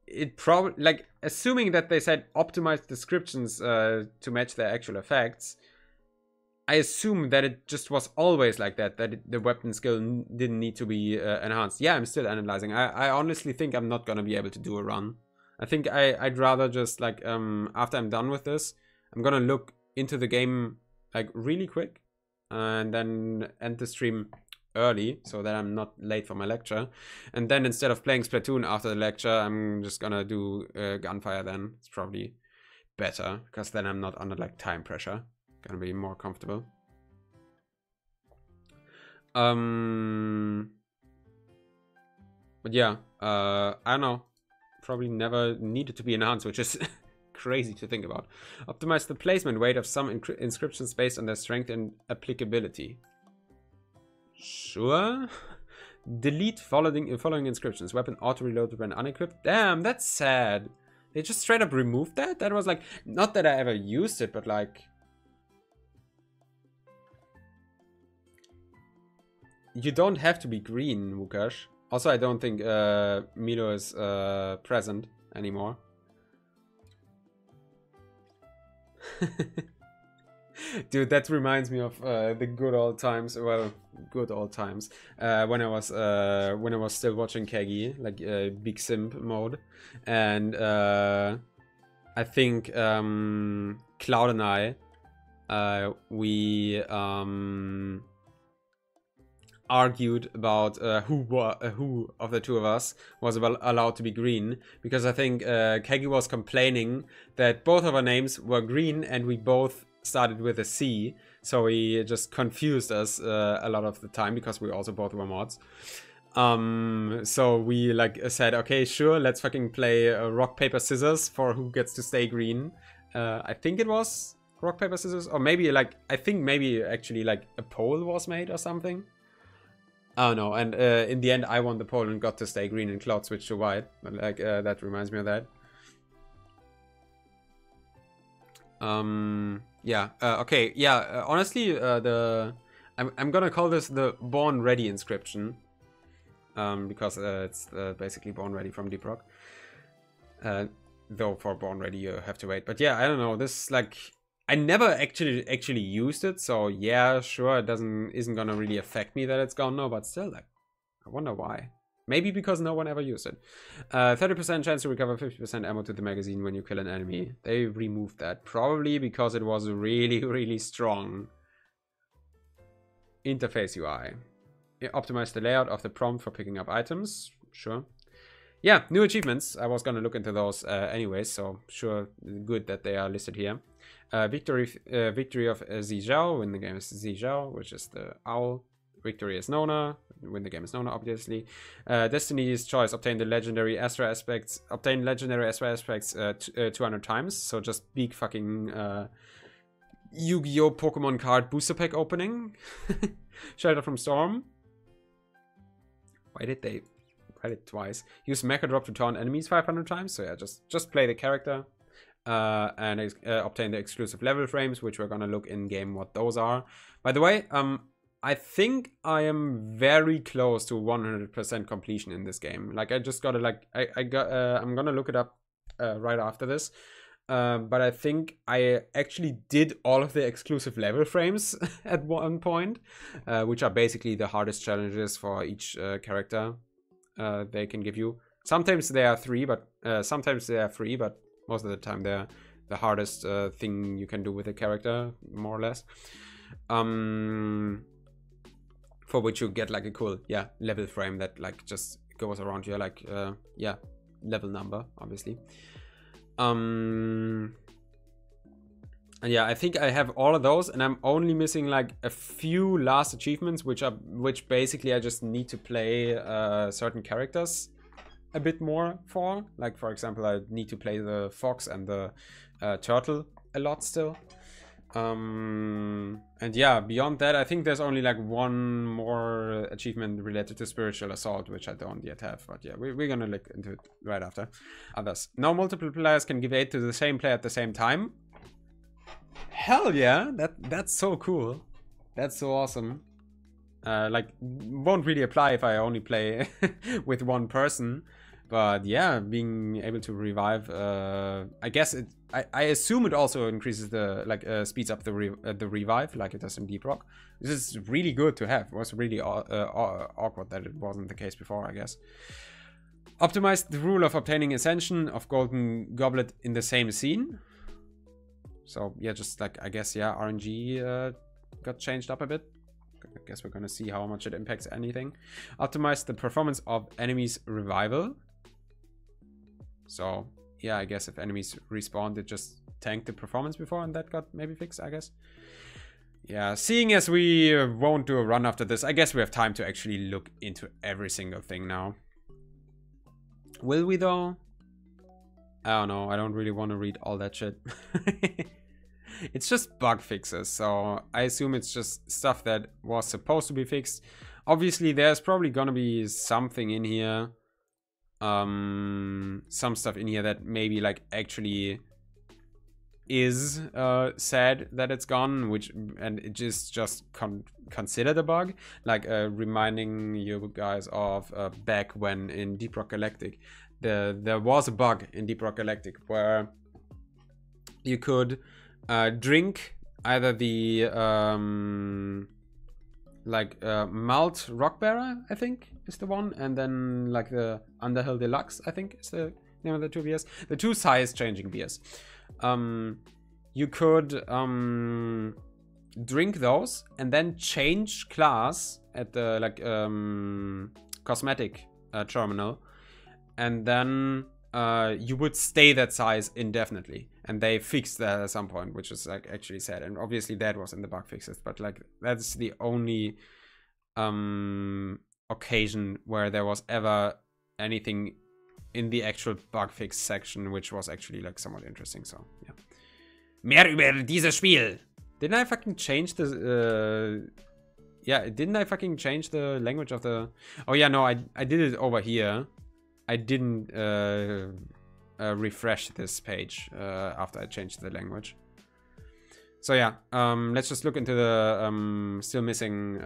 It probably, like, assuming that they said optimized descriptions to match their actual effects, I assume that it just was always like that, the weapon skill didn't need to be enhanced. Yeah, I'm still analyzing. I honestly think I'm not gonna be able to do a run. I think I'd rather just like after I'm done with this, I'm gonna look into the game like really quick, and then end the stream early so that I'm not late for my lecture. And then instead of playing Splatoon after the lecture, I'm just gonna do gunfire then. It's probably better, because then I'm not under like time pressure. Gonna be more comfortable. But yeah, I don't know. Probably never needed to be enhanced, which is crazy to think about. Optimize the placement weight of some inscriptions based on their strength and applicability. Sure. Delete following inscriptions. Weapon auto-reloaded when unequipped. Damn, that's sad. They just straight up removed that? That was like, not that I ever used it, but like... You don't have to be green, Wukash. Also, I don't think Milo is present anymore. Dude, that reminds me of the good old times. Well, good old times when I was still watching Kegi, like big simp mode, and I think Cloud and I, we argued about who of the two of us was allowed to be green, because I think Kegi was complaining that both of our names were green and we both started with a C, so he just confused us a lot of the time, because we also both were mods. So we like said, okay, sure, let's fucking play rock paper scissors for who gets to stay green. I think it was rock paper scissors, or maybe like, I think maybe actually like a poll was made or something. Oh no, and in the end I won the poll and got to stay green and Cloud switched to white. But like that reminds me of that. Yeah. Okay. Yeah. Honestly, I'm gonna call this the Born Ready inscription. Because it's basically Born Ready from Deep Rock. Though for Born Ready you have to wait. But yeah, I don't know. This like I never actually used it, so yeah, sure, it isn't gonna really affect me that it's gone now. But still, like, I wonder why. Maybe because no one ever used it. 30% chance to recover 50% ammo to the magazine when you kill an enemy. They removed that. Probably because it was a really strong interface UI. Optimize the layout of the prompt for picking up items. Sure. Yeah, new achievements. I was gonna look into those anyways, so sure, good that they are listed here. Victory of Zijao, when the game is Zijao, which is the owl. Victory is Nona, when the game is Nona, obviously. Destiny's Choice, obtain the legendary Astra aspects. Obtain legendary Astra aspects 200 times, so just big fucking Yu-Gi-Oh! Pokemon card booster pack opening. Shelter from Storm. Why did they write it twice? Use Mecha Drop to taunt enemies 500 times. So yeah, just play the character and obtain the exclusive level frames, which we're gonna look in game what those are. By the way, I think I am very close to 100% completion in this game. Like I just gotta like I'm gonna look it up right after this. But I think I actually did all of the exclusive level frames at one point, which are basically the hardest challenges for each character they can give you. Sometimes they are free, but most of the time they're the hardest thing you can do with a character, more or less. For which you get like a cool, yeah, level frame that like just goes around your like, yeah, level number, obviously. And yeah, I think I have all of those, and I'm only missing like a few last achievements, which basically I just need to play certain characters a bit more for. Like for example, I need to play the fox and the turtle a lot still. And yeah, beyond that, I think there's only like one more achievement related to spiritual assault, which I don't yet have. But yeah, we're gonna look into it right after others. Now multiple players can give aid to the same player at the same time. Hell yeah, that's so cool. That's so awesome. Like, won't really apply if I only play with one person. But yeah, being able to revive, I guess I assume it also increases the, like, speeds up the revive, like it does in Deep Rock. This is really good to have. It was really awkward that it wasn't the case before, I guess. Optimize the rule of obtaining Ascension of Golden Goblet in the same scene. So yeah, just like, I guess, yeah, RNG got changed up a bit. I guess we're gonna see how much it impacts anything. Optimize the performance of enemies' revival. So yeah, I guess if enemies respawn, it just tanked the performance before, and that got maybe fixed, I guess. Yeah, seeing as we won't do a run after this, I guess we have time to actually look into every single thing now. Will we though? I don't know, I don't really want to read all that shit. It's just bug fixes, so I assume it's just stuff that was supposed to be fixed. Obviously, there's probably gonna be something in here. Some stuff in here that maybe like actually is sad that it's gone, and it just considered a bug, like reminding you guys of back when in Deep Rock Galactic there was a bug in Deep Rock Galactic where you could drink either the Malt Rockbearer, I think is the one, and then like the Underhill Deluxe, I think is the name of the two beers, the two size changing beers. You could drink those and then change class at the like cosmetic terminal, and then you would stay that size indefinitely. And they fixed that at some point, which is like actually sad. And obviously that was in the bug fixes, but like that's the only occasion where there was ever anything in the actual bug fix section which was actually like somewhat interesting. So yeah. Mehr über dieses Spiel. Didn't I fucking change the yeah, didn't I fucking change the language of the... Oh yeah, no, I did it over here. I didn't refresh this page after I changed the language. So yeah, let's just look into the still missing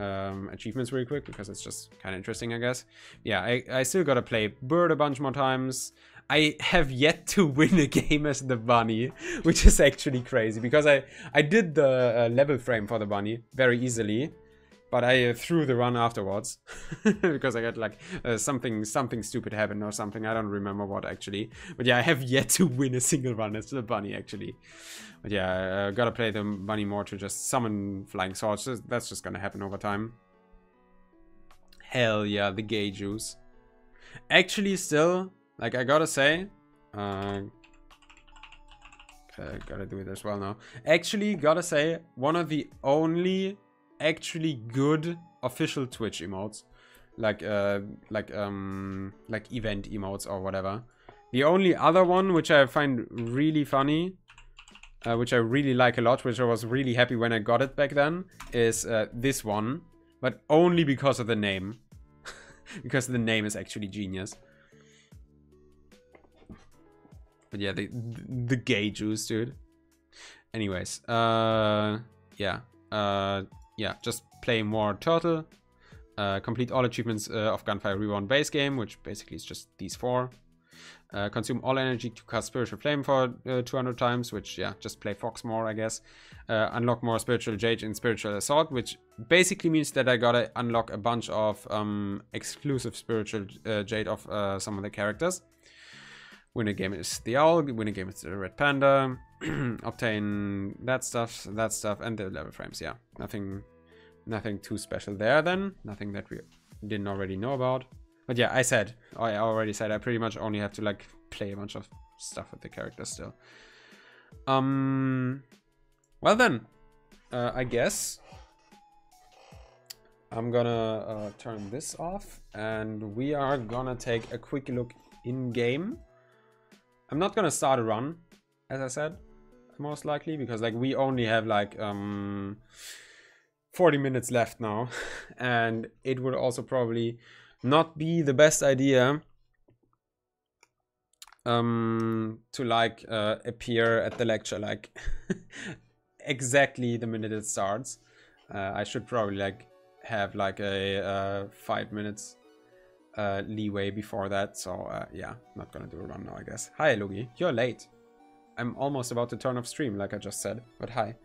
achievements really quick, because it's just kind of interesting, I guess. Yeah, I still gotta play Bird a bunch more times. I have yet to win a game as the bunny, which is actually crazy, because I did the level frame for the bunny very easily, but I threw the run afterwards because I got like something stupid happened or something. I don't remember what actually, but yeah, I have yet to win a single run as the bunny actually. But yeah, I gotta play the bunny more to just summon flying swords. That's just gonna happen over time. Hell yeah, the gay juice. Actually, still, like I gotta say, I gotta do it as well now. Actually, gotta say, one of the only actually good official Twitch emotes, like event emotes or whatever. The only other one which I find really funny, which I really like a lot, which I was really happy when I got it back then, is this one, but only because of the name. Because the name is actually genius. But yeah, the gay juice, dude. Anyways, yeah, just play more Turtle. Complete all achievements of Gunfire Reborn base game, which basically is just these 4. Consume all energy to cast Spiritual Flame for 200 times, which, yeah, just play Fox more, I guess. Unlock more Spiritual Jade and Spiritual Assault, which basically means that I gotta unlock a bunch of exclusive Spiritual Jade of some of the characters. Win a game is the Owl, win a game is the Red Panda. Obtain that stuff, and the level frames, yeah. Nothing too special there then. Nothing that we didn't already know about. But yeah, I already said I pretty much only have to like play a bunch of stuff with the characters still. Well then, I guess I'm gonna turn this off, and we are gonna take a quick look in game. I'm not gonna start a run, as I said, most likely, because like we only have like 40 minutes left now, and it would also probably not be the best idea to like appear at the lecture like exactly the minute it starts. I should probably like have like a 5 minutes leeway before that, so yeah, not gonna do a run now, I guess. Hi Lugi, you're late. I'm almost about to turn off stream like I just said, but hi.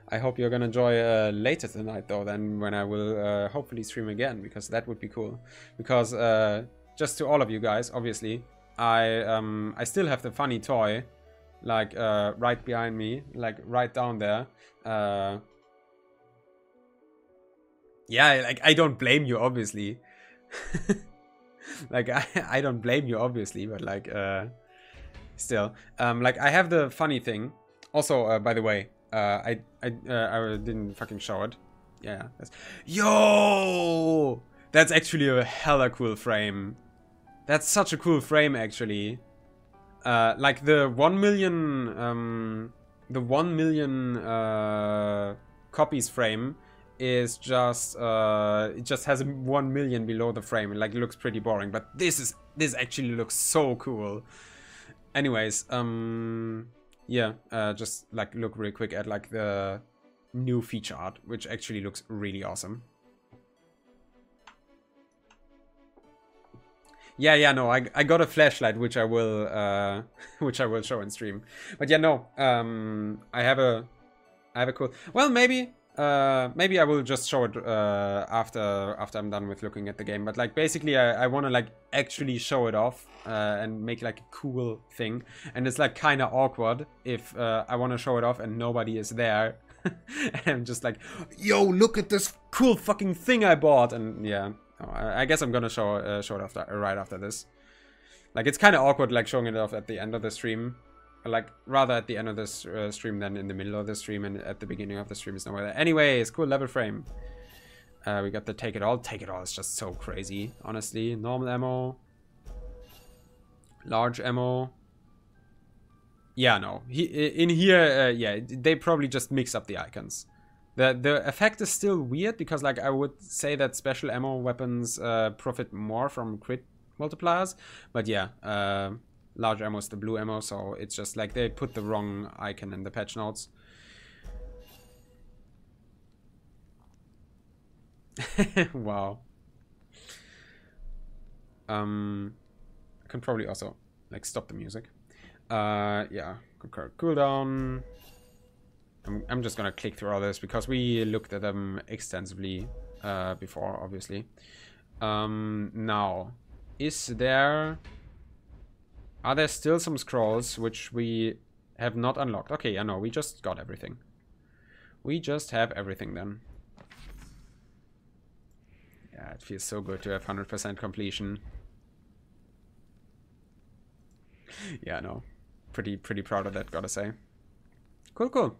I hope you're gonna enjoy later tonight though, then when I will hopefully stream again, because that would be cool. Because just to all of you guys, obviously, I still have the funny toy, like right behind me, like right down there. Yeah, like I don't blame you, obviously. Like I don't blame you, obviously, but like still, like I have the funny thing. Also, by the way. I didn't fucking show it. Yeah. Yo! That's actually a hella cool frame. That's such a cool frame, actually. Like the 1 million, copies frame is just, it just has 1 million below the frame. Like, it looks pretty boring, but this actually looks so cool. Anyways, yeah, just like look real quick at like the new feature art, which actually looks really awesome. Yeah, no, I got a flashlight, which I will show in stream. But yeah, no, I have a cool. Well, maybe I will just show it after I'm done with looking at the game. But like basically, I want to like actually show it off and make like a cool thing. And it's like kind of awkward if I want to show it off and nobody is there. And I'm just like, yo, look at this cool fucking thing I bought. And yeah, I guess I'm gonna show it off right after this. Like it's kind of awkward like showing it off at the end of the stream. Like, rather at the end of this stream than in the middle of the stream, and at the beginning of the stream is nowhere there. Anyways, cool level frame. We got the Take It All. Take It All is just so crazy, honestly. Normal ammo. Large ammo. Yeah, no. In here, yeah, they probably just mix up the icons. The effect is still weird, because, like, I would say that special ammo weapons profit more from crit multipliers. But yeah, large ammo is the blue ammo, so it's just like they put the wrong icon in the patch notes. Wow. I can probably also like stop the music. Yeah, concur cooldown. I'm just gonna click through all this because we looked at them extensively before, obviously. Now, are there still some scrolls which we have not unlocked? Okay, yeah, no, we just got everything. We just have everything then. Yeah, it feels so good to have 100% completion. Yeah, no. Pretty proud of that, gotta say. Cool.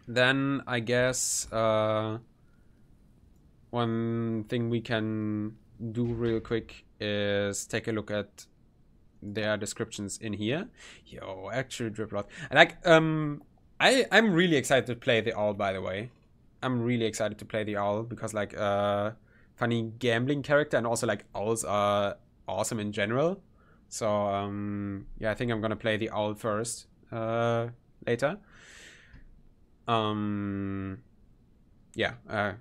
Then, I guess, one thing we can do real quick is take a look at their descriptions in here. Yo, actually drip lot. Like, I'm really excited to play the owl, by the way. I'm really excited to play the owl because, like, funny gambling character, and also, like, owls are awesome in general. So, yeah, I think I'm gonna play the owl first later. Yeah.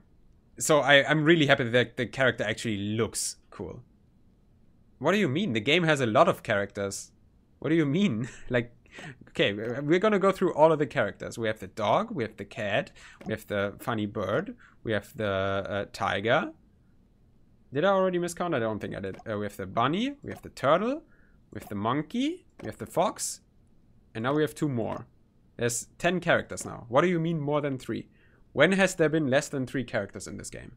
So I'm really happy that the character actually looks cool. What do you mean? The game has a lot of characters. What do you mean? Like, okay, we're gonna go through all of the characters. We have the dog, we have the cat, we have the funny bird, we have the tiger. Did I already miscount? I don't think I did. We have the bunny, we have the turtle, we have the monkey, we have the fox, and now we have 2 more. There's 10 characters now. What do you mean more than 3? When has there been less than 3 characters in this game?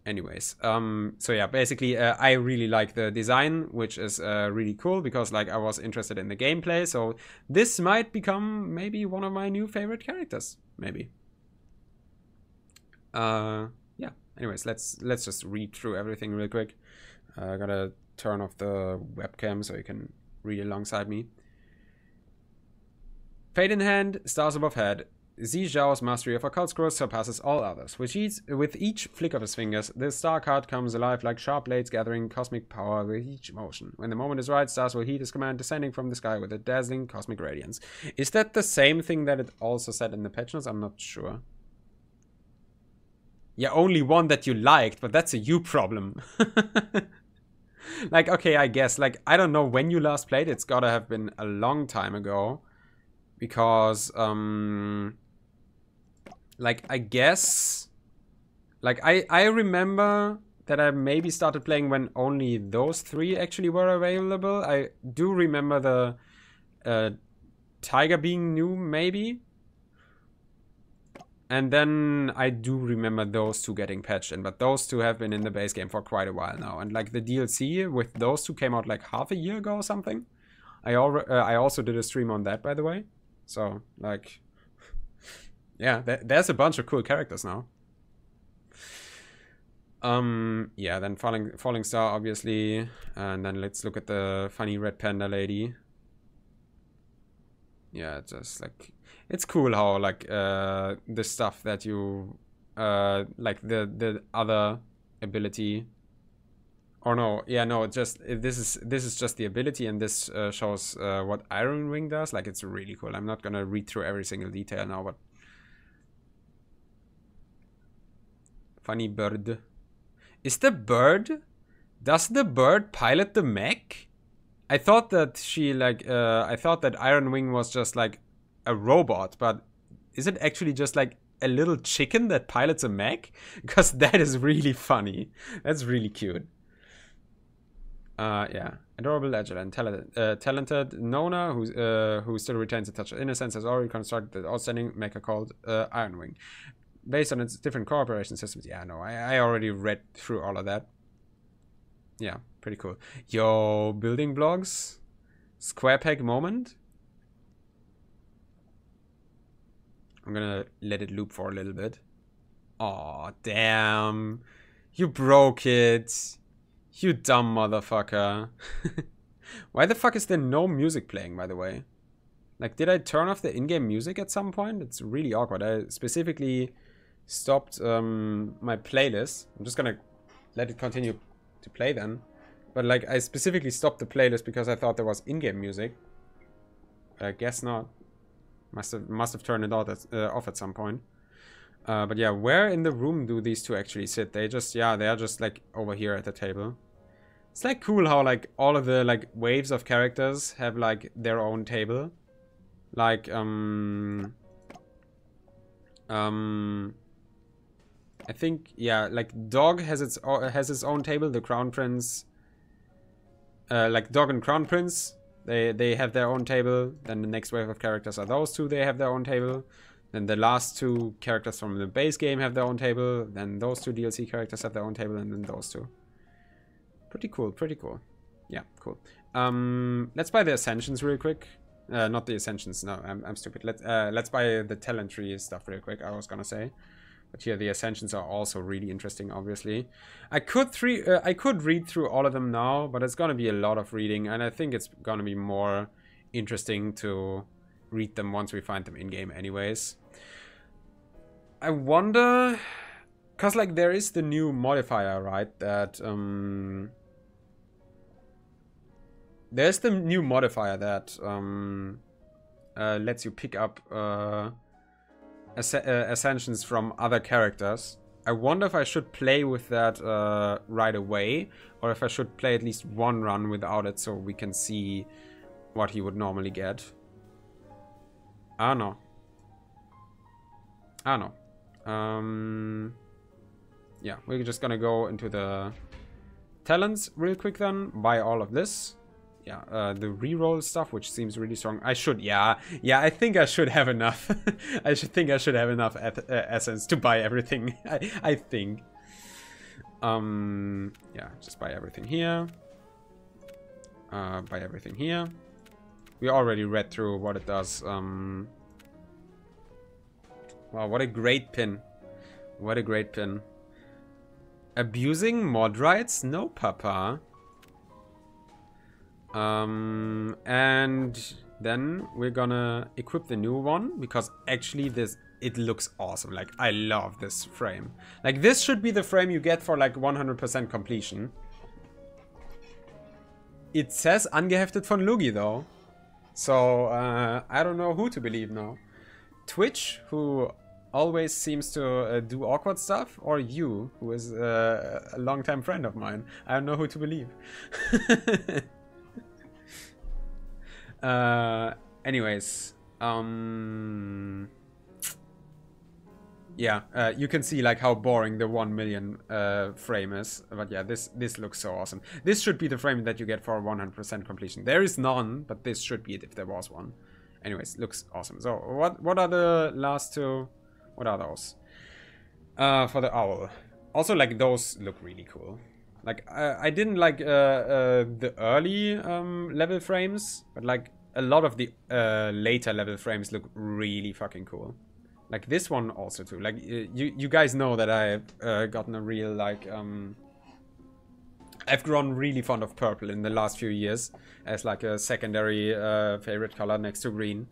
Anyways, so yeah, basically, I really like the design, which is really cool because, like, I was interested in the gameplay. So this might become maybe one of my new favorite characters, maybe. Yeah. Anyways, let's just read through everything real quick. I gotta turn off the webcam so you can read alongside me. Fate in hand, stars above head. Xi Zhao's mastery of occult scrolls surpasses all others. With each flick of his fingers, the star card comes alive like sharp blades gathering cosmic power with each motion. When the moment is right, stars will heed his command, descending from the sky with a dazzling cosmic radiance. Is that the same thing that it also said in the patch notes? I'm not sure. Yeah, only one that you liked, but that's a you problem. Like, okay, I guess. Like, I don't know when you last played. It's gotta have been a long time ago. Because, like, I guess, like, I remember that I maybe started playing when only those 3 actually were available. I do remember the tiger being new, maybe. And then I do remember those 2 getting patched in, but those 2 have been in the base game for quite a while now. And, like, the DLC with those 2 came out, like, half a year ago or something. I also did a stream on that, by the way. So, like, yeah, there's a bunch of cool characters now. Yeah, then Falling Star, obviously. And then let's look at the funny red panda lady. Yeah, just, like, it's cool how, like, the stuff that you, like, the other ability... Or no, yeah, no, this is just the ability, and this shows what Iron Wing does. Like, it's really cool. I'm not gonna read through every single detail now, but funny bird. Does the bird pilot the mech? I thought that I thought that Iron Wing was just like a robot, but is it actually just like a little chicken that pilots a mech? Because that is really funny. That's really cute. Yeah, adorable, agile, and talented Nona, who still retains a touch of innocence, has already constructed the outstanding mecha called Iron Wing, based on its different cooperation systems. Yeah, no, I already read through all of that. Yeah, pretty cool. Yo, building blocks, square peg moment. I'm gonna let it loop for a little bit. Aw, damn, you broke it. You dumb motherfucker. Why the fuck is there no music playing, by the way? Like, did I turn off the in-game music at some point? It's really awkward. I specifically stopped my playlist. I'm just gonna let it continue to play then. But, like, I specifically stopped the playlist because I thought there was in-game music. But I guess not. Must have turned it off at some point. But yeah, where in the room do these two actually sit? They just, yeah, they are just like over here at the table. It's like cool how like all of the like waves of characters have like their own table. Like, I think, yeah, like Dog has its own table. The Crown Prince, like Dog and Crown Prince, they have their own table. Then the next wave of characters are those two. They have their own table. Then the last two characters from the base game have their own table. Then those two DLC characters have their own table, and then those two. Pretty cool. Pretty cool. Yeah, cool. Let's buy the Ascensions real quick. Not the Ascensions. No, I'm stupid. Let's buy the talent tree stuff real quick. I was gonna say. But here, the Ascensions are also really interesting, obviously. I could read through all of them now, but it's gonna be a lot of reading, and I think it's gonna be more interesting to read them once we find them in-game anyways. I wonder... Because, like, there is the new modifier, right? That, there's the new modifier that lets you pick up Ascensions from other characters. I wonder if I should play with that right away, or if I should play at least one run without it so we can see what he would normally get. I don't know. Yeah, we're just gonna go into the talents real quick then, buy all of this. Yeah, the reroll stuff, which seems really strong. I should, yeah, I think I should have enough. I think I should have enough essence to buy everything. I think. Yeah, just buy everything here. Buy everything here. We already read through what it does. Wow, what a great pin. What a great pin. Abusing mod rights? No, papa. And then we're gonna equip the new one, because actually it looks awesome. Like, I love this frame. Like, this should be the frame you get for like 100% completion. It says angeheftet von Lugi though. So, I don't know who to believe now. Twitch, who always seems to do awkward stuff, or you, who is a longtime friend of mine. I don't know who to believe. Anyways, yeah, you can see like how boring the 1 million frame is, but yeah, this looks so awesome. This should be the frame that you get for 100% completion. There is none, but this should be it if there was one. Anyways, looks awesome. So what are the last two? What are those? For the owl. Also, like, those look really cool. Like, I didn't like the early level frames, but like a lot of the later level frames look really fucking cool. Like this one also too. Like you guys know that I've gotten a real like I've grown really fond of purple in the last few years as like a secondary favorite color next to green.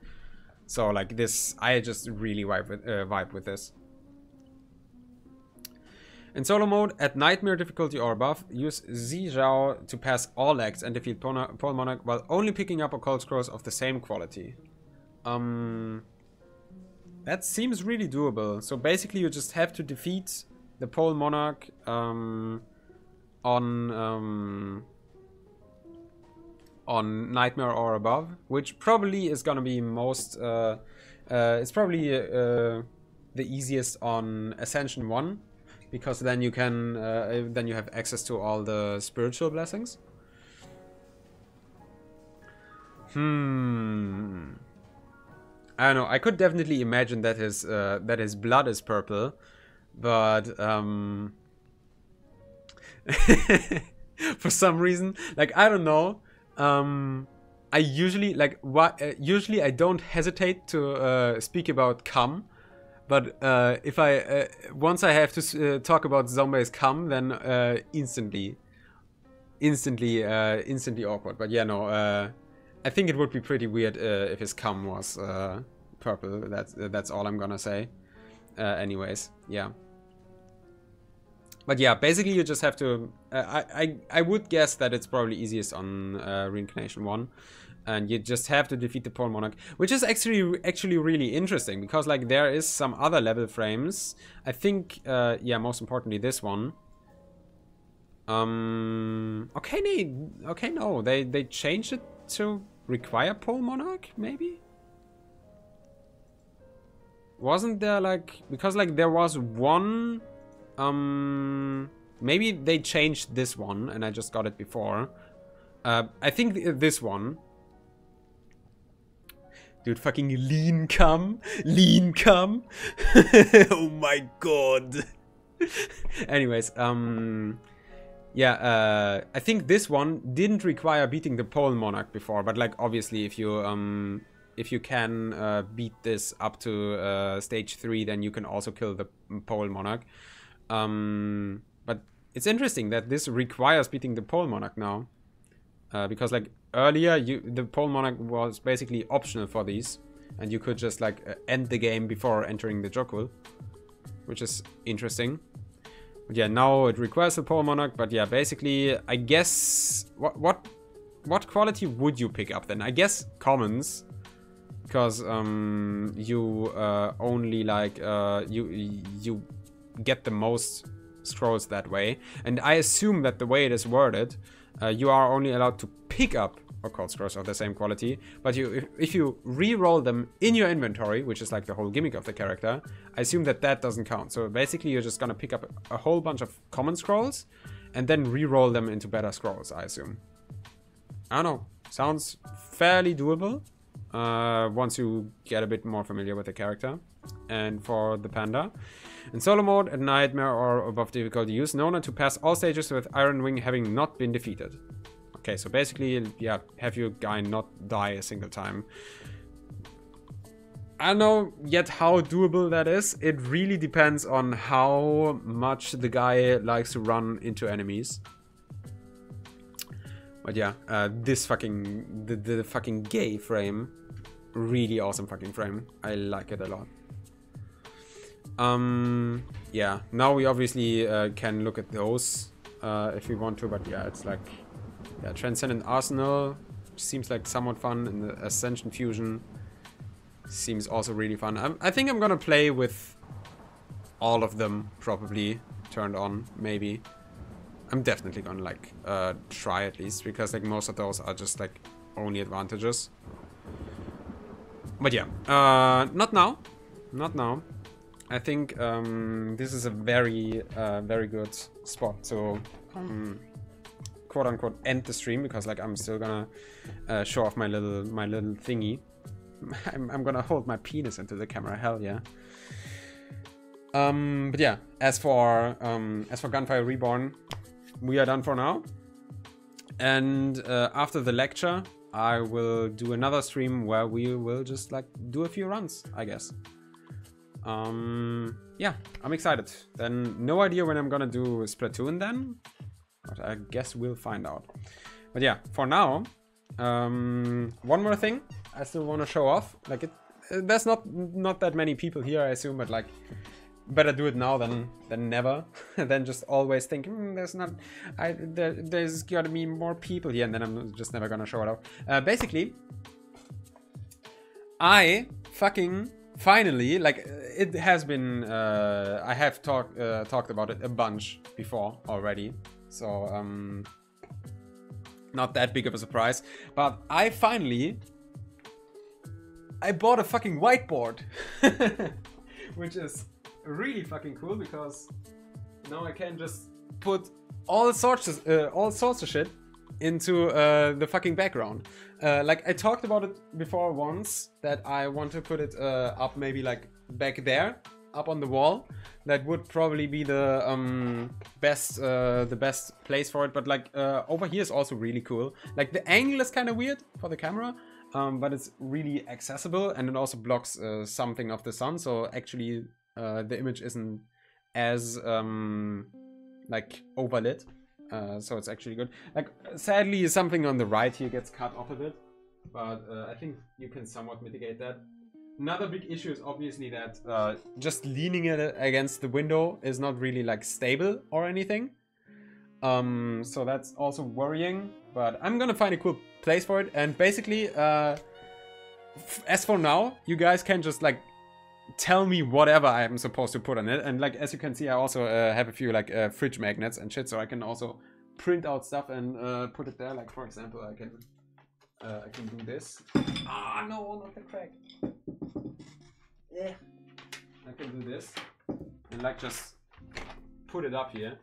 So like this, I just really vibe with this. In solo mode, at Nightmare difficulty or above, use Zijao to pass all acts and defeat Pole Monarch while only picking up occult scrolls of the same quality. That seems really doable. So basically you just have to defeat the Pole Monarch on Nightmare or above, which probably is gonna be most... it's probably the easiest on Ascension 1. Because then you can, then you have access to all the spiritual blessings. I don't know. I could definitely imagine that his blood is purple, but for some reason, like I don't know. I usually usually I don't hesitate to speak about cum. But if once I have to talk about zombies cum, then instantly awkward. But yeah, no, I think it would be pretty weird if his cum was purple. That's all I'm gonna say. Anyways, yeah. But yeah, basically you just have to. I would guess that it's probably easiest on Reincarnation 1. and you just have to defeat the pole monarch, which is actually really interesting, because like there is some other level frames. I think yeah, most importantly this one. Okay, no, they changed it to require pole monarch, maybe? Wasn't there like, because like there was one, maybe they changed this one and I just got it before. I think this one. Dude, fucking lean cum. Oh my god. Anyways, yeah, I think this one didn't require beating the pole monarch before, but like obviously if you can beat this up to stage 3, then you can also kill the pole monarch. But it's interesting that this requires beating the pole monarch now, because like earlier the pole monarch was basically optional for these, and you could just like end the game before entering the Jokul, which is interesting. But yeah, now it requires the pole monarch. But yeah, basically I guess what quality would you pick up then? I guess commons, because you only like you get the most scrolls that way, and I assume that the way it is worded, you are only allowed to pick up occult scrolls of the same quality, but if you re-roll them in your inventory, which is like the whole gimmick of the character, I assume that doesn't count. So basically you're just gonna pick up a whole bunch of common scrolls and then re-roll them into better scrolls, I assume. I don't know, sounds fairly doable once you get a bit more familiar with the character. And for the panda, in solo mode, at nightmare or above difficulty, use Nona to pass all stages with Iron Wing having not been defeated. Okay, so basically, yeah, have your guy not die a single time. I don't know yet how doable that is. It really depends on how much the guy likes to run into enemies. But yeah, this fucking, the fucking gay frame, really awesome fucking frame. I like it a lot. Yeah, now we obviously can look at those if we want to, but yeah, it's like, yeah, Transcendent Arsenal seems like somewhat fun, and the Ascension Fusion seems also really fun. I think I'm gonna play with all of them probably turned on, maybe. I'm definitely gonna like try at least, because like most of those are just like only advantages. But yeah, not now. I think this is a very good spot to quote unquote end the stream, because like I'm still gonna show off my little thingy. I'm gonna hold my penis into the camera, hell yeah. But yeah, as for Gunfire Reborn, we are done for now. And after the lecture, I will do another stream where we will just like do a few runs, I guess. Yeah, I'm excited. Then no idea when I'm gonna do Splatoon then, but I guess we'll find out. But yeah, for now, one more thing I still want to show off. Like there's not that many people here, I assume, but like better do it now than never. Than just always think there's gotta be more people here, and then I'm just never gonna show it off. Basically, I fucking finally, like, it has been I have talked about it a bunch before already, so not that big of a surprise, but I bought a fucking whiteboard. Which is really fucking cool, because now I can just put all sorts of shit into the fucking background. Like I talked about it before once, that I want to put it up maybe like back there, up on the wall. That would probably be the best place for it. But like over here is also really cool. Like the angle is kind of weird for the camera, but it's really accessible, and it also blocks something of the sun. So actually the image isn't as like overlit. So it's actually good. Like, sadly, something on the right here gets cut off a bit, but I think you can somewhat mitigate that. Another big issue is obviously that just leaning it against the window is not really like stable or anything. So that's also worrying, but I'm gonna find a cool place for it. And basically, as for now, you guys can just like tell me whatever I am supposed to put on it. And like, as you can see, I also have a few like fridge magnets and shit, so I can also print out stuff and put it there. Like, for example, I can do this. Ah, no, not the crack. Yeah. I can do this and like just put it up here.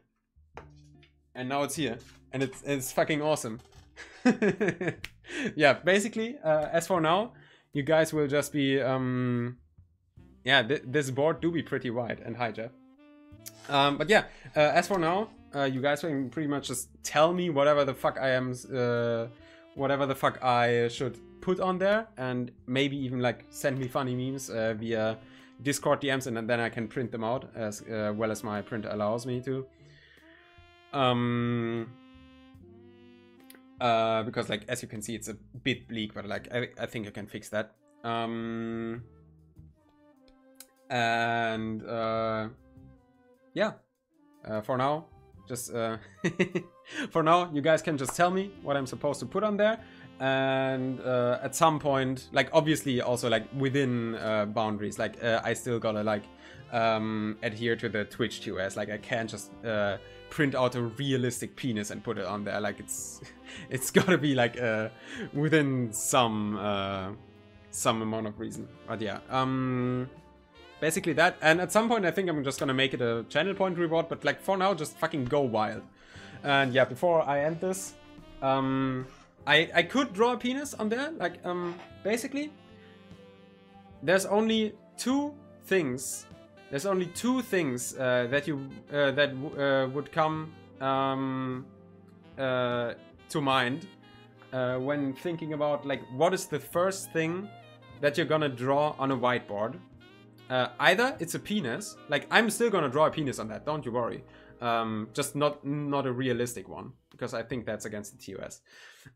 And now it's here, and it's fucking awesome. Yeah, basically, as for now, you guys will just be, yeah, this board do be pretty wide, and hi, Jeff. But yeah, as for now, you guys can pretty much just tell me whatever the fuck I am, whatever the fuck I should put on there, and maybe even like send me funny memes via Discord DMs, and then I can print them out as well as my printer allows me to. Because like, as you can see, it's a bit bleak, but like I think I can fix that. Yeah, for now, just for now, you guys can just tell me what I'm supposed to put on there, and at some point, like obviously also like within boundaries, like I still gotta like adhere to the Twitch TOS. Like I can't just print out a realistic penis and put it on there. Like it's gotta be like within some amount of reason. But yeah, basically that. And at some point I think I'm just gonna make it a channel point reward, but like for now, just fucking go wild. And yeah, before I end this, I could draw a penis on there. Like basically there's only two things that you would come to mind when thinking about like what is the first thing that you're gonna draw on a whiteboard. Either it's a penis, like I'm still gonna draw a penis on that, don't you worry. Just not a realistic one, because I think that's against the TOS.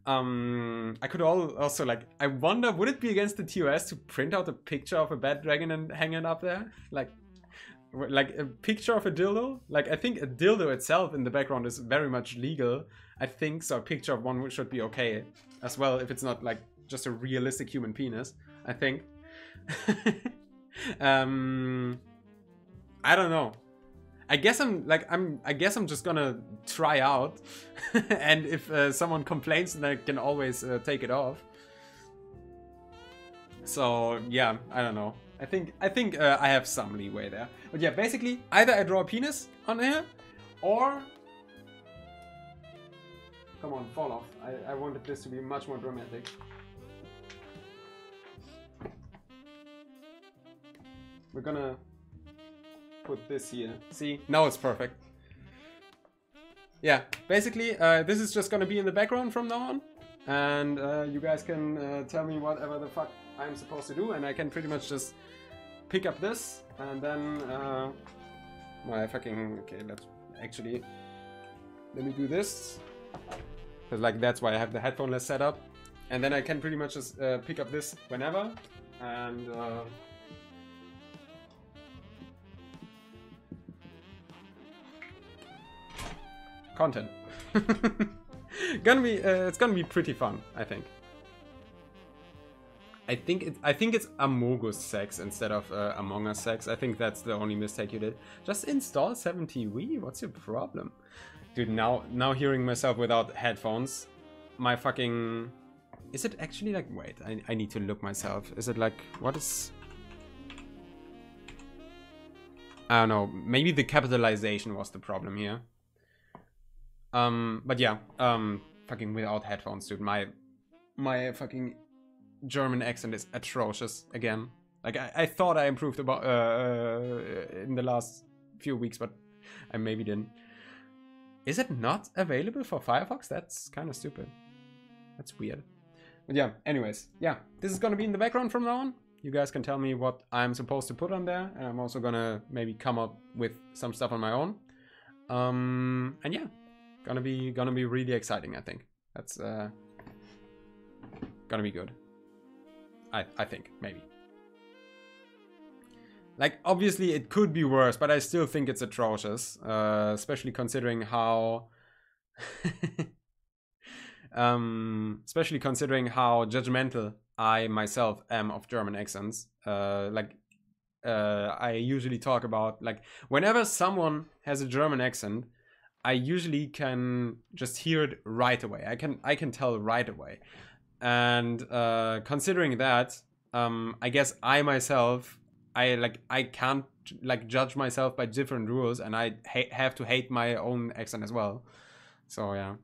I could also like, I wonder, would it be against the TOS to print out a picture of a bad dragon and hang it up there? Like a picture of a dildo? Like, I think a dildo itself in the background is very much legal, I think, so a picture of one should be okay as well, if it's not like just a realistic human penis, I think. I don't know. I guess I'm just gonna try out, and if someone complains, then I can always take it off. So yeah, I don't know. I think I have some leeway there. But yeah, basically, either I draw a penis on here, or come on, fall off. I wanted this to be much more dramatic. We're gonna put this here. See, now it's perfect. Yeah, basically, this is just gonna be in the background from now on, and you guys can tell me whatever the fuck I'm supposed to do, and I can pretty much just pick up this, and then my fucking, okay, let me do this, because like that's why I have the headphoneless setup, and then I can pretty much just pick up this whenever, and content. It's gonna be pretty fun, I think. I think it's Amogus sex instead of Among Us sex. I think that's the only mistake you did. Just install 7TV. What's your problem, dude? Now hearing myself without headphones, my fucking, is it actually like, wait, I need to look myself. Is it like, what is, I don't know. Maybe the capitalization was the problem here. But yeah, fucking without headphones, dude. My fucking German accent is atrocious again. Like I thought I improved about in the last few weeks, but I maybe didn't. Is it not available for Firefox? That's kind of stupid. That's weird. But yeah, anyways, yeah, this is gonna be in the background from now on. You guys can tell me what I'm supposed to put on there, and I'm also gonna maybe come up with some stuff on my own. And yeah, gonna be really exciting. I think that's gonna be good. I think, maybe. Like, obviously it could be worse, but I still think it's atrocious. Especially considering how Especially considering how judgmental I myself am of German accents. I usually talk about, like, whenever someone has a German accent, I usually can just hear it right away. I can tell right away. And considering that, I guess I myself, I can't like judge myself by different rules, and I have to hate my own accent as well. So yeah.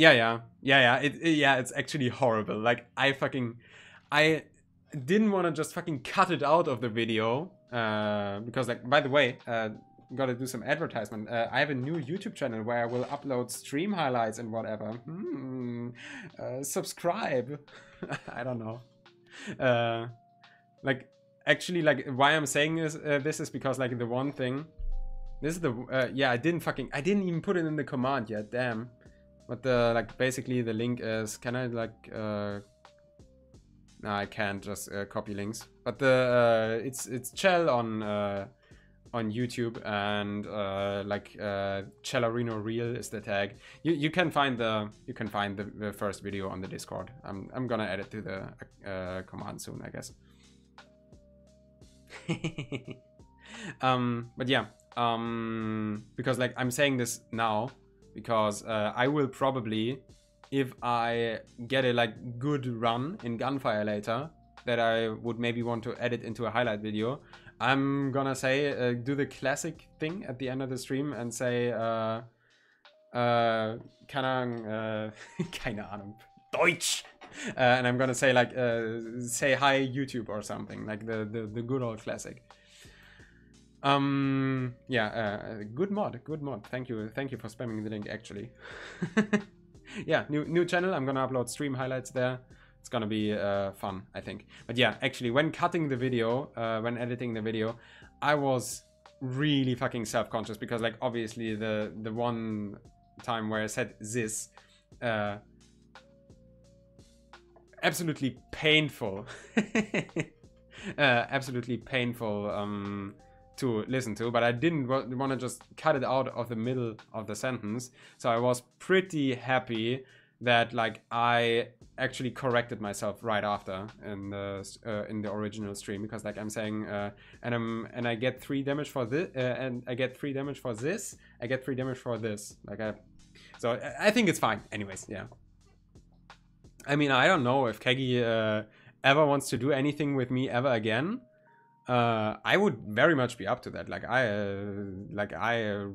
It's actually horrible. Like, I didn't want to just fucking cut it out of the video, because, like, by the way, gotta do some advertisement. I have a new YouTube channel where I will upload stream highlights and whatever. Subscribe. I don't know. Like, actually, like, why I'm saying this is because, like, the one thing, this is the I didn't even put it in the command yet. Damn. But like, basically the link is, can I like no, I can't just copy links. But the it's Chell on YouTube, and Cellarino Real is the tag. You can find the first video on the Discord. I'm gonna add it to the command soon, I guess. But yeah, because, like, I'm saying this now because I will probably, if I get a like good run in Gunfire later, that I would maybe want to edit into a highlight video, I'm gonna say do the classic thing at the end of the stream and say keine Ahnung, Deutsch, and I'm gonna say like say hi YouTube or something, like the good old classic. Good mod. Thank you for spamming the link, actually. Yeah, new channel. I'm gonna upload stream highlights there. It's gonna be fun, I think. But yeah, actually, when cutting the video, when editing the video, I was really fucking self-conscious because, like, obviously the one time where I said this, absolutely painful. Absolutely painful to listen to, but I didn't want to just cut it out of the middle of the sentence. So I was pretty happy that, like, I actually corrected myself right after in the original stream, because, like, I'm saying and I get 3 damage for this, and I get 3 damage for this, I get 3 damage for this, like, so I think it's fine. Anyways, yeah. I mean, I don't know if Kegi ever wants to do anything with me ever again. I would very much be up to that. Like, I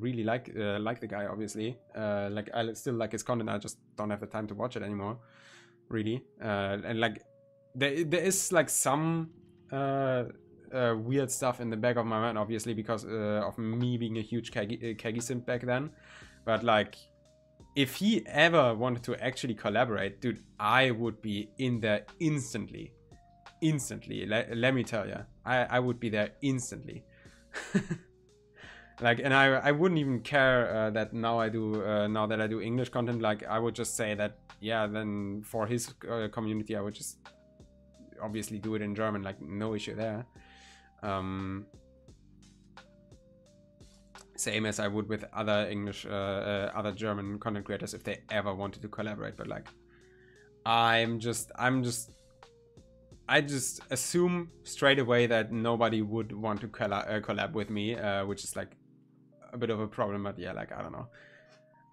really like the guy, obviously. Like, I still like his content. I just don't have the time to watch it anymore, really. And like, there is like some weird stuff in the back of my mind, obviously, because of me being a huge Kegi simp back then. But, like, if he ever wanted to actually collaborate, dude, I would be in there instantly. Let me tell you, I would be there instantly. Like, and I wouldn't even care that now I do now that I do English content. Like, I would just say that, yeah, then for his community I would just obviously do it in German, like, no issue there. Same as I would with other English other German content creators if they ever wanted to collaborate. But, like, I just assume straight away that nobody would want to collab with me, which is, like, a bit of a problem. But yeah, like, I don't know.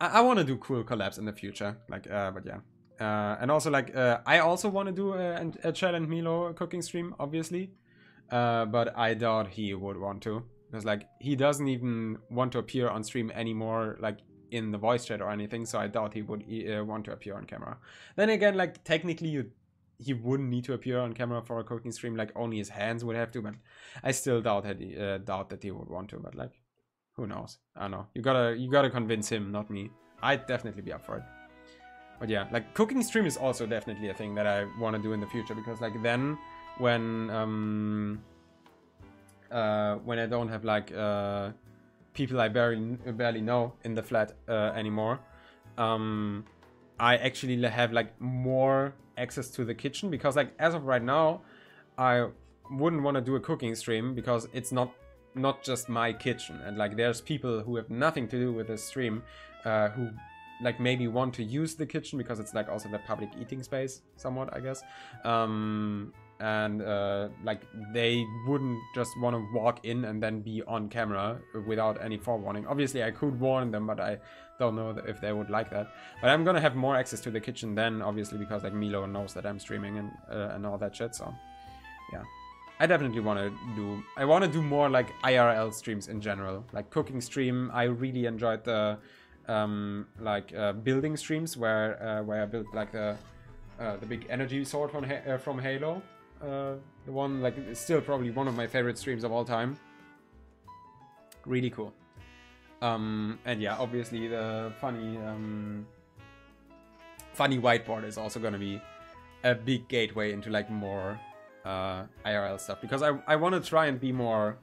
I want to do cool collabs in the future, like, but yeah. And also, like, I also want to do a Chell and Milo cooking stream, obviously. But I doubt he would want to, because, like, he doesn't even want to appear on stream anymore, like, in the voice chat or anything. So I doubt he would want to appear on camera. Then again, like, technically he wouldn't need to appear on camera for a cooking stream, like, only his hands would have to, but I still doubt that he would want to. But, like, who knows? I don't know. You gotta convince him, not me. I'd definitely be up for it. But yeah, like, cooking stream is also definitely a thing that I want to do in the future, because, like, then when I don't have, like, people I barely know in the flat anymore, I actually have, like, more access to the kitchen, because, like, as of right now, I wouldn't want to do a cooking stream because it's not just my kitchen, and, like, there's people who have nothing to do with the stream who like maybe want to use the kitchen because it's like also the public eating space somewhat, I guess. And like they wouldn't just want to walk in and then be on camera without any forewarning. Obviously I could warn them, but I don't know if they would like that. But I'm gonna have more access to the kitchen then, obviously, because like Milo knows that I'm streaming and all that shit. So yeah, I definitely want to do more like IRL streams in general, like cooking stream. I really enjoyed the building streams where I built like the big energy sword from Halo. The one, like, is still probably one of my favorite streams of all time. Really cool. And yeah, obviously the funny whiteboard is also gonna be a big gateway into like more IRL stuff, because I want to try and be more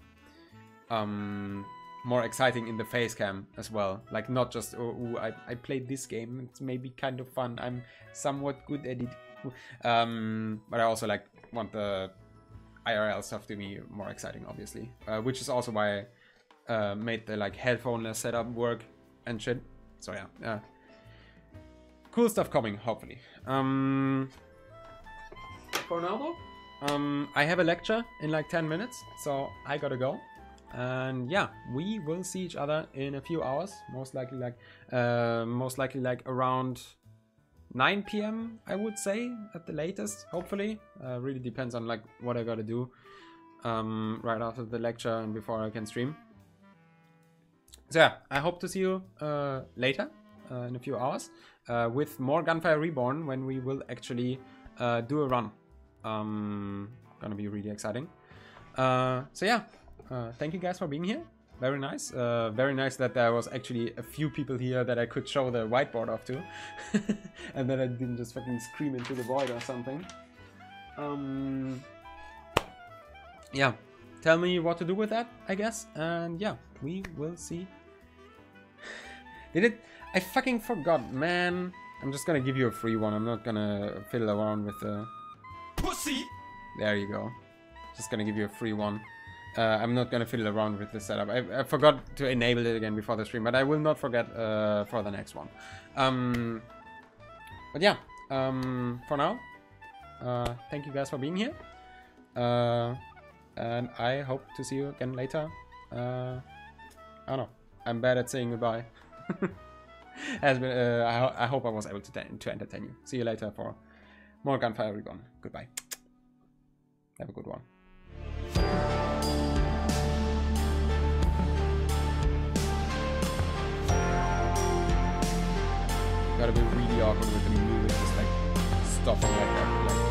exciting in the face cam as well. Like not just I played this game, it's maybe kind of fun, I'm somewhat good at it. But I also like want the IRL stuff to be more exciting, obviously, which is also why I made the like headphoneless setup work and shit. So yeah, cool stuff coming, hopefully. For now though, I have a lecture in like 10 minutes, so I gotta go. And yeah, we will see each other in a few hours, most likely like around 9 p.m. I would say at the latest, hopefully. Really depends on like what I gotta do right after the lecture and before I can stream. So yeah, I hope to see you later in a few hours with more Gunfire Reborn, when we will actually do a run. Gonna be really exciting. So yeah, thank you guys for being here. Very nice. Very nice that there was actually a few people here that I could show the whiteboard off to. And that I didn't just fucking scream into the void or something. Yeah, tell me what to do with that, I guess. And yeah, we will see. I fucking forgot, man. I'm just gonna give you a free one. I'm not gonna fiddle around with the... Pussy! There you go. Just gonna give you a free one. I'm not gonna fiddle around with the setup. I forgot to enable it again before the stream, but I will not forget for the next one. But yeah, for now, thank you guys for being here. And I hope to see you again later. I don't know. I'm bad at saying goodbye. I hope I was able to entertain you. See you later for more Gunfire Reborn. Goodbye. Have a good one. Gotta be really awkward with the music, just like stopping like that. Like